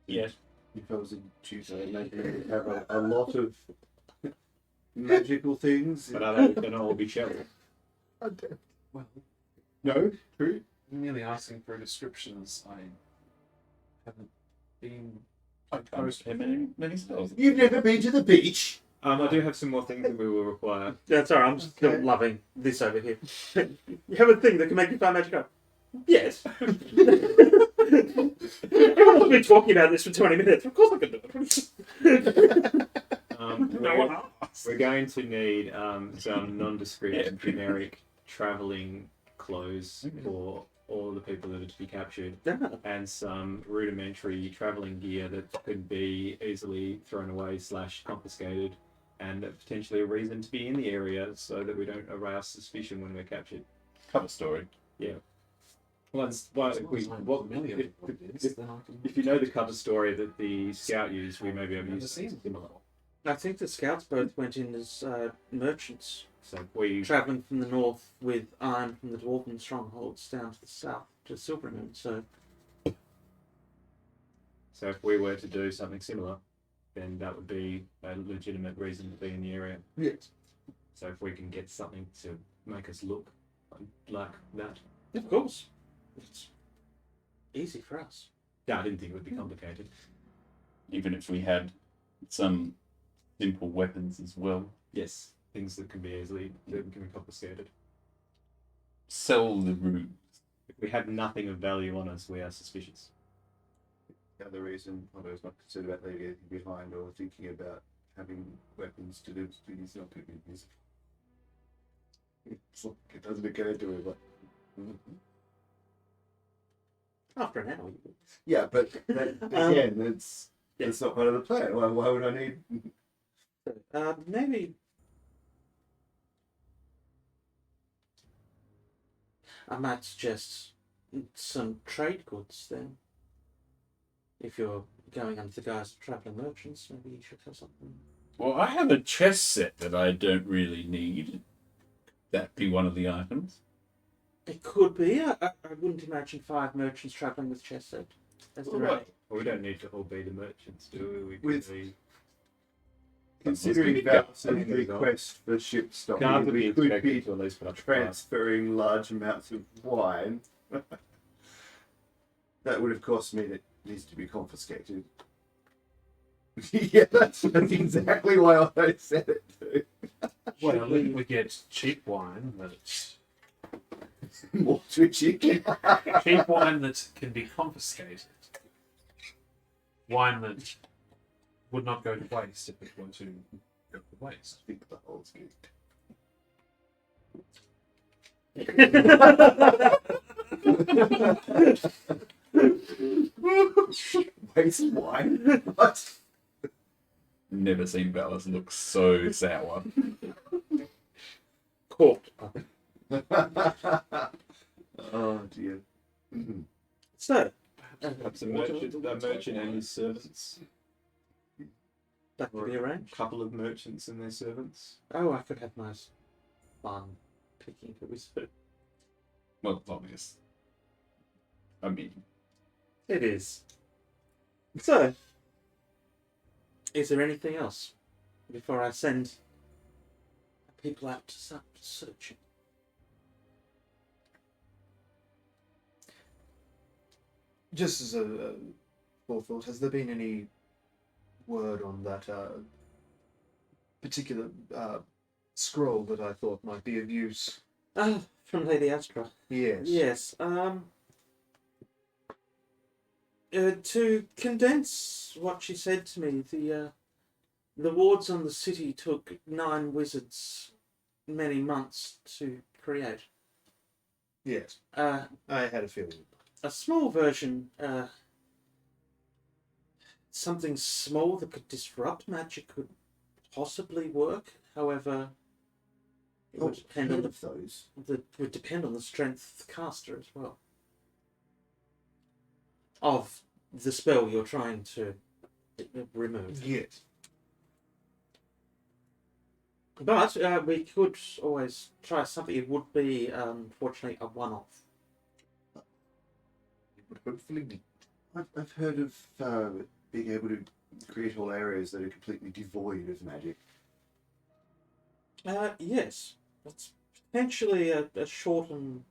Yes. If I was a tutor, maybe we'd have a lot of magical things. But are they going to all be shells? well, No, true. merely asking for descriptions. I haven't been quite Can't close say many spells. You've never been to the beach. I do have some more things that we will require. That's alright, I'm still Okay. loving this over here. You have a thing that can make you find magic up? Yes. Everyone's been talking about this for 20 minutes. Of course I can do it. No one asked. We're going to need some nondescript, generic travelling clothes for all the people that are to be captured, and some rudimentary travelling gear that could be easily thrown away / confiscated, and potentially a reason to be in the area so that we don't arouse suspicion when we're captured. Cover story. If If you know the cover story that the scout used, we may be able to Never use seen something it similar. I think the scouts both went in as merchants, So if we travelling from the north with iron from the dwarven strongholds down to the south to Silvermoon. So if we were to do something similar, then that would be a legitimate reason to be in the area. Yes. So if we can get something to make us look like that. of course, it's easy for us. Yeah, I didn't think it would be complicated. Even if we had some simple weapons as well. Yes, things that can be confiscated. Sell the room. If we have nothing of value on us, we are suspicious. The other reason Otto's not concerned about leaving anything behind or thinking about having weapons to do is not going to be useful. It's like it doesn't occur to him. After an hour, you would. Yeah, but again, that's not part of the plan. Why would I need? Maybe I might suggest some trade goods then. If you're going under the guise of travelling merchants, maybe you should have something. Well, I have a chess set that I don't really need. That be one of the items. It could be. I wouldn't imagine 5 merchants travelling with chess set. As Well, the right. rate. Well, we don't need to all be the merchants, do we? We could With- be... Considering Val's request for ship Guards stocking, would be we could expected be to at least put up the price. transferring large amounts of wine. That would, of course, mean it needs to be confiscated. Yeah, that's exactly why I said it too. Well, we get cheap wine that More twitchy. cheap wine that can be confiscated. Wine that would not go to waste if it were to go to waste. I think the hole's good. Waste wine? What? Never seen Valis look so sour. Corked. Oh dear. So, Perhaps a merchant and his servants. that could be A arranged. couple of merchants and their servants. Oh, I could have nice fun picking if it was food. Well, obvious. I mean, It is. So, is there anything else before I send people out to start searching? Just as a forethought, has there been any word on that particular scroll that I thought might be of use? Ah, from Lady Astra. Yes. Yes. To condense what she said to me, the wards on the city took 9 wizards many months to create. Yes. Uh, I had a feeling. a small version, something small that could disrupt magic could possibly work. However, it would depend on of those. would depend on the strength of the caster as well. Of the spell you're trying to remove. Yes. But we could always try something. It would be, unfortunately, a one-off. It would hopefully be. I've heard of being able to create whole areas that are completely devoid of magic. Yes. That's potentially a shortened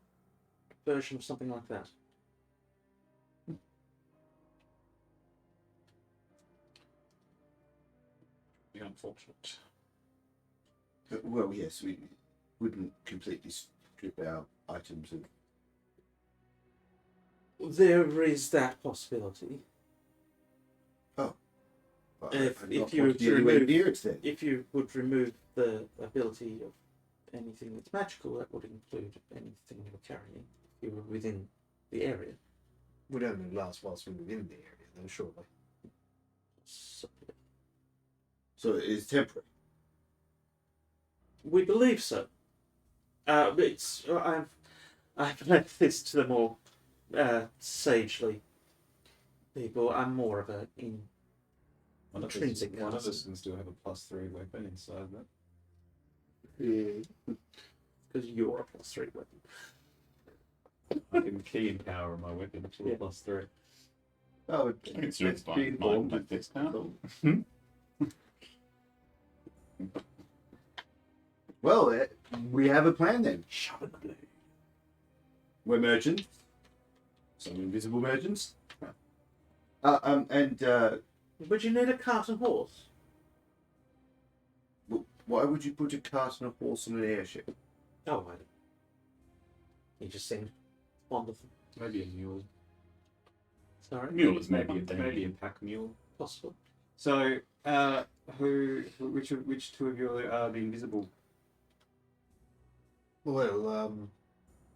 version of something like that. Be unfortunate. Well, yes, we wouldn't completely strip our items of. There is that possibility. But If I'm you not were wanting to anywhere remove- near it then. If you would remove the ability of anything that's magical, that would include anything you're carrying. If you were within the area. Would only last whilst we're within the area, though, surely. So, So it is temporary. we believe so. But I've left this to the more sagely people. I'm more of a intrinsic One of person. us can still have a +3 weapon inside that. Because you're a +3 weapon. I can key and power my weapon to a Yeah. +3. Oh, I can still it's find been mine formed. like this now. Well, we have a plan then. Sharpen the blade. We're merchants. Some invisible merchants. Would you need a cart and horse? Why would you put a cart and a horse on an airship? Oh, I don't. You just seemed fond of them. Maybe a mule. Sorry? Mule is maybe a Maybe a thing. pack mule. Possible. So, which two of you are the invisible? Well,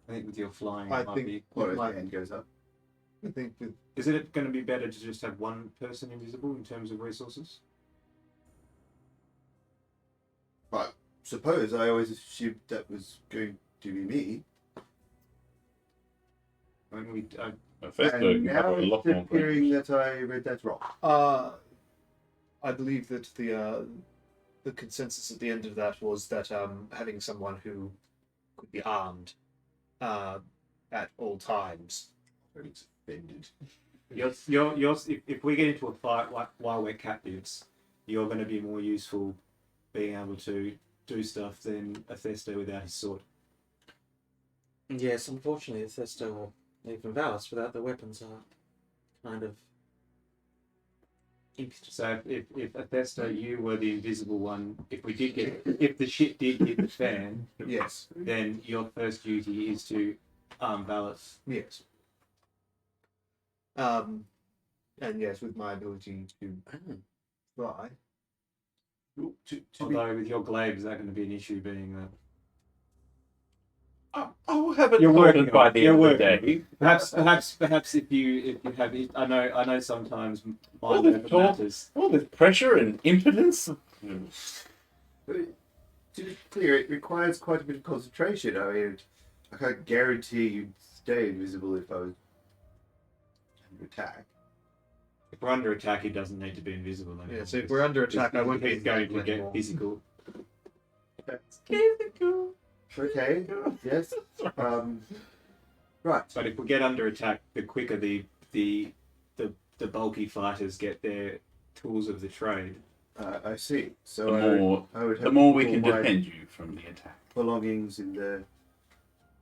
I think with your flying, I it might think- be. Or My- his hand goes up. I think with Is it going to be better to just have one person invisible in terms of resources? I suppose I always assumed that was going to be me. I mean, First, And you have now a lot it's more appearing that I read that wrong. I believe that the consensus at the end of that was that having someone who could be armed at all times. It's offended. if we get into a fight while we're captives, you're going to be more useful being able to do stuff than Athesto without his sword. Yes, unfortunately, Athesto or even Valis without their weapons are kind of impotent. So if Athesto, you were the invisible one, if the shit did hit the fan, Yes. then your first duty is to arm Valis. Yes. And yes, with my ability to fly. Although with your glaive, is that going to be an issue being that? I'll have it You're working sorted by on it. the You're end of the working day. Perhaps if you have, I know sometimes All mind this over talk, matters. all this pressure and impotence. But to be clear, it requires quite a bit of concentration. I mean, I can't guarantee you'd stay invisible if I was under attack. If we're under attack, he doesn't need to be invisible anymore. Yeah, so if we're under attack, I won't be He's going to invisible get anymore. physical. Okay. Yes. Right. But if we get under attack, the quicker the bulky fighters get their tools of the trade. I see. So I would have The more we to can pull my defend you from the attack. belongings in the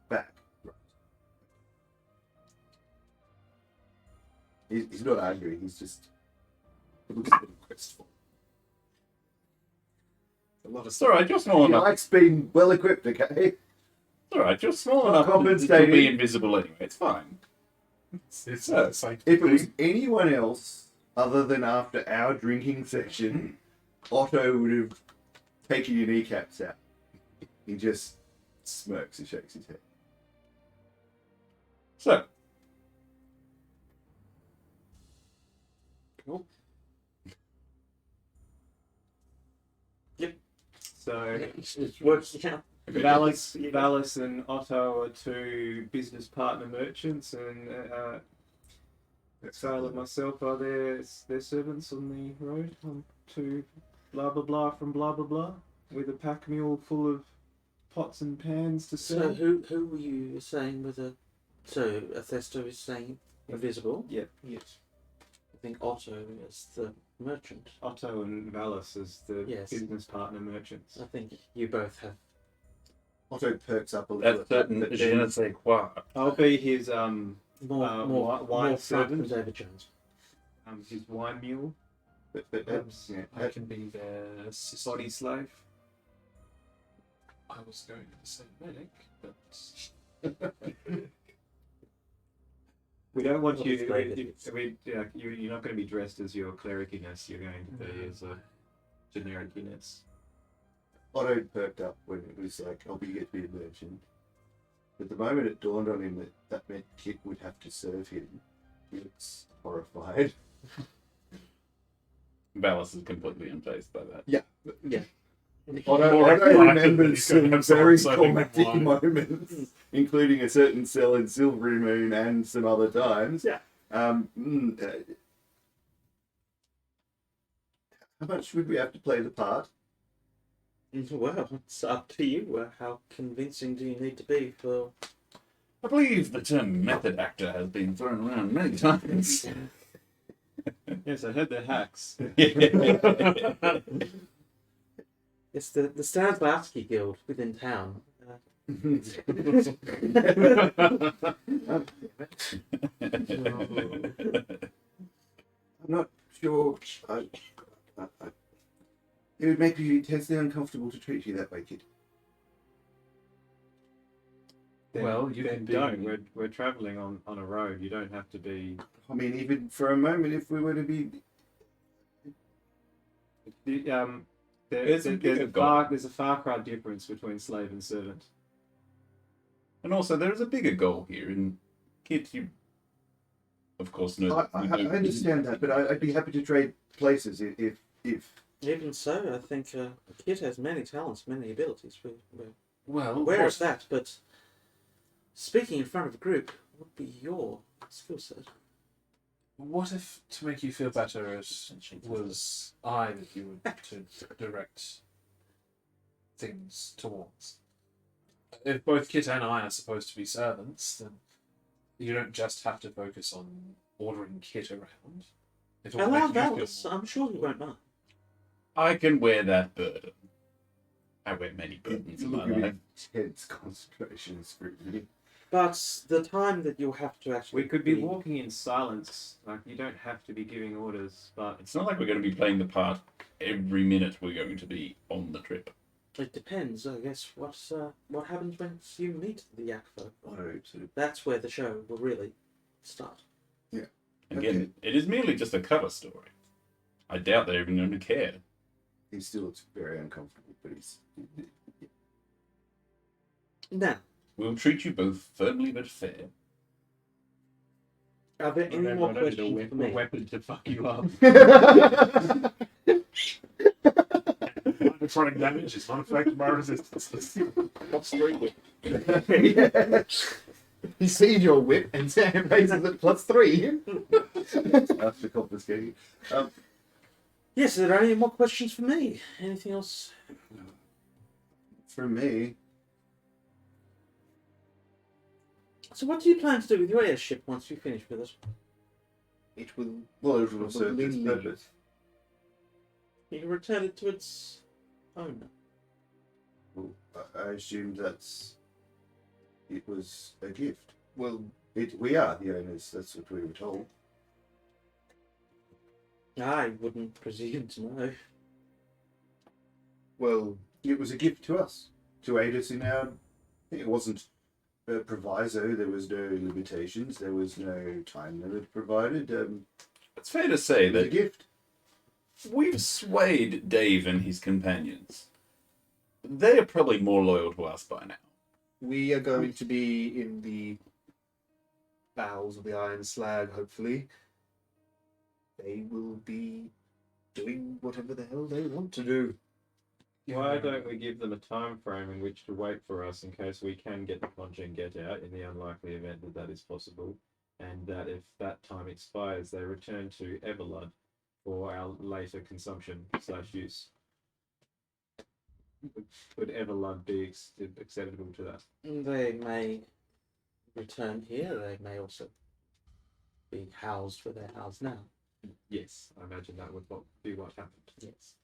back. Right. He's not angry. He's just looks a bit wistful. A lot of It's alright, you're small He enough. likes being well equipped. Okay. It's alright, you're small Not enough to compensating. be invisible anyway. It's fine. It's Yeah. it's like If it was anyone else other than after our drinking session, Otto would have taken your kneecaps out. He just smirks and shakes his head. So, So It works out. Valis and Otto are two business partner merchants, and Exile and myself are their servants on the road to blah blah blah from blah blah blah with a pack mule full of pots and pans to So sell. who were you saying with a? So Athesto is saying invisible. Yep. Yes. I think Otto is the merchant. Otto and Valis as the Yes. business partner merchants. I think you both have. Otto perks up a little. that's certain but je then- ne sais quoi. I'll be his More wine fat than servant, David Jones. his wine mule, but perhaps I can be their assistant. body slave. I was going to say medic, but We don't want What you. is David? You're not going to be dressed as your clericiness. You're going to be as a genericiness. Otto perked up when it was like, "Oh, you get to be a merchant." But the moment it dawned on him that meant Kit would have to serve him, he was horrified. Valis is completely unfazed by that. Yeah. Otto remembers some very climactic moments, including a certain cell in Silvery Moon and some other times. Yeah. How much would we have to play the part? Well, it's up to you. How convincing do you need to be for? I believe the term method actor has been thrown around many times. Yes, I heard they're hacks. It's the Stanislavski Guild within town. I'm not sure. It would make me intensely uncomfortable to treat you that way, Kid. Well, you then can be- don't. We're traveling on a road. You don't have to be. I mean, even for a moment, if we were to be... There's a bigger goal. a far cry difference between slave and servant. And also, there is a bigger goal here. And Kit, you, of course, know. I understand that, but I'd be happy to trade places if Even so, I think Kit has many talents, many abilities. We're well, aware of that, but speaking in front of a group would be your skill set. what if, to make you feel better, it was I that you were to direct things towards? If both Kit and I are supposed to be servants, then you don't just have to focus on ordering Kit around. If it will Allow make you feel Valis. more- I'm sure he won't mind. I can wear that burden. I wear many burdens in my Look at life. intense concentration scrutiny. But the time that you'll have to actually We could be walking in silence. Like, you don't have to be giving orders, but It's not like we're going to be playing the part every minute we're going to be on the trip. It depends, I guess. What happens once you meet the yak folk? Otto sort of That's where the show will really start. Again, Okay. it is merely just a cover story. I doubt they're even going to care. he still looks very uncomfortable, but he's Now, We'll treat you both firmly but fair. are there any more questions for me? weapon to fuck you up. Necrotic damage is not affected by resistance. What's three? He's seen your whip and raises it +3. after confiscating. Yes, are there any more questions for me? Anything else? For me, So what do you plan to do with your airship once you finish with it? It will. well, it will serve its Probably purpose. You return it to its owner. Well, I assume it was a gift. Well, We are the owners. That's what we were told. I wouldn't presume to know. well, It was a gift to us to aid us in our. It wasn't a proviso. There was no limitations. There was no time limit provided. It's fair to say It was a that gift. we've swayed Dave and his companions. They are probably more loyal to us by now. we are going to be in the bowels of the Iron Slag, hopefully. They will be doing whatever the hell they want to do. Why don't we give them a time frame in which to wait for us in case we can get the conch and get out in the unlikely event that that is possible, and that if that time expires, they return to Everlud for our later consumption / use. Would Everlud be acceptable to that? They may return here. They may also be housed where they're housed now. Yes, I imagine that would be what happened. Yes.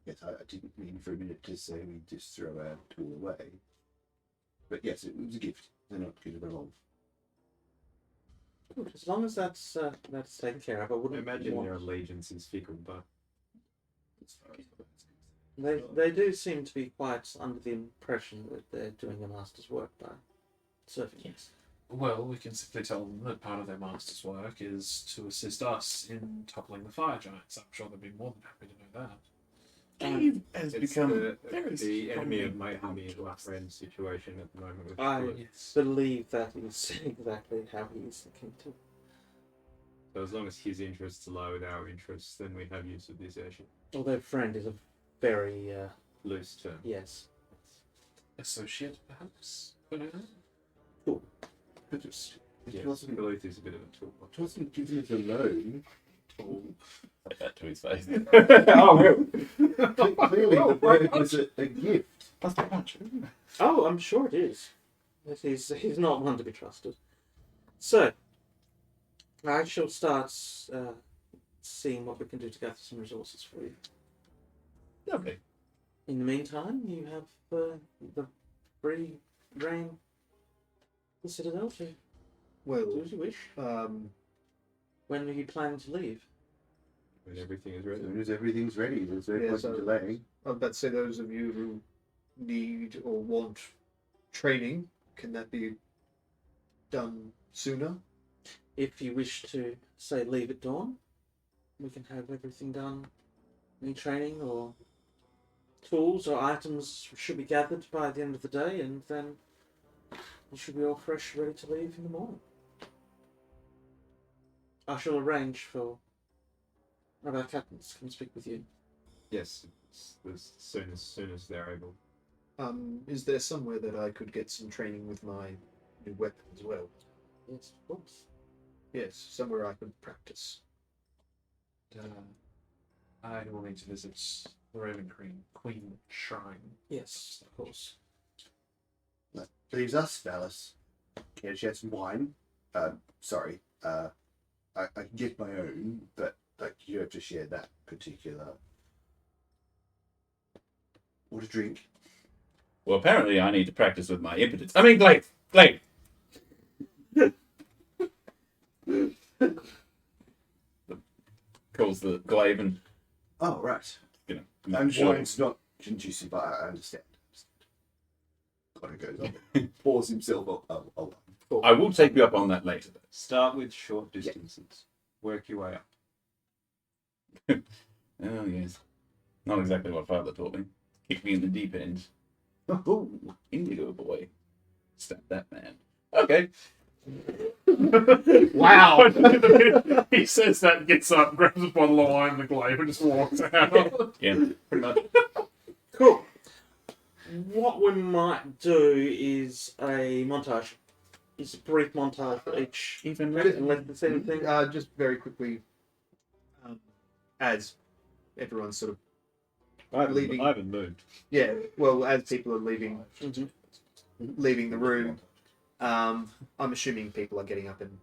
Yes, I didn't mean for a minute to say we just throw our tool away. But yes, it was a gift. They're not going to belong. Good. As long as that's taken care of, I I wouldn't imagine want- their allegiance is fickle, but As far as I'm They do seem to be quite under the impression that they're doing a master's work by serving us. Well, we can simply tell them that part of their master's work is to assist us in toppling the fire giants. I'm sure they'd be more than happy to know that. Dave has it's become the very enemy of strongly my enemy is my friend situation at the moment. With I Philip. Yes. believe that is exactly how he's thinking too. So as long as his interests align with our interests, then we have use of this airship. Although friend is a very Loose term. yes. Associate, perhaps? For now? But it Yes, wasn't, Philip is a bit of a tool. it wasn't given as a loan. Say that to his face. Clearly, the bird was a gift. That's the punch. Oh, I'm sure it is. He's not one to be trusted. So, I shall start seeing what we can do to gather some resources for you. Lovely. In the meantime, you have the free reign, the Citadel to do Well, as you wish. When are you planning to leave? When everything is As ready. soon as everything's ready, there's no Yeah, point so- in delaying. I was about to say, those of you who need or want training, can that be done sooner? If you wish to, say, leave at dawn, we can have everything done. Any training or tools or items should be gathered by the end of the day, and then you should be all fresh, ready to leave in the morning. I shall arrange for one of our captains to come speak with you. Yes, as soon as they're able. Is there somewhere that I could get some training with my new weapon as well? Yes, of course. Yes, somewhere I could practice. I will need to visit the Raven Queen Shrine. Yes, of course. That leaves us, Dallas. Care to share some wine? Sorry. I can get my own, but like you have to share that particular Or to drink. Well, apparently I need to practice with my impotence. I mean, Glaive! Glaive! Calls the Glaive and, Oh, right. you know, And sure. wine's not conducive, but I understand. Connor goes up and pours himself a wine. I will take you up on that later, though. Start with short distances. Work your way up. Oh, yes. Not exactly what Father taught me. Kick me in the deep end. Oh, Indigo boy. Stab that man. Okay. Wow. He says that, gets up, grabs a bottle of wine and the glaive, and just walks out. Yeah, pretty much. Cool. What we might do is a montage. It's a brief montage for each. Even Unless there's anything. Just very quickly, as everyone's sort of leaving. I haven't moved. Yeah, well, as people are leaving Mhm. the room, I'm assuming people are getting up and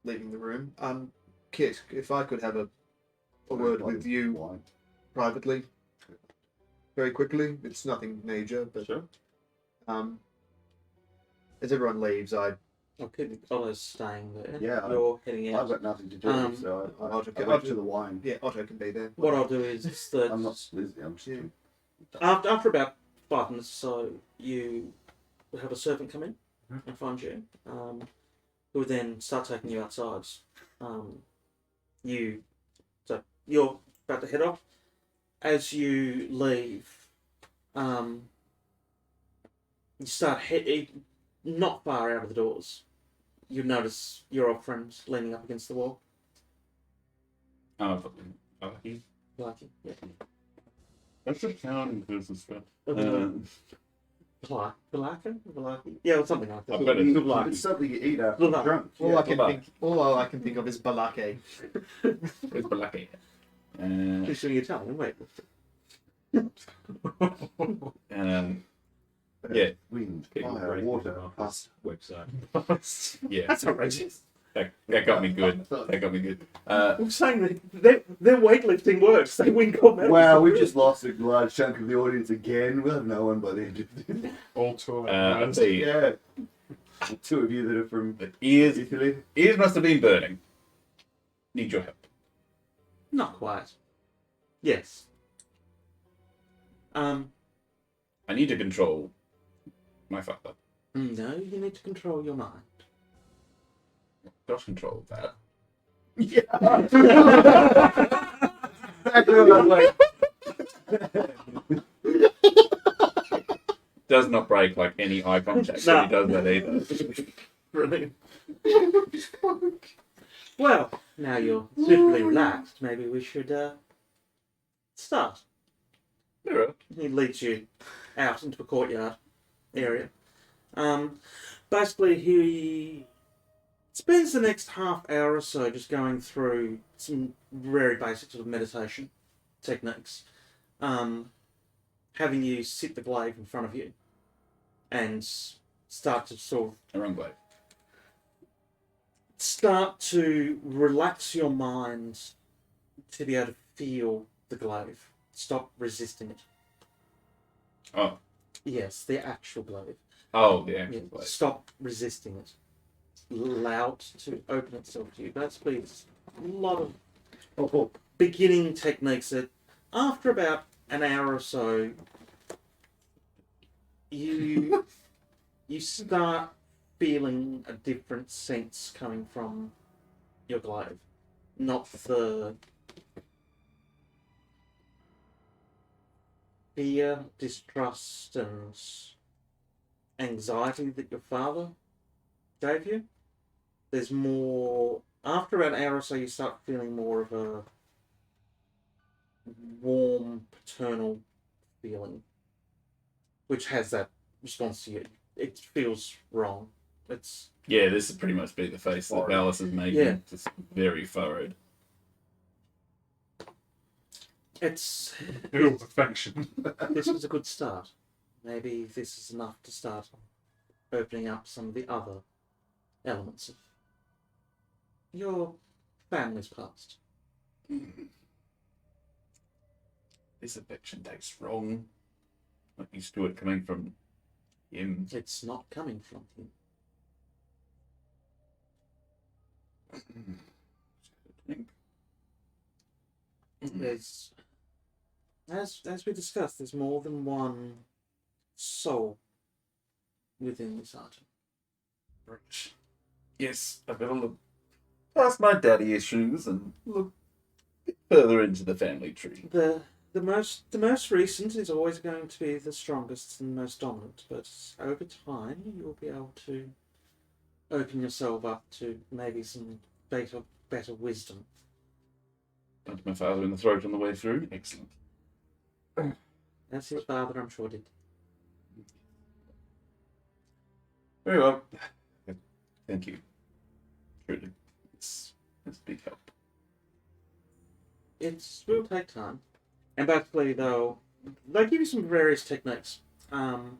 leaving the room. Kit, if I could have a word with you Wine. privately, very quickly. It's nothing major, but Sure. as everyone leaves, I'll keep Otto's staying there. Yeah, You're heading I've out. got nothing to do, so I I'll went I'll to the wine. yeah, Otto can be there. What I'll do is that I'm not busy, I'm just Yeah. after about 5 minutes, so you will have a servant come in and find you, who will then start taking you outside. So you're about to head off. As you leave, you start not far out of the doors. You notice your old friend leaning up against the wall. Oh, he. Lucky, yeah. That's a town business, man. Valaki? Yeah, or something like that. I've got it. It's something you eat after you're Look, drunk. All I can think of is balake. It's Balaki. Who's doing Italian? Wait. Yeah, Wind, People fire, break water, it off pasta. this website. yeah. That's outrageous. That got me good. That got me good. I'm saying that their weightlifting works. They win gold medals. Wow, we just lost a large chunk of the audience again. We'll have no one by the end of this. All two. Let's see. Yeah. Two of you that are from The ears Italy. must have been burning. Need your help. Not quite. Yes. I need to control my father. No, you need to control your mind. Got control of that. Yeah. Exactly what I'm like. Does not break like any eye contact. So No. he does that either. Brilliant. Well, now you're suitably relaxed. Maybe we should start. Mirror. He leads you out into a courtyard area. Basically, he spends the next half hour or so just going through some very basic sort of meditation techniques. Having you sit the glaive in front of you and start to sort of The wrong way. start to relax your mind to be able to feel the glaive. Stop resisting it. Oh. Yes, the actual glaive. Oh, the Yeah, actual way. stop resisting it. Allow it to open itself to you. Basically, it's a lot of beginning techniques that after about an hour or so, you start feeling a different sense coming from your glaive. Not the fear, distrust, and anxiety that your father gave you. There's more. After about an hour or so, you start feeling more of a warm, paternal feeling, which has that response to you. It feels wrong. It's Yeah, this would pretty much be the face that Valis is making. Yeah. Just very furrowed. it's. Ew, affection. This is a good start. Maybe this is enough to start opening up some of the other elements of your family's past. this affection tastes wrong. Not used to it coming from him. It's not coming from him. There's, as we discussed, there's more than one soul within this item. Right. Yes, I better look past my daddy issues and look a bit further into the family tree. The most recent is always going to be the strongest and most dominant, but over time you'll be able to open yourself up to maybe some better wisdom. Punched my father in the throat on the way through. Excellent. As his father, I'm sure, did. Very well. Thank you. Truly. It's a big help. It will take time. And basically, though, they give you some various techniques. And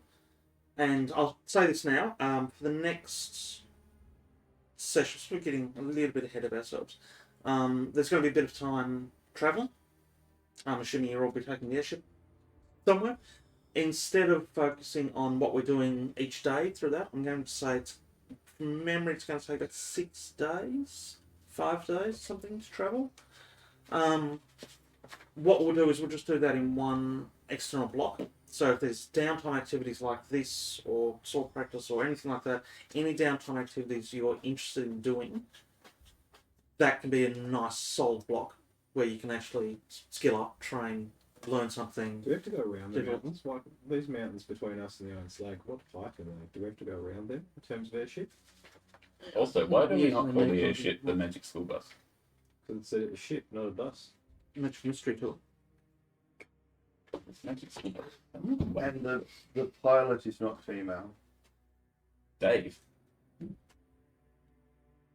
I'll say this now. For the next session, so we're getting a little bit ahead of ourselves. There's going to be a bit of time travelling. I'm assuming you'll all be taking the airship somewhere. Instead of focusing on what we're doing each day through that, I'm going to say from memory, it's going to take about 6 days, 5 days, something to travel. What we'll do is we'll just do that in one external block. So if there's downtime activities like this, or sword practice, or anything like that, any downtime activities you're interested in doing, that can be a nice solid block where you can actually skill up, train, learn something. Do we have to go around the Different. mountains? Like these mountains between us and the Iron Slag, what height are they? Do we have to go around them in terms of airship? Also, why do we Yeah, not they call make the it- airship the magic school bus? Because it's a ship, not a bus. Much mystery to it. It's magic school bus. And the pilot is not female. Dave.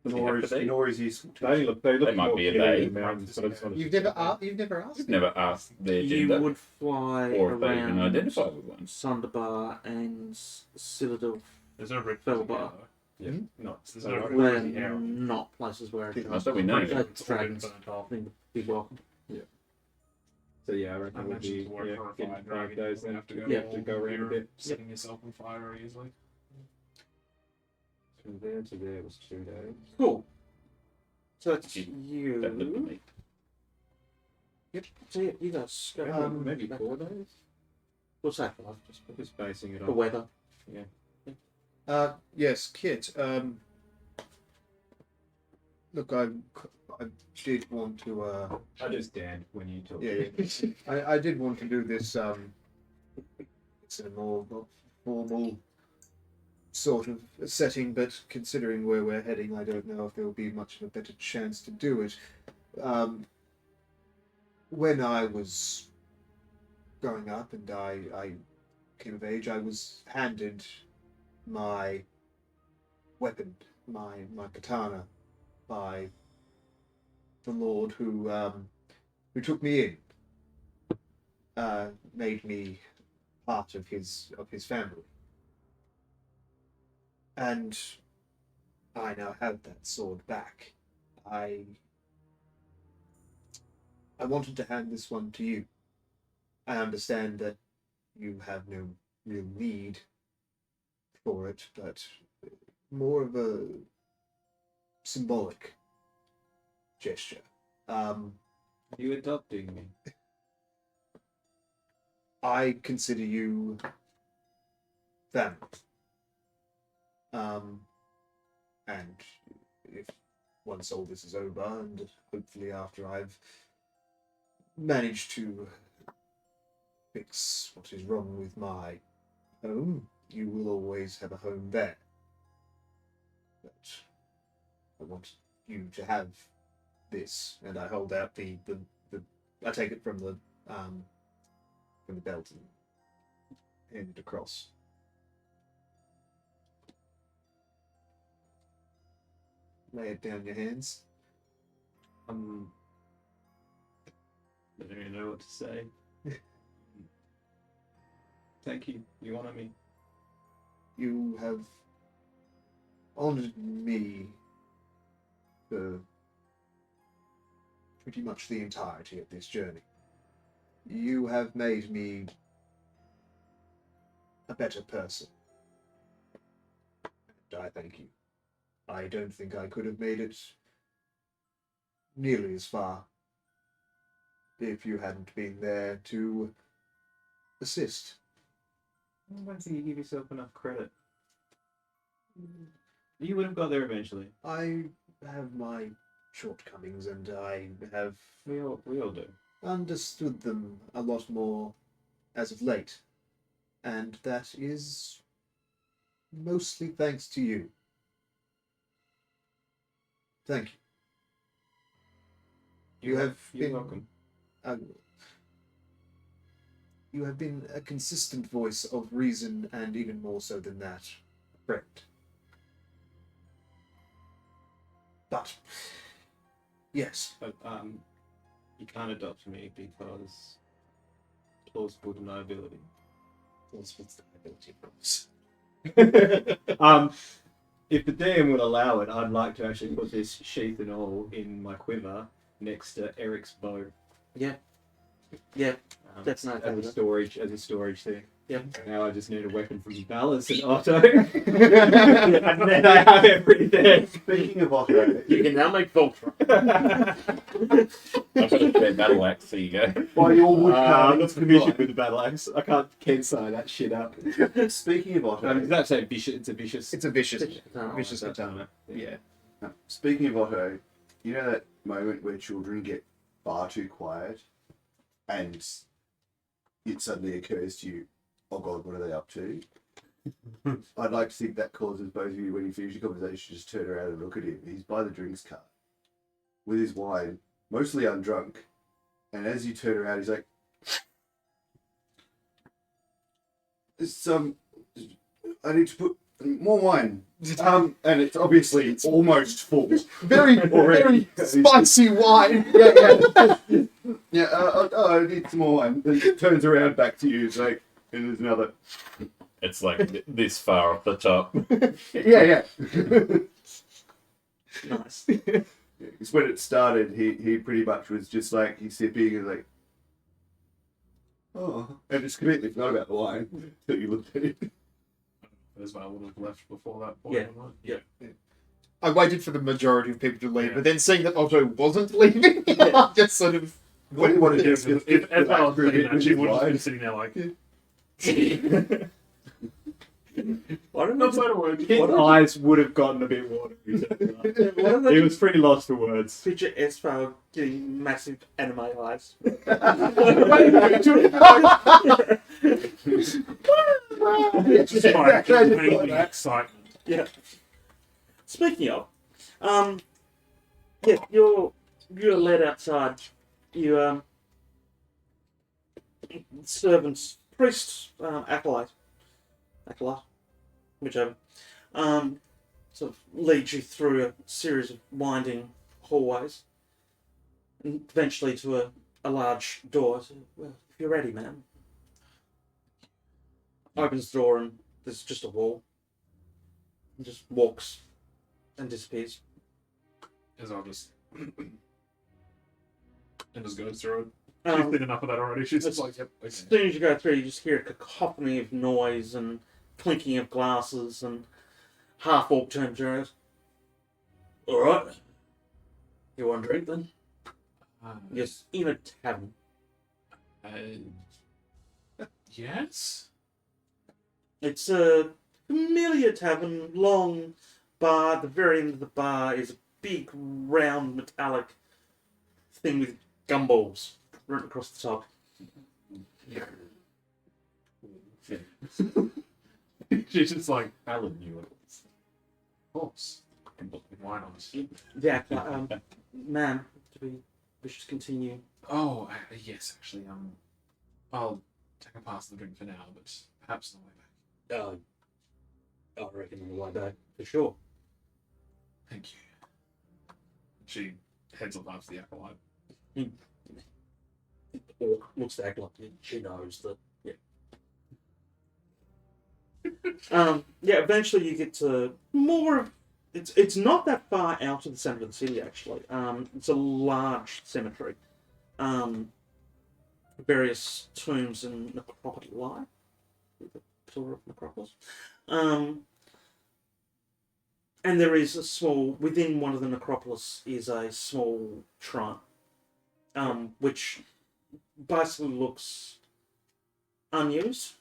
Does he have to be? Nor is his. They look They might more be a cute in they. the mountains, but I just wanted You've to never check that. asked. You've never asked. We've me. never asked their You gender, would fly or if they even around identify with one. Sunderbar and Citadel. There's no red Fell flag bar. though. Yeah, no. There's so no right. red They're flag here. not places where it That's what we know. Pretty sure Like it's all been dragons. burnt off. be welcome. So yeah, I I reckon we'll mentioned be the word getting horrified 5 dragon. days You then. have to go, You have to go around a bit. setting yourself on fire very easily. From there to there was 2 days. Cool. So it's You- That looked at you. me. Yep. So yeah, you guys go. Maybe back. 4 days. We'll say 5, just for Just basing it the on. weather. Yes, Kit. Look, I did want to. I just stand when you talk. Yeah, I did want to do this. It's in a more formal sort of setting, but considering where we're heading, I don't know if there will be much of a better chance to do it. When I was growing up and I came of age, I was handed my weapon, my katana, by the Lord who took me in, made me part of his family, and I now have that sword back. I wanted to hand this one to you. I understand that you have no real need for it, but more of a symbolic gesture. You adopting me? I consider you family. And if once all this is over, and hopefully after I've managed to fix what is wrong with my home, you will always have a home there. But I want you to have this, and I hold out the I take it from the belt and hand it across. Lay it down your hands. I don't even know what to say. Thank you. You honour me. You have honored me for pretty much the entirety of this journey. You have made me a better person. And I thank you. I don't think I could have made it nearly as far if you hadn't been there to assist. I don't think you give yourself enough credit. You would have got there eventually. I have my shortcomings, and I have We all do. understood them a lot more as of late. And that is mostly thanks to you. Thank you. You're been welcome. You have been a consistent voice of reason, and even more so than that, a friend. But yes, But you can't adopt me because plausible deniability. If the DM would allow it, I'd like to actually put this sheath and all in my quiver next to Eric's bow. Yeah, that's not as a storage thing. Yep. Now I just need a weapon from Ballas and Otto, and then I have everything. Speaking of Otto, You can now make Voltron. I've got a spare battle axe. There you go. by your wood I'm carving not proficient with the battle axe. I can't Kensai that shit up. Speaking of Otto, That's a vicious. It's a vicious. it's a vicious Vicious katana. Yeah. speaking of Otto, you know that moment where children get far too quiet, and it suddenly occurs to you, "Oh God, what are they up to?" I'd like to think that causes both of you, when you finish your conversation, just turn around and look at him. He's by the drinks cart with his wine, mostly undrunk, and as you turn around, he's like, I need to put more wine. And it's obviously almost full. Very spicy wine. Yeah, I need some more wine. Then it turns around back to you. It's like, and there's another. It's like this far off the top. Yeah. Nice. Because when it started, he pretty much was just like, he's sipping and like, oh, and just completely forgot about the wine until you looked at it. Esvele would have left before that point. Yeah. I waited for the majority of people to leave, but then seeing that Otto wasn't leaving, I just sort of. What do you want to do? If Esvele was relax saying that, she with would have wine? been sitting there like, Why don't we not saying a word. His eyes would have gotten a bit watery. He was pretty lost for words. picture Esvele getting massive anime eyes? Just like mainly excitement. Yeah. Speaking of, yeah, you're led outside. You servants, priest, acolyte, whichever, sort of leads you through a series of winding hallways, and eventually to a large door. So, well, if you're ready, ma'am. Opens the door and there's just a wall. And just walks and disappears. As I'll just. And just goes through it. She's Um, thin enough of that already. She's just like, yep, As okay. soon as you go through, you just hear a cacophony of noise and clinking of glasses, and half-orc turns around. Alright. You want a drink then? Yes, in a tavern. Yes? It's a familiar tavern, long bar. At the very end of the bar is a big, round, metallic thing with gumballs right across the top. She's just like, Alan knew it. Of course. Why not? Yeah, ma'am, do we wish to continue? Oh, yes, actually, I'll take a pass of the drink for now, but perhaps on the way back. I reckon on the way back, for sure. Thank you. She heads up after the acolyte. Orc looks to act like she knows that. Yeah. Yeah. Eventually, you get to more of. It's not that far out of the center of the city. Actually, it's a large cemetery. various tombs and necropoli, the pillar of necropolis. And there is a small, within one of the necropolis is a small shrine, which basically looks unused.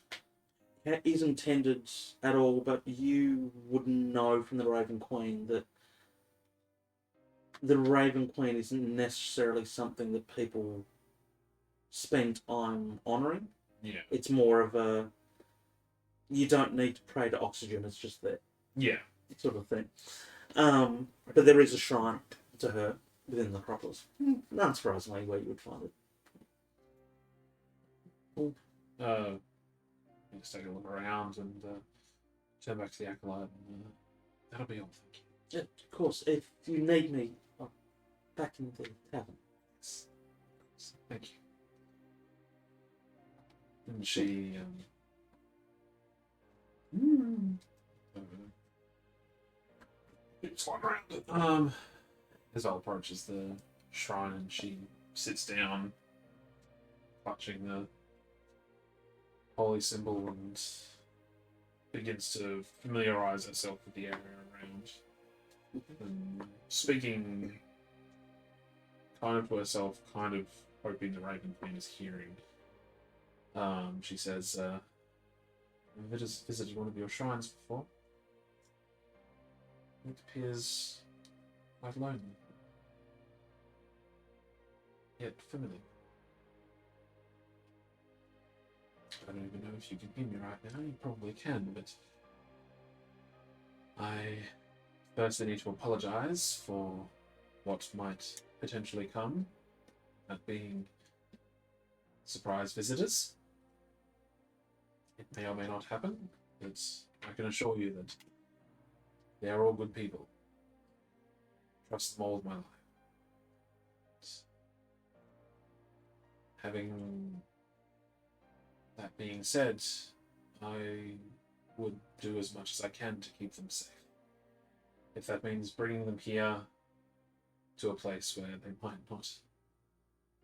It isn't tended at all, but you wouldn't know from the Raven Queen that the Raven Queen isn't necessarily something that people spend time honouring. Yeah. It's more of a, you don't need to pray to oxygen, it's just there, Yeah. sort of thing. But there is a shrine to her within the necropolis. Unsurprisingly, where you would find it. You just take a look around and turn back to the acolyte. And, that'll be all. Thank you. Yeah, of course, if you need me, I'm back in the tavern. Yes. Thank you. And she it's one round. Esvele approaches the shrine and she sits down, clutching the holy symbol, and begins to familiarize herself with the area around. And speaking kind of to herself, kind of hoping the Raven Queen is hearing. She says, I've visited one of your shrines before. It appears quite lonely. Yet familiar. I don't even know if you can hear me right now. You probably can, but I firstly need to apologize for what might potentially come at being surprise visitors. It may or may not happen, but I can assure you that they are all good people. Trust them all with my life. Having that being said, I would do as much as I can to keep them safe. If that means bringing them here to a place where they might not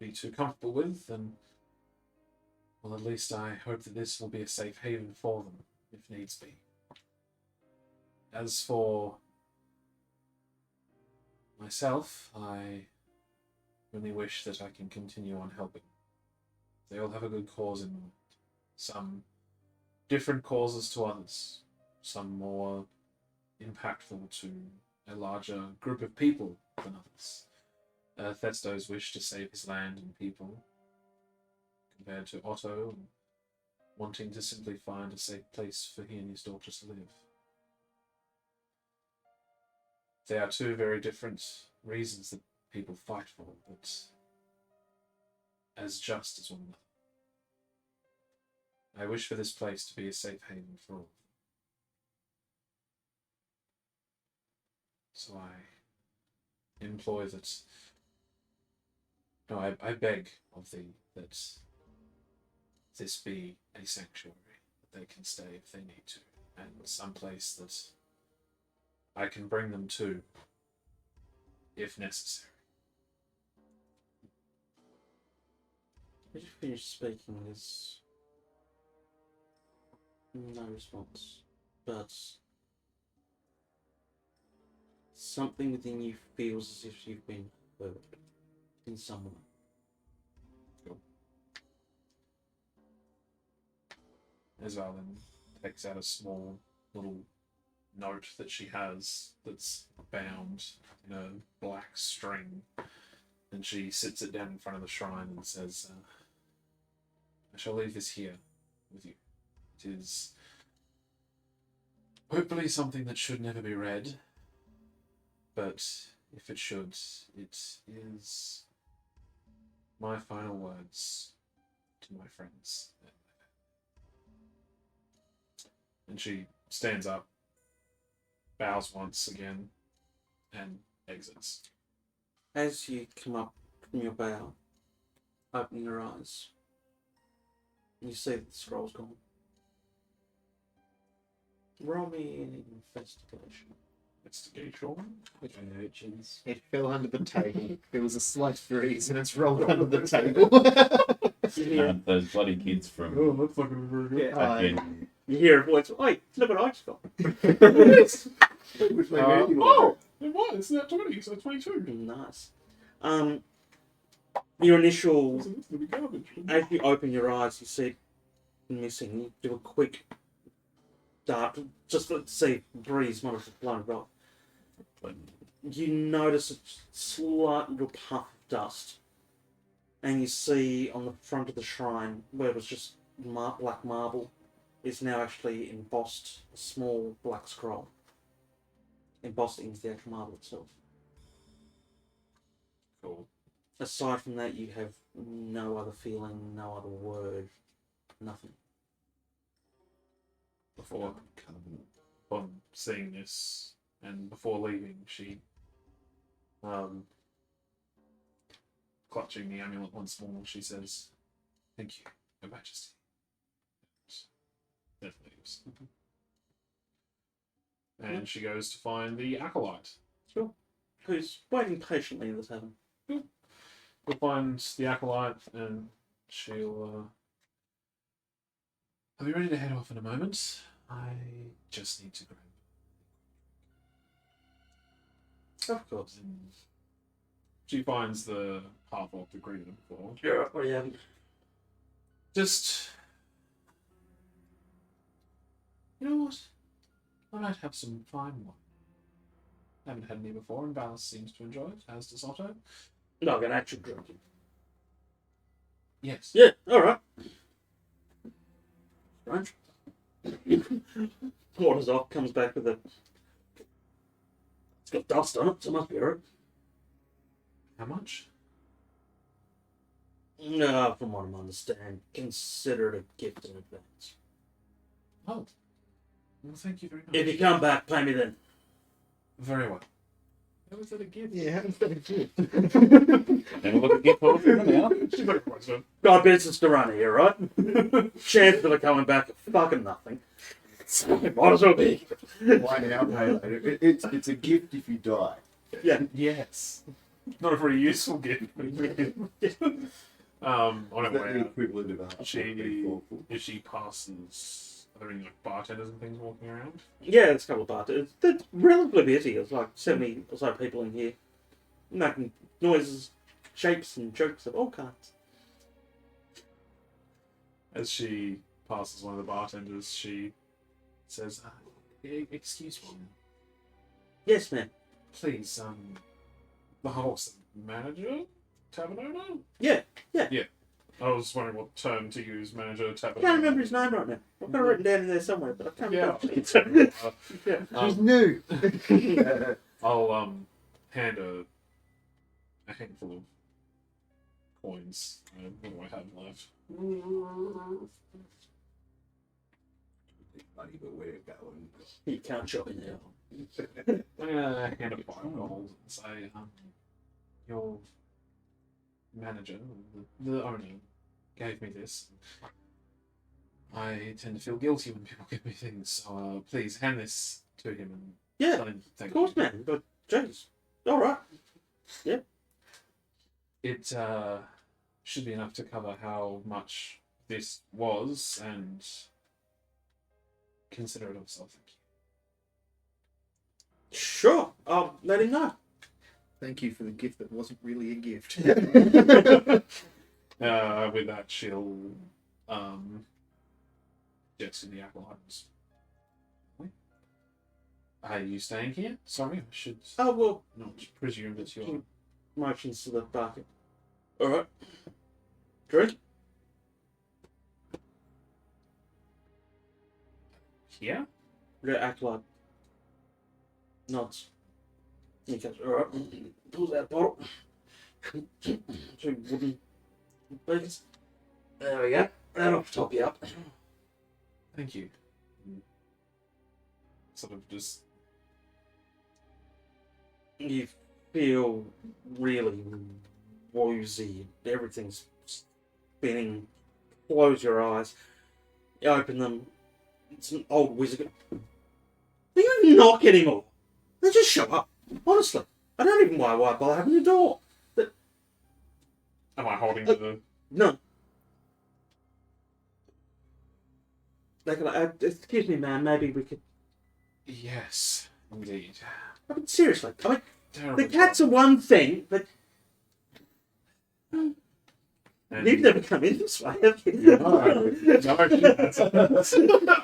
be too comfortable with, then, well, at least I hope that this will be a safe haven for them, if needs be. As for myself, I only wish that I can continue on helping. They all have a good cause in mind. Some different causes to others, some more impactful to a larger group of people than others. Athesto's wish to save his land and people, compared to Otto wanting to simply find a safe place for he and his daughter to live. They are two very different reasons that people fight for, but as just as one another. I wish for this place to be a safe haven for all. So I implore that, no, I beg of thee that this be a sanctuary, that they can stay if they need to, and some place that I can bring them to, if necessary. As you finish speaking, there's no response, but something within you feels as if you've been heard in some way. Esvele then takes out a small little note that she has that's bound in a black string, and she sits it down in front of the shrine and says, I shall leave this here with you. It is hopefully something that should never be read, but if it should, it is my final words to my friends. And she stands up, bows once again, and exits. As you come up from your bow, open your eyes, you see that the scroll's gone. Roll me an investigation. Investigation. Urchins. It fell under the table. There was a slight breeze and it's rolled under the table. Those bloody kids from that's not going to be very good. Yeah, back in. You hear a voice, "Oi, look what I just got." Which made me really Oh, it was. It's not 20, so 22. Nice. Your initial, It's going to be garbage. as you open your eyes, you see it missing. You do a quick dart, just to see if the breeze might have just blown it off. You notice a slight little puff of dust, and you see on the front of the shrine, where it was just black marble, is now actually embossed a small black scroll, embossed into the actual marble itself. Cool. Aside from that, you have no other feeling, no other word, nothing. Before upon seeing this and before leaving, she clutching the amulet once more, she says, "Thank you, Your Majesty." And then leaves. And she goes to find the acolyte. Sure. Who's waiting patiently in the tavern. We'll find the acolyte and she'll I'll be ready to head off in a moment. I just need to grab. Of course. And she finds the half-orc that greeted her before. Yeah, what do you have? Just, you know what? I might have some fine wine. I haven't had any before, and Valis seems to enjoy it, as does Otto. No, an actual drink. Yes. Yeah, alright. Strange. Waters off, comes back with a... It's got dust on it, so it must be alright. How much? No, from what I understand, consider it a gift in advance. Oh. Well, thank you very much. If you come back, pay me then. Very well. How was that a gift? Yeah, how is that a gift? Never look at gift horse now. She's like, "Right, so Got business to run here, right? Chances of it coming back are fucking nothing. Might as well be. Why now, pay later? It's a gift if you die. Yeah. Yes. Not a very useful gift. But on her Is that the way out, equivalent of a if she passes, are there any like bartenders and things walking around? Yeah, there's a couple of bartenders. They're relatively busy. There's like 70 or so people in here. Making noises, shapes, and jokes of all kinds. As she passes one of the bartenders, she says, "Excuse me, Yes, ma'am. please, the host manager, tavern owner." Yeah. I was wondering what term to use, manager, I tavern. can't remember his name right now. I've got it written down in there somewhere, but I can't Yeah. remember. Yeah. He's new. I'll hand a handful of coins. What do I have left? Money, but where it going? You can't shop in there. I'm gonna hand a 5 gold and say, your manager, the owner, gave me this. I tend to feel guilty when people give me things, so please hand this to him and Yeah, tell him thank of course, you. man. But, jeez. All right. It should be enough to cover how much this was, and consider it also. Thank you. Sure. I'll let him know. Thank you for the gift that wasn't really a gift. With that, she'll jets in the acolytes. Are you staying here? Sorry, I should Oh, well, not presume that you're. motions to the bucket. All right. Drink? Here? Yeah, act like. Nods. He goes, all right. Pulls out a bottle. Two wooden beads. There we go. That'll top you up. Thank you. Sort of just. You feel really woozy. Everything's spinning. Close your eyes. You open them. It's an old wizard. They don't even knock anymore. They just show up. Honestly. I don't even know why bother having a door. Am I holding the. No. they could, excuse me, man, maybe we could. Yes, indeed. I mean, seriously, I mean, Terrible the cats are job. one thing, but And- you've never come in this way, have you? No,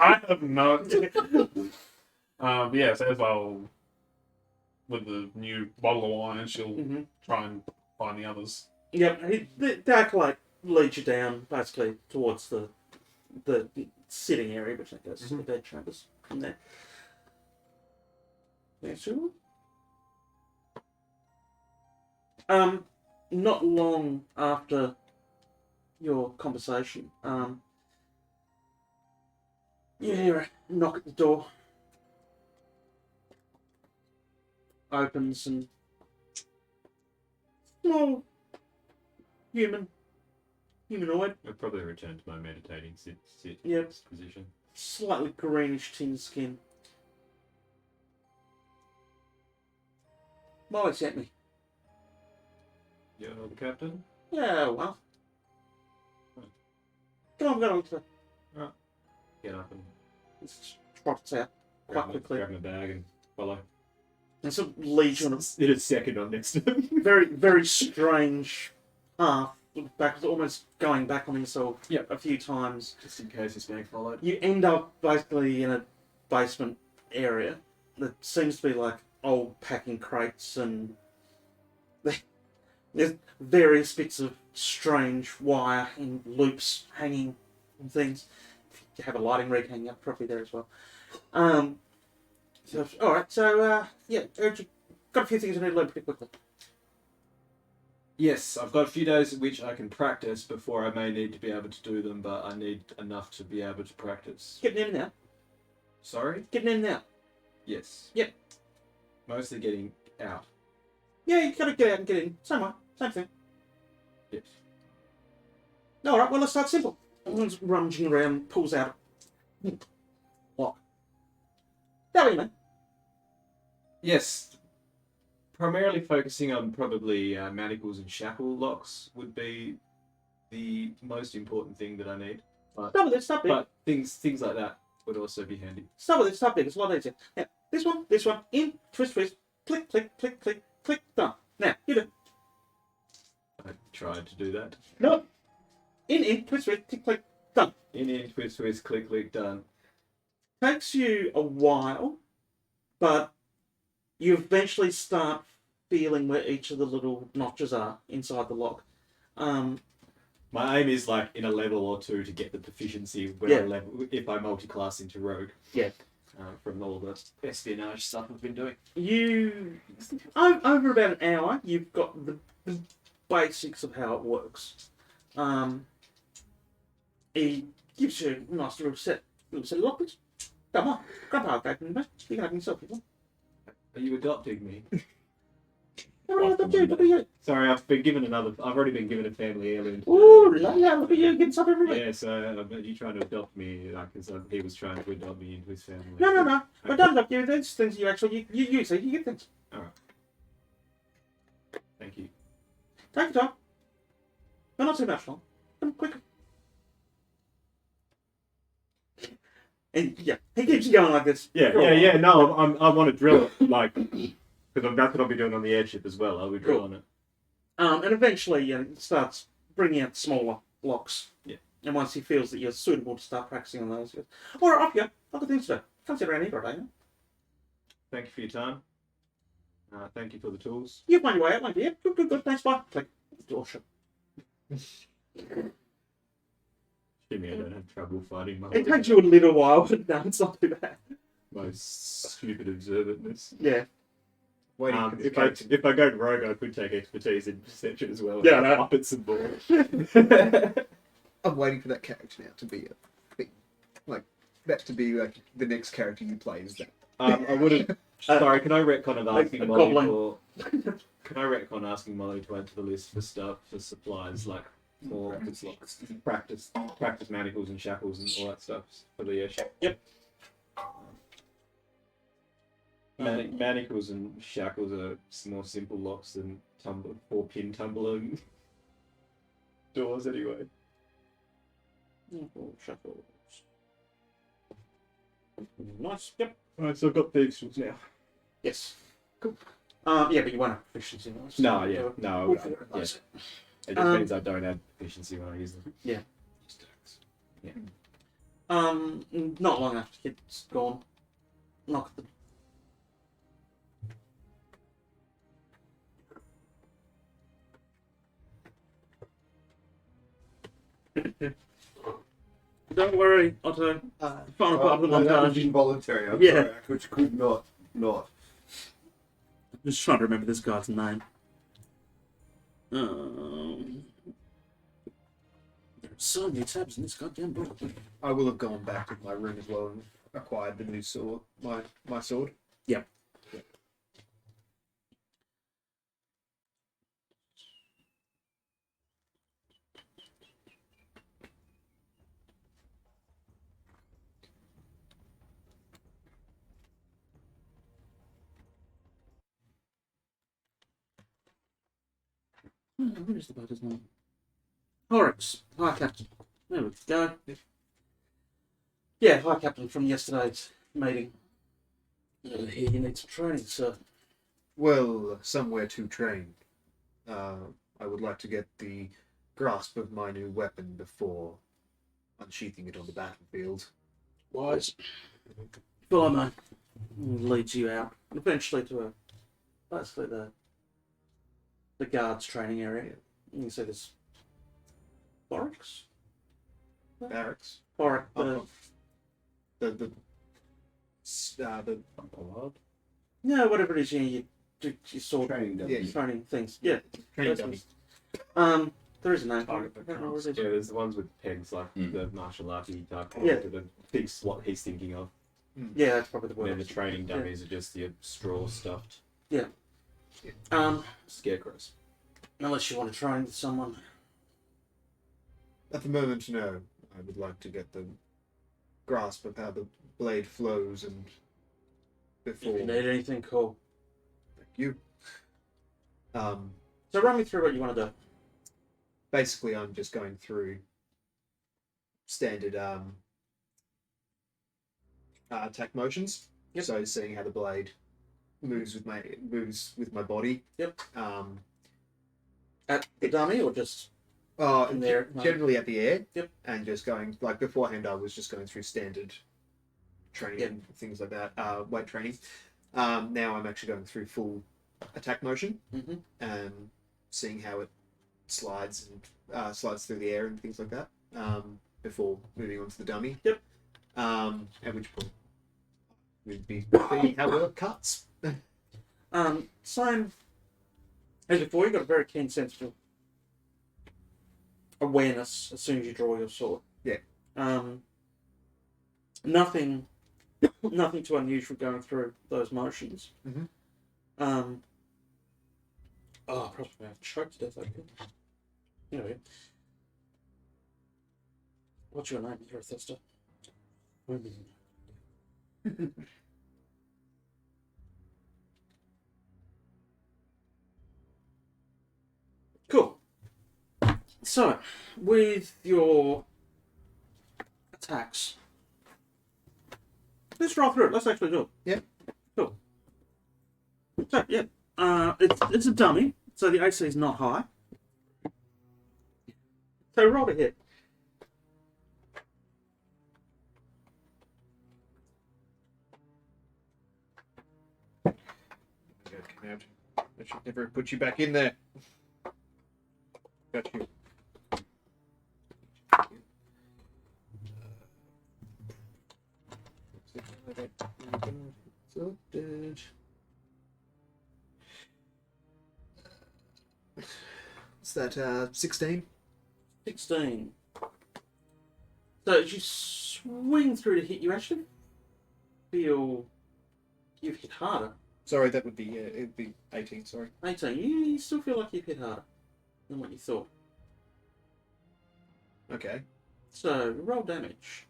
I have not. Yes, as well. With the new bottle of wine, she'll Mhm. try and find the others. Yep, the acolyte leads you down basically towards the sitting area, which I guess is the bed chambers from there. Yeah, sure. Not long after your conversation, you hear a knock at the door. Opens and small humanoid, I'll probably return to my meditating sit Yep. position. slightly greenish tin skin. Molly sent me. You're the captain? Yeah, well. Come on, we've got to look for Get up and this. Trots out quite quickly. grab my bag and follow. And sort of leads you on a Sit a second on next to him. very, very strange path, back, almost going back on himself a few times. Just in case he's being followed. You end up basically in a basement area that seems to be like old packing crates, and there's various bits of strange wire in loops hanging and things. You have a lighting rig hanging up properly there as well. So, alright, so, got a few things I need to learn pretty quickly. Yes, I've got a few days in which I can practice before I may need to be able to do them, but I need enough to be able to practice. Getting in now. Sorry? Getting in now. Yes. Yep. Mostly getting out. Yeah, you gotta get out and get in. Same way. Same thing. Yes. Alright, well, let's start simple. Everyone's rummaging around, pulls out. Lock. That way, man. Yes. Primarily focusing on probably manacles and shackle locks would be the most important thing that I need. Start with it, start big. But things like that would also be handy. Start with it, start big. It's a lot easier. Now, this one, in, twist, click, click, click, click, click, done. Now, you do. I tried to do that. No. In, twist, click, click, done. In, twist, click, done. Takes you a while, but you eventually start feeling where each of the little notches are inside the lock. My aim is like in a level or two to get the proficiency when Yeah. I level if I multi-class into rogue. Yeah. From all the espionage stuff I've been doing. You, over about an hour, you've got the basics of how it works. He gives you a nice little set of lockers. Come on, grab our bag and you can have yourself. Are you adopting me? Look at you. Sorry, I've already been given a family heirloom. Ooh, la la, look at you getting stuff every week. Yeah, so you trying to adopt me because he was trying to adopt me into his family. No. I don't adopt you. There's things you actually you use. So you get things. Thank you. Take your time. But not too much long. Come quickly. And yeah, he keeps going like this. Yeah. No, I want to drill it like because that's what I'll be doing on the airship as well. I'll be drilling it. And eventually, it starts bringing out smaller locks. Yeah. And once he feels that you're suitable to start practicing on those, he goes, all right, off you go. I've got things to do. Come sit around here for a day. Huh? Thank you for your time. Thank you for the tools. You've made your way out, mate. Yeah, good. Thanks, bye. Click. Door shut. Jimmy, I don't have trouble fighting my It takes you a little while, but no, it's not too bad. most stupid observantness. Yeah. Waiting for the If I go rogue, I could take expertise in perception as well. Yeah, I know. Puppets and balls. I'm waiting for that character now to be a thing. Like, that to be like the next character you play is that. I would have. Sorry, can I retcon of Like asking a Molly goblin. for? Can I retcon asking Molly to add to the list for stuff for supplies like more practice manacles and shackles and all that stuff for the airship? Yep. Manacles and shackles are more simple locks than 4-pin tumbler doors anyway. Shuffles. Nice. Yep. Alright, so I've got the extras now. Yes. Cool. Yeah, but you won't have proficiency in those. No, yeah. No, We'll yeah. figure It those just Um, means I don't have efficiency when I use them. Yeah. Not long after the kid's gone. Knock at the Don't worry, Otto. Final part of the that was montage. involuntary. I'm Yeah. sorry, I could not. I'm just trying to remember this guy's name. There's so many tabs in this goddamn book. I will have gone back to my room as well and acquired the new sword, my sword. Yep. Where is the bugger's name? Horrocks, High Captain. There we go. Yeah, High Captain from yesterday's meeting. Here you need some training, sir. Well, somewhere to train. I would like to get the grasp of my new weapon before unsheathing it on the battlefield. Wise. Follow me. Leads you out. Eventually to basically the guards training area. You can see this barracks. Barracks. Barrack. The Yeah, whatever it is, you do your sword Training dummy. Yeah. training things. Yeah. training those dummy. ones. There is a name for it. I don't know what it Yeah, is. there's the ones with pegs, like Mm. the martial arty type. Yeah. The big slot he's thinking of. Yeah, that's probably the And then word. the training dummies are just your straw stuffed scarecrows. Unless you want to train with someone. At the moment, no. I would like to get the grasp of how the blade flows and If before. you need anything, cool. Thank you. So run me through what you want to do. Basically, I'm just going through standard attack motions. Yep. So seeing how the blade moves with my body. Yep. Um, At the dummy or just in there? generally at the air. Yep. And just going like beforehand, I was just going through standard training Yep. and things like that, weight training. Now I'm actually going through full attack motion Mm-hmm. and seeing how it slides and slides through the air and things like that. Before moving on to the dummy. Yep. At which point we'd be seeing how well it cuts. Same as before, you've got a very keen sense of awareness as soon as you draw your sword. Yeah. Nothing too unusual going through those motions. Mhm. Probably have choked to death. Anyway. What's your name, Athesto? Cool. So, with your attacks, let's roll through it. Let's actually do it. Yeah. Cool. So, yeah, it's a dummy, so the AC is not high. So roll to hit. Come out. I should never put you back in there. Got you. Sorted. What's that? 16. 16. So as you swing through to hit, you actually feel you've hit harder. Sorry, that would be it'd be 18. Sorry. 18. You still feel like you've hit harder than what you thought. Okay. So roll damage.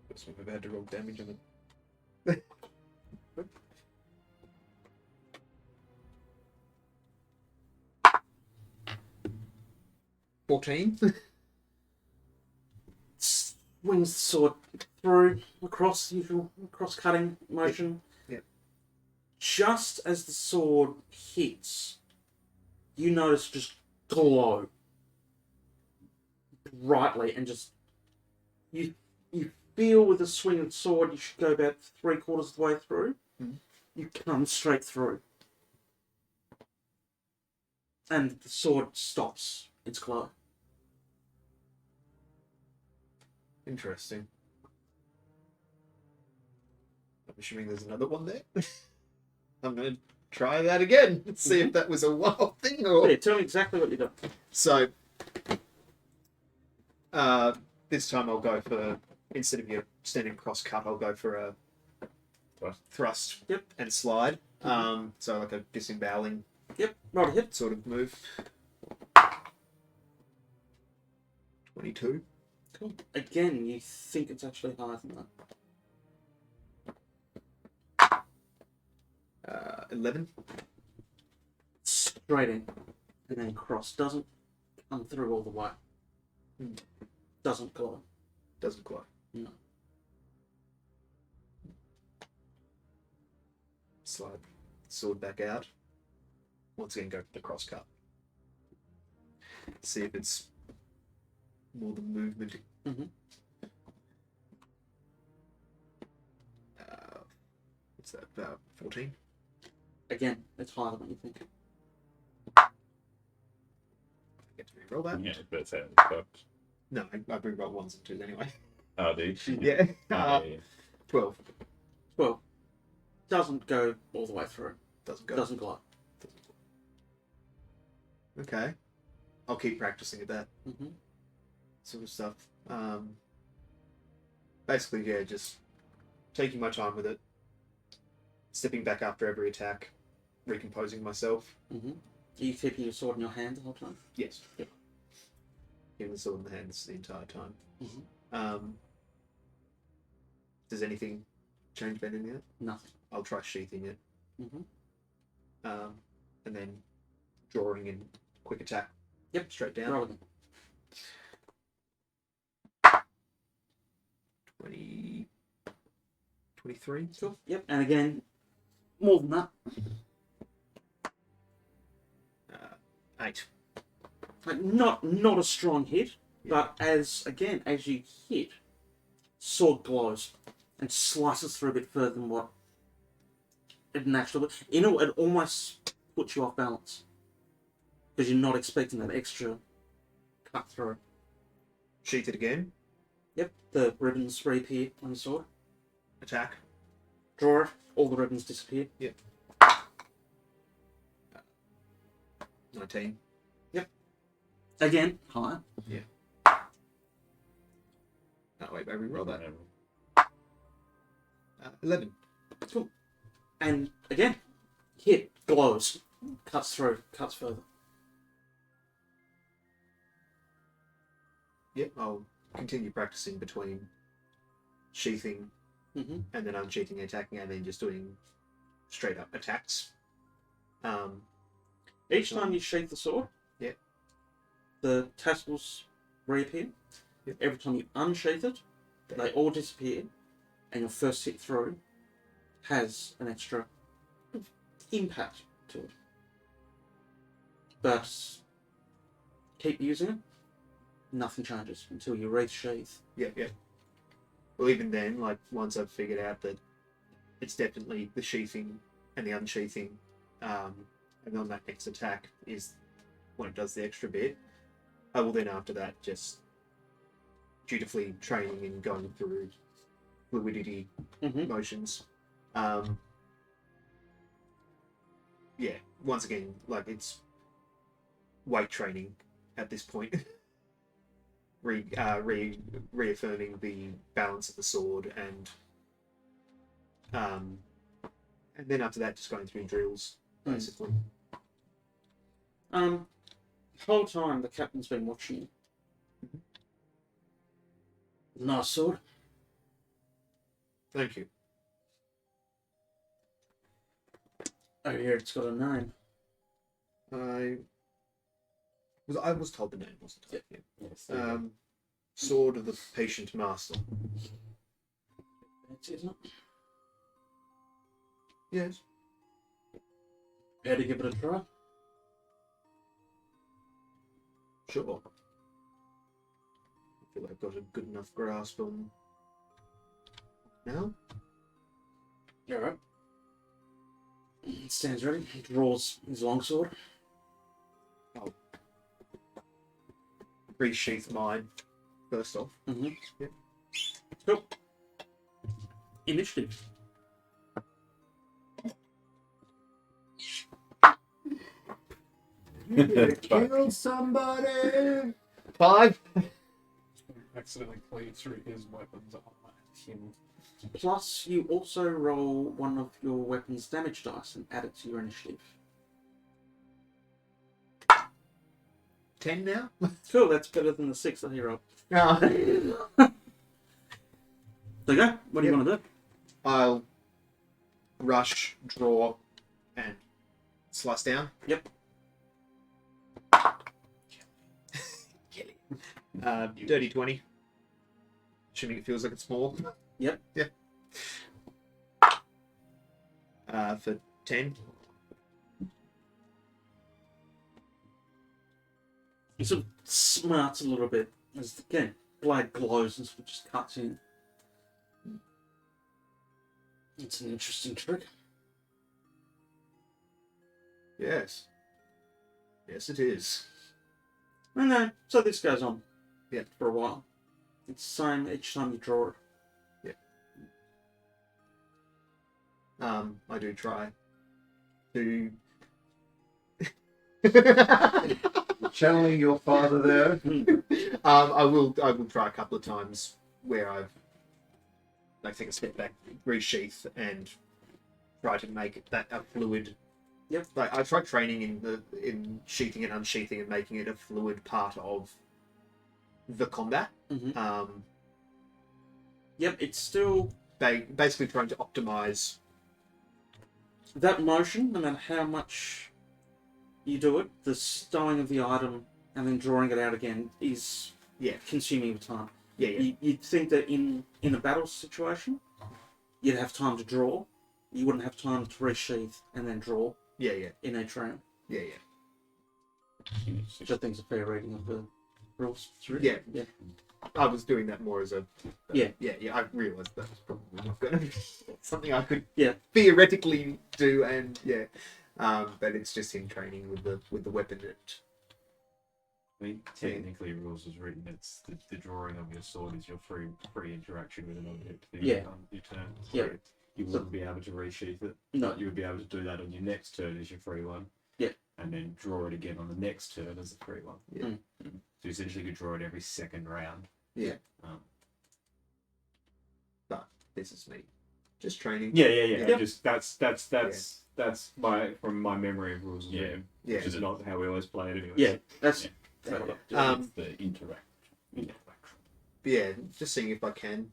First one I've had to roll damage on it. 14. runs the sword through, across the usual cross-cutting motion. Yep. Just as the sword hits, you notice just glow brightly, and just you feel with the swing of the sword you should go about 3/4 of the way through. Mhm. You come straight through, and the sword stops its glow. Interesting. I'm assuming there's another one there. I'm going to try that again and see if that was a one-off thing or. Yeah, tell me exactly what you done. So, this time I'll go for, instead of your standing cross cut, I'll go for a thrust Yep. and slide. So like a disemboweling Yep, right ahead. sort of move. 22. Cool. Again, you think it's actually higher than that. 11. Straight in, and then cross. Doesn't come through all the way. Hmm. Doesn't glow. Doesn't quite. No. Slide sword back out. Once again, go for the cross cut. See if it's more than movement. Mm-hmm. What's that? 14. Again, it's higher than what you think. Get to re-roll that. Yeah, but it's fucked. No, I re-roll ones and twos anyway. Oh, do you? Yeah. Oh, yeah. 12. Well, doesn't go all the way through. Doesn't go. Doesn't glow. Okay. I'll keep practicing at that Mm-hmm. sort of stuff. Basically, yeah, just taking my time with it. Stepping back after every attack. Recomposing myself. Mm-hmm. Are you keeping your sword in your hand the whole time? Yes. Yep. Keeping the sword in the hands the entire time. Mm-hmm. Does anything change better than that? Nothing. I'll try sheathing it. Mm-hmm. And then drawing in quick attack. Yep. Straight down. Roll again. 20, 23. Cool. Yep. And again, more than that. 8. Like not a strong hit, but as you hit, sword glows and slices through a bit further than what it naturally would. You know, it almost puts you off balance because you're not expecting that extra cut through. Sheath it again. Yep, the ribbons reappear on the sword. Attack. Draw it, all the ribbons disappear. 19. Again, higher. Oh, wait, I re-roll that. Whatever. 11. Cool. And again, hit, glows, cuts through, cuts further. Yep, I'll continue practicing between sheathing Mm-hmm. and then unsheathing and attacking and then just doing straight up attacks. Each time you sheath the sword, Yep. the tassels reappear. Yep. Every time you unsheath it, they all disappear, and your first hit through has an extra impact to it. But keep using it, nothing changes until you resheath. Yep. Well, even then, like, once I've figured out that it's definitely the sheathing and the unsheathing, and on that next attack is when it does the extra bit, I will then after that just dutifully training and going through fluidity Mm-hmm. motions. Yeah, once again, like, it's weight training at this point. Reaffirming the balance of the sword and then after that just going through drills basically. The whole time the captain's been watching you. Nice sword. Thank you. Oh, here it's got a name. I was told the name, wasn't I? Yep. Yeah. Sword of the Patient Master. That's it, isn't it? Yes. How to give it a try? Sure. I feel like I've got a good enough grasp on now. Alright. Stands ready, draws his longsword. Resheath mine first off. Mm-hmm. Yeah. Cool. Initiative. Kill somebody! 5. Accidentally cleave through his weapons on him. Plus, you also roll one of your weapon's damage dice and add it to your initiative. 10 now? Cool, that's better than the 6 that he rolled. No. There you go. What do you Yep. want to do? I'll rush, draw, and slice down. Yep. Dirty 20. Assuming it feels like it's small. Yep. Yeah. For 10. He sort of smarts a little bit as the blade glows and sort of just cuts in. It's an interesting trick. Yes. Yes, it is. No, so this goes on. Yeah. For a while. It's the same each time you draw it. I do try to. Channeling your father there. I will try a couple of times where I've take a step back, resheath, and try to make that a fluid. Yep. Like I tried training in sheathing and unsheathing and making it a fluid part of the combat. Mm-hmm. Yep, it's still Basically trying to optimize. that motion, no matter how much you do it, the stowing of the item and then drawing it out again is consuming your time. Yeah. You'd think that in a battle situation, you'd have time to draw. You wouldn't have time to resheath and then draw Yeah. in each round. Yeah. Which I think is a fair reading of the rules. Yeah. Yeah. I was doing that more as a. Yeah. I realised that was probably not going to be something I could Yeah. theoretically do, and but it's just in training with the weapon. I mean, technically, rules is written. It's the drawing of your sword is your free interaction with an object for your turn. So Yeah. you wouldn't be able to resheath it. No. But you would be able to do that on your next turn as your free one. Yeah. And then draw it again on the next turn as a free one. Yeah. So you essentially could draw it every second round. Yeah. But this is me, just training. Yeah. Just that's my from my memory of rules. Yeah. Yeah. Which is not how we always play it anyway. Yeah, that's... It's the interaction. Yeah, just seeing if I can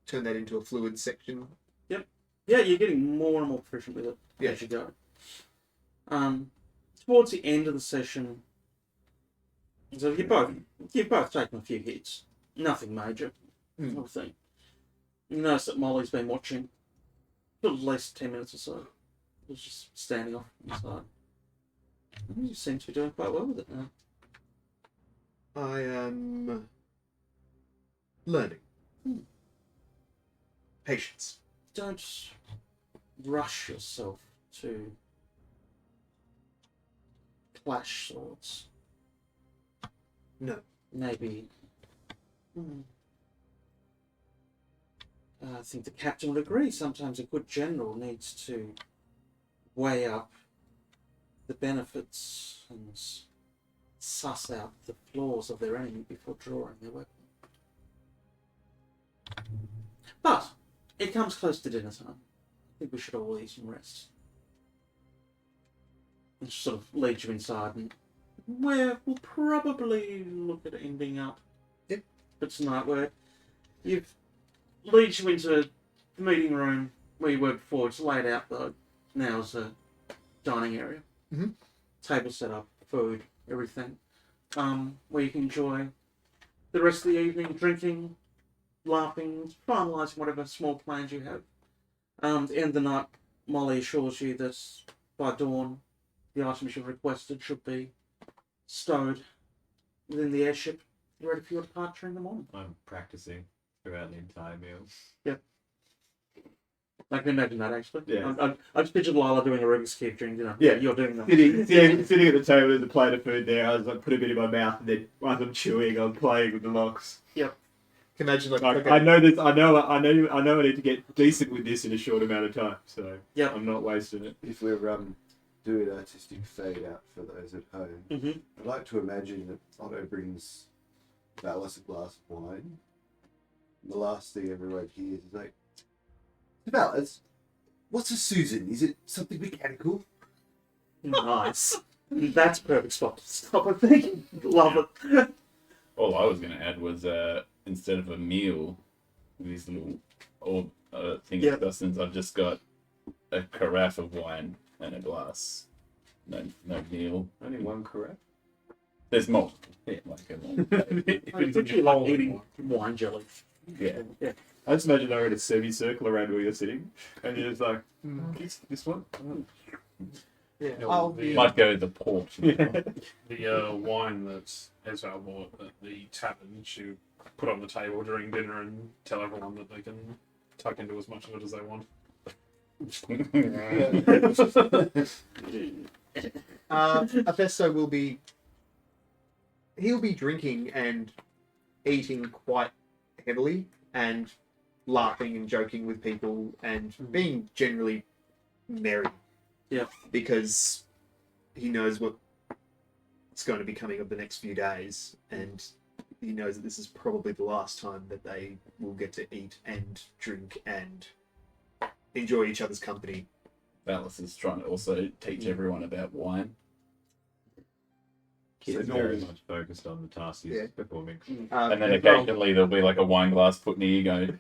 turn that into a fluid section. Yeah, you're getting more and more proficient with it Yeah. as you go. Towards the end of the session, so you've both taken a few hits. Nothing major, sort of thing. You notice that Molly's been watching for at least 10 minutes or so. It was just standing off on the side. You seem to be doing quite well with it now. I am learning. Patience. Don't rush yourself to clash swords. No. Maybe. I think the captain would agree. Sometimes a good general needs to weigh up the benefits and suss out the flaws of their enemy before drawing their weapon. But it comes close to dinner time. I think we should all eat and rest. And sort of lead you inside, and we'll probably look at ending up. Yep. But tonight, where you've leads you into the meeting room where you were before. It's laid out though. Now is a dining area. Mhm. Table set up, food, everything. Where you can enjoy the rest of the evening drinking, laughing, finalising whatever small plans you have. At the end of the night, Molly assures you that by dawn, the items you've requested should be stowed within the airship, ready for your departure in the morning. I'm practicing throughout the entire meal. I can imagine that, actually. Yeah. I just pictured Lila doing a Rubik's Cube during dinner. Yeah. You're doing that. Sitting at the table with a plate of food there, I was like, put a bit in my mouth, and then as I'm chewing, I'm playing with the locks. Imagine like, Like, I know this. I know. I need to get decent with this in a short amount of time. So Yep. I'm not wasting it. If we're doing artistic fade out for those at home, Mm-hmm. I'd like to imagine that Otto brings Valis a glass of wine. And the last thing everyone hears is like, Valis, what's a Susan? Is it something mechanical? Nice. That's a perfect spot to stop, I think. Love it. All I was going to add was instead of a meal with these little thing Yeah. of sustenance, I've just got a carafe of wine and a glass. No meal. Only one correct. There's multiple. Yeah, like a long It's literally like eating wine jelly. yeah. Yeah. I just imagine they're in a semicircle around where you're sitting, and you're just like, this one. yeah, Yeah, I'll the- be. Might go with the port. The wine that Esvele bought at the tavern, she put on the table during dinner and tell everyone that they can tuck into as much of it as they want. Athesto will be. He'll be drinking and eating quite heavily and laughing and joking with people and being generally merry. Yeah. Because he knows what's going to be coming up the next few days, and he knows that this is probably the last time that they will get to eat and drink and enjoy each other's company. Valis is trying to also teach everyone about wine. So So very normal. much focused on the task he's Yeah. performing. And then occasionally there'll be like a wine glass put near you going,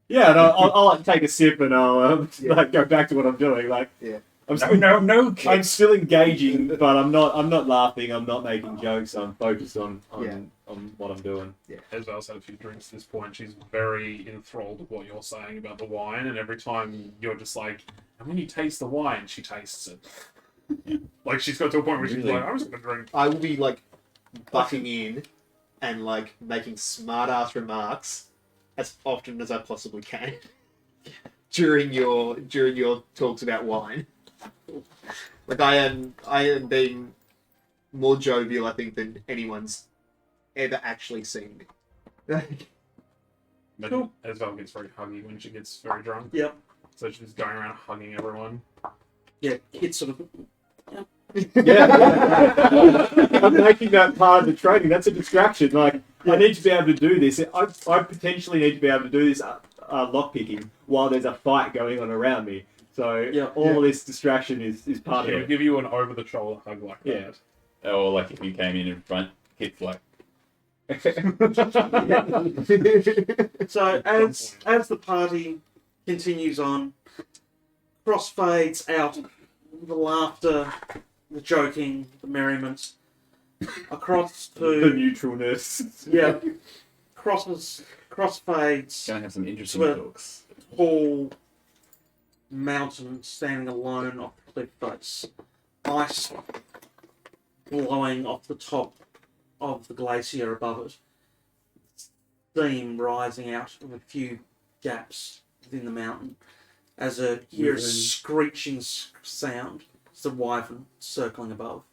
Yeah, and I'll like take a sip and I'll Yeah. like go back to what I'm doing. Like, Yeah. I'm still, no, I'm still engaging, but I'm not laughing. I'm not making jokes. I'm focused on Yeah. on what I'm doing. Esvele's had a few drinks at this point. She's very enthralled with what you're saying about the wine, and every time you're just like, and when you taste the wine, she tastes it. Like, she's got to a point where she's Really? like, I'm just going to drink. I will be like butting in and like making smart ass remarks as often as I possibly can during your talks about wine. Like I am being more jovial, I think, than anyone's ever actually seen me. But Esvele gets very huggy when she gets very drunk. Yep. So she's going around hugging everyone. Yeah, kids sort of. Yeah, I'm making that part of the training. That's a distraction. Like, I need to be able to do this. I potentially need to be able to do this lock picking while there's a fight going on around me. So Yeah. all of this distraction is part She'll of it. give you an over-the-shoulder hug like Yeah. that. or like if you came in front, hits like, So as the party continues on, crossfades out, the laughter, the joking, the merriment, across The to neutralness. yeah, crossfades, gonna have some interesting Well- talks. tall mountain standing alone off the cliff face, ice blowing off the top of the glacier above it, steam rising out of a few gaps within the mountain as you hear a screeching sound. It's the wyvern circling above,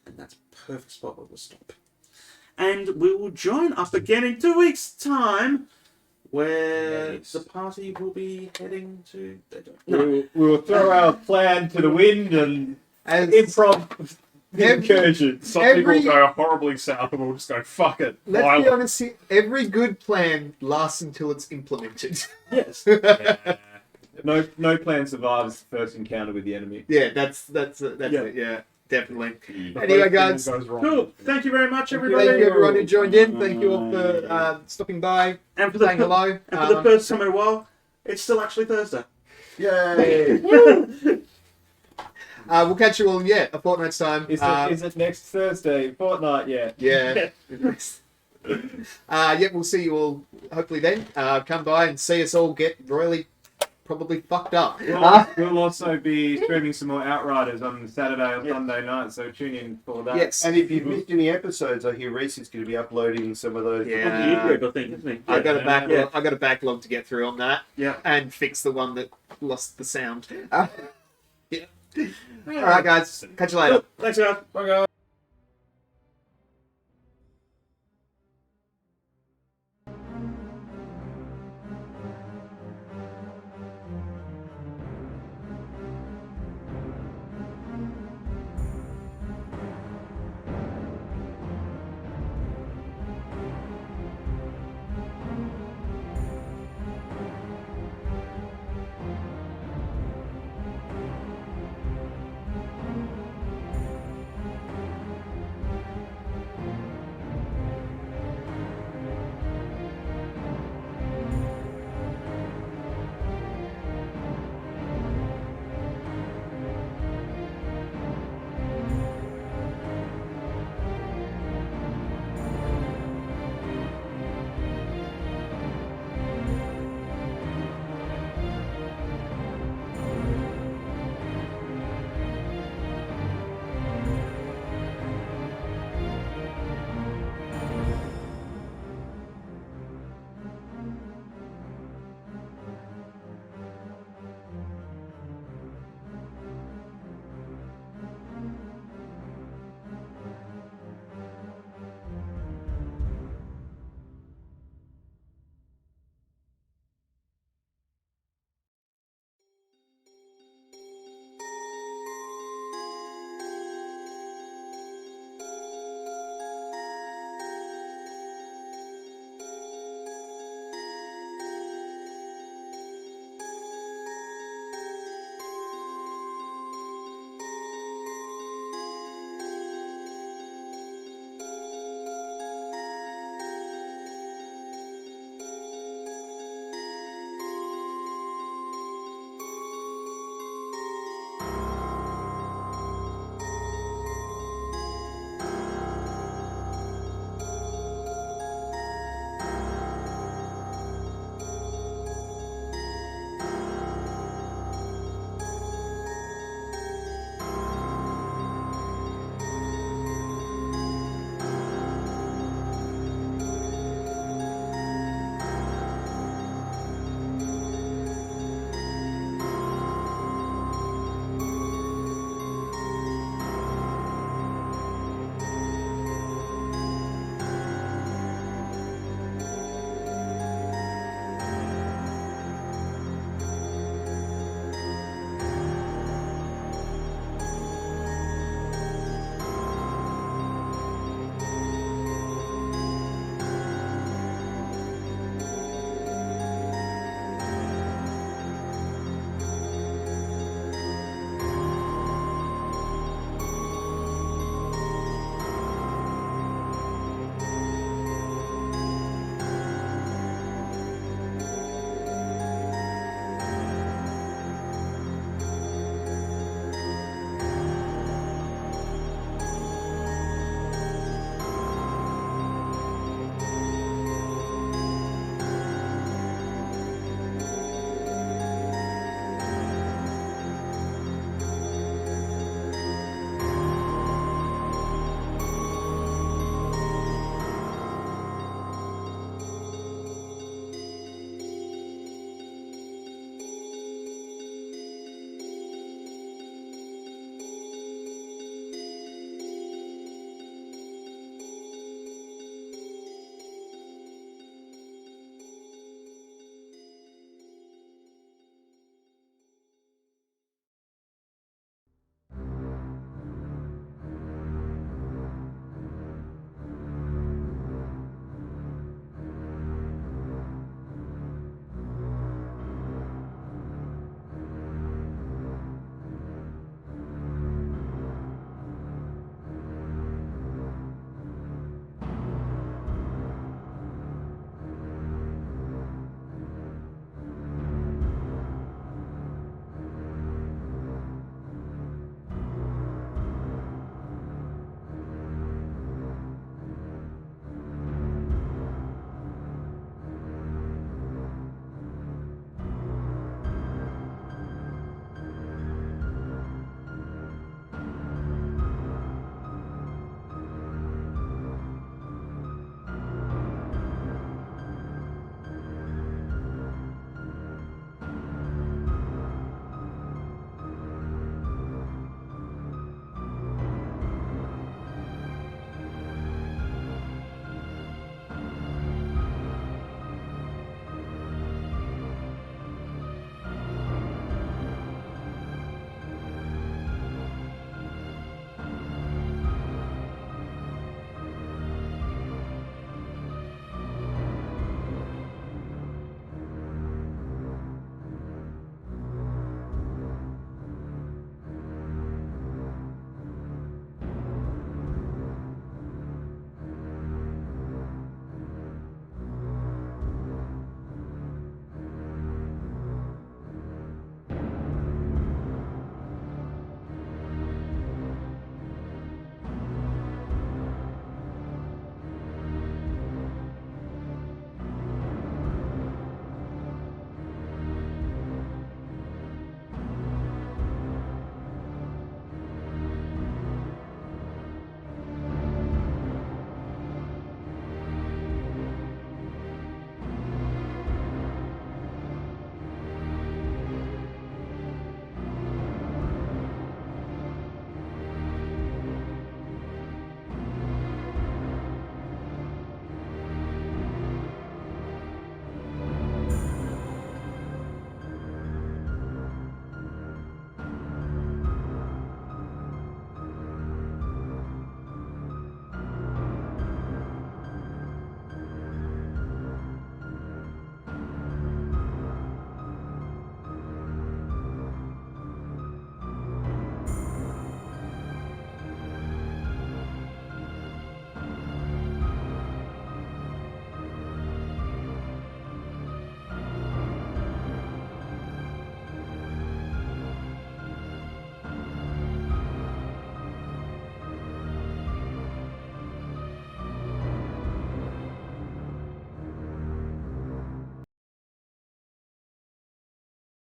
and that's a perfect spot where we'll stop. And we will join up again in 2 weeks' time, where Nice. the party will be heading to. We will throw our plan to the wind and As improv incursion. Something Every- will go horribly south and we'll just go, fuck it. let's be Violent. honest here, every good plan lasts until it's implemented. Yes. Yeah. No plan survives the first encounter with the enemy. Yeah, that's Yeah. it. Yeah, definitely. The Anyway, first thing guys, that goes wrong. Cool. Thank you very much, everybody. Thank you everyone who joined in. Thank you all for stopping by, And for the saying hello. And for the first time in a while, it's still actually Thursday. Yay! We'll catch you all in a fortnight's time. Is it next Thursday? Fortnight, yeah. Yeah. Yeah, we'll see you all hopefully then. Come by and see us all get royally probably fucked up. We'll also be streaming some more Outriders on Saturday or Sunday night, so tune in for that. Yes. And if you've missed any episodes, I hear Reese is going to be uploading some of those. Yeah. On YouTube, I think, isn't he? I got a backlog. Yeah. I got a backlog to get through on that. Yeah. And fix the one that lost the sound. Yeah. All right, guys. Catch you later. Thanks, guys. Bye, guys.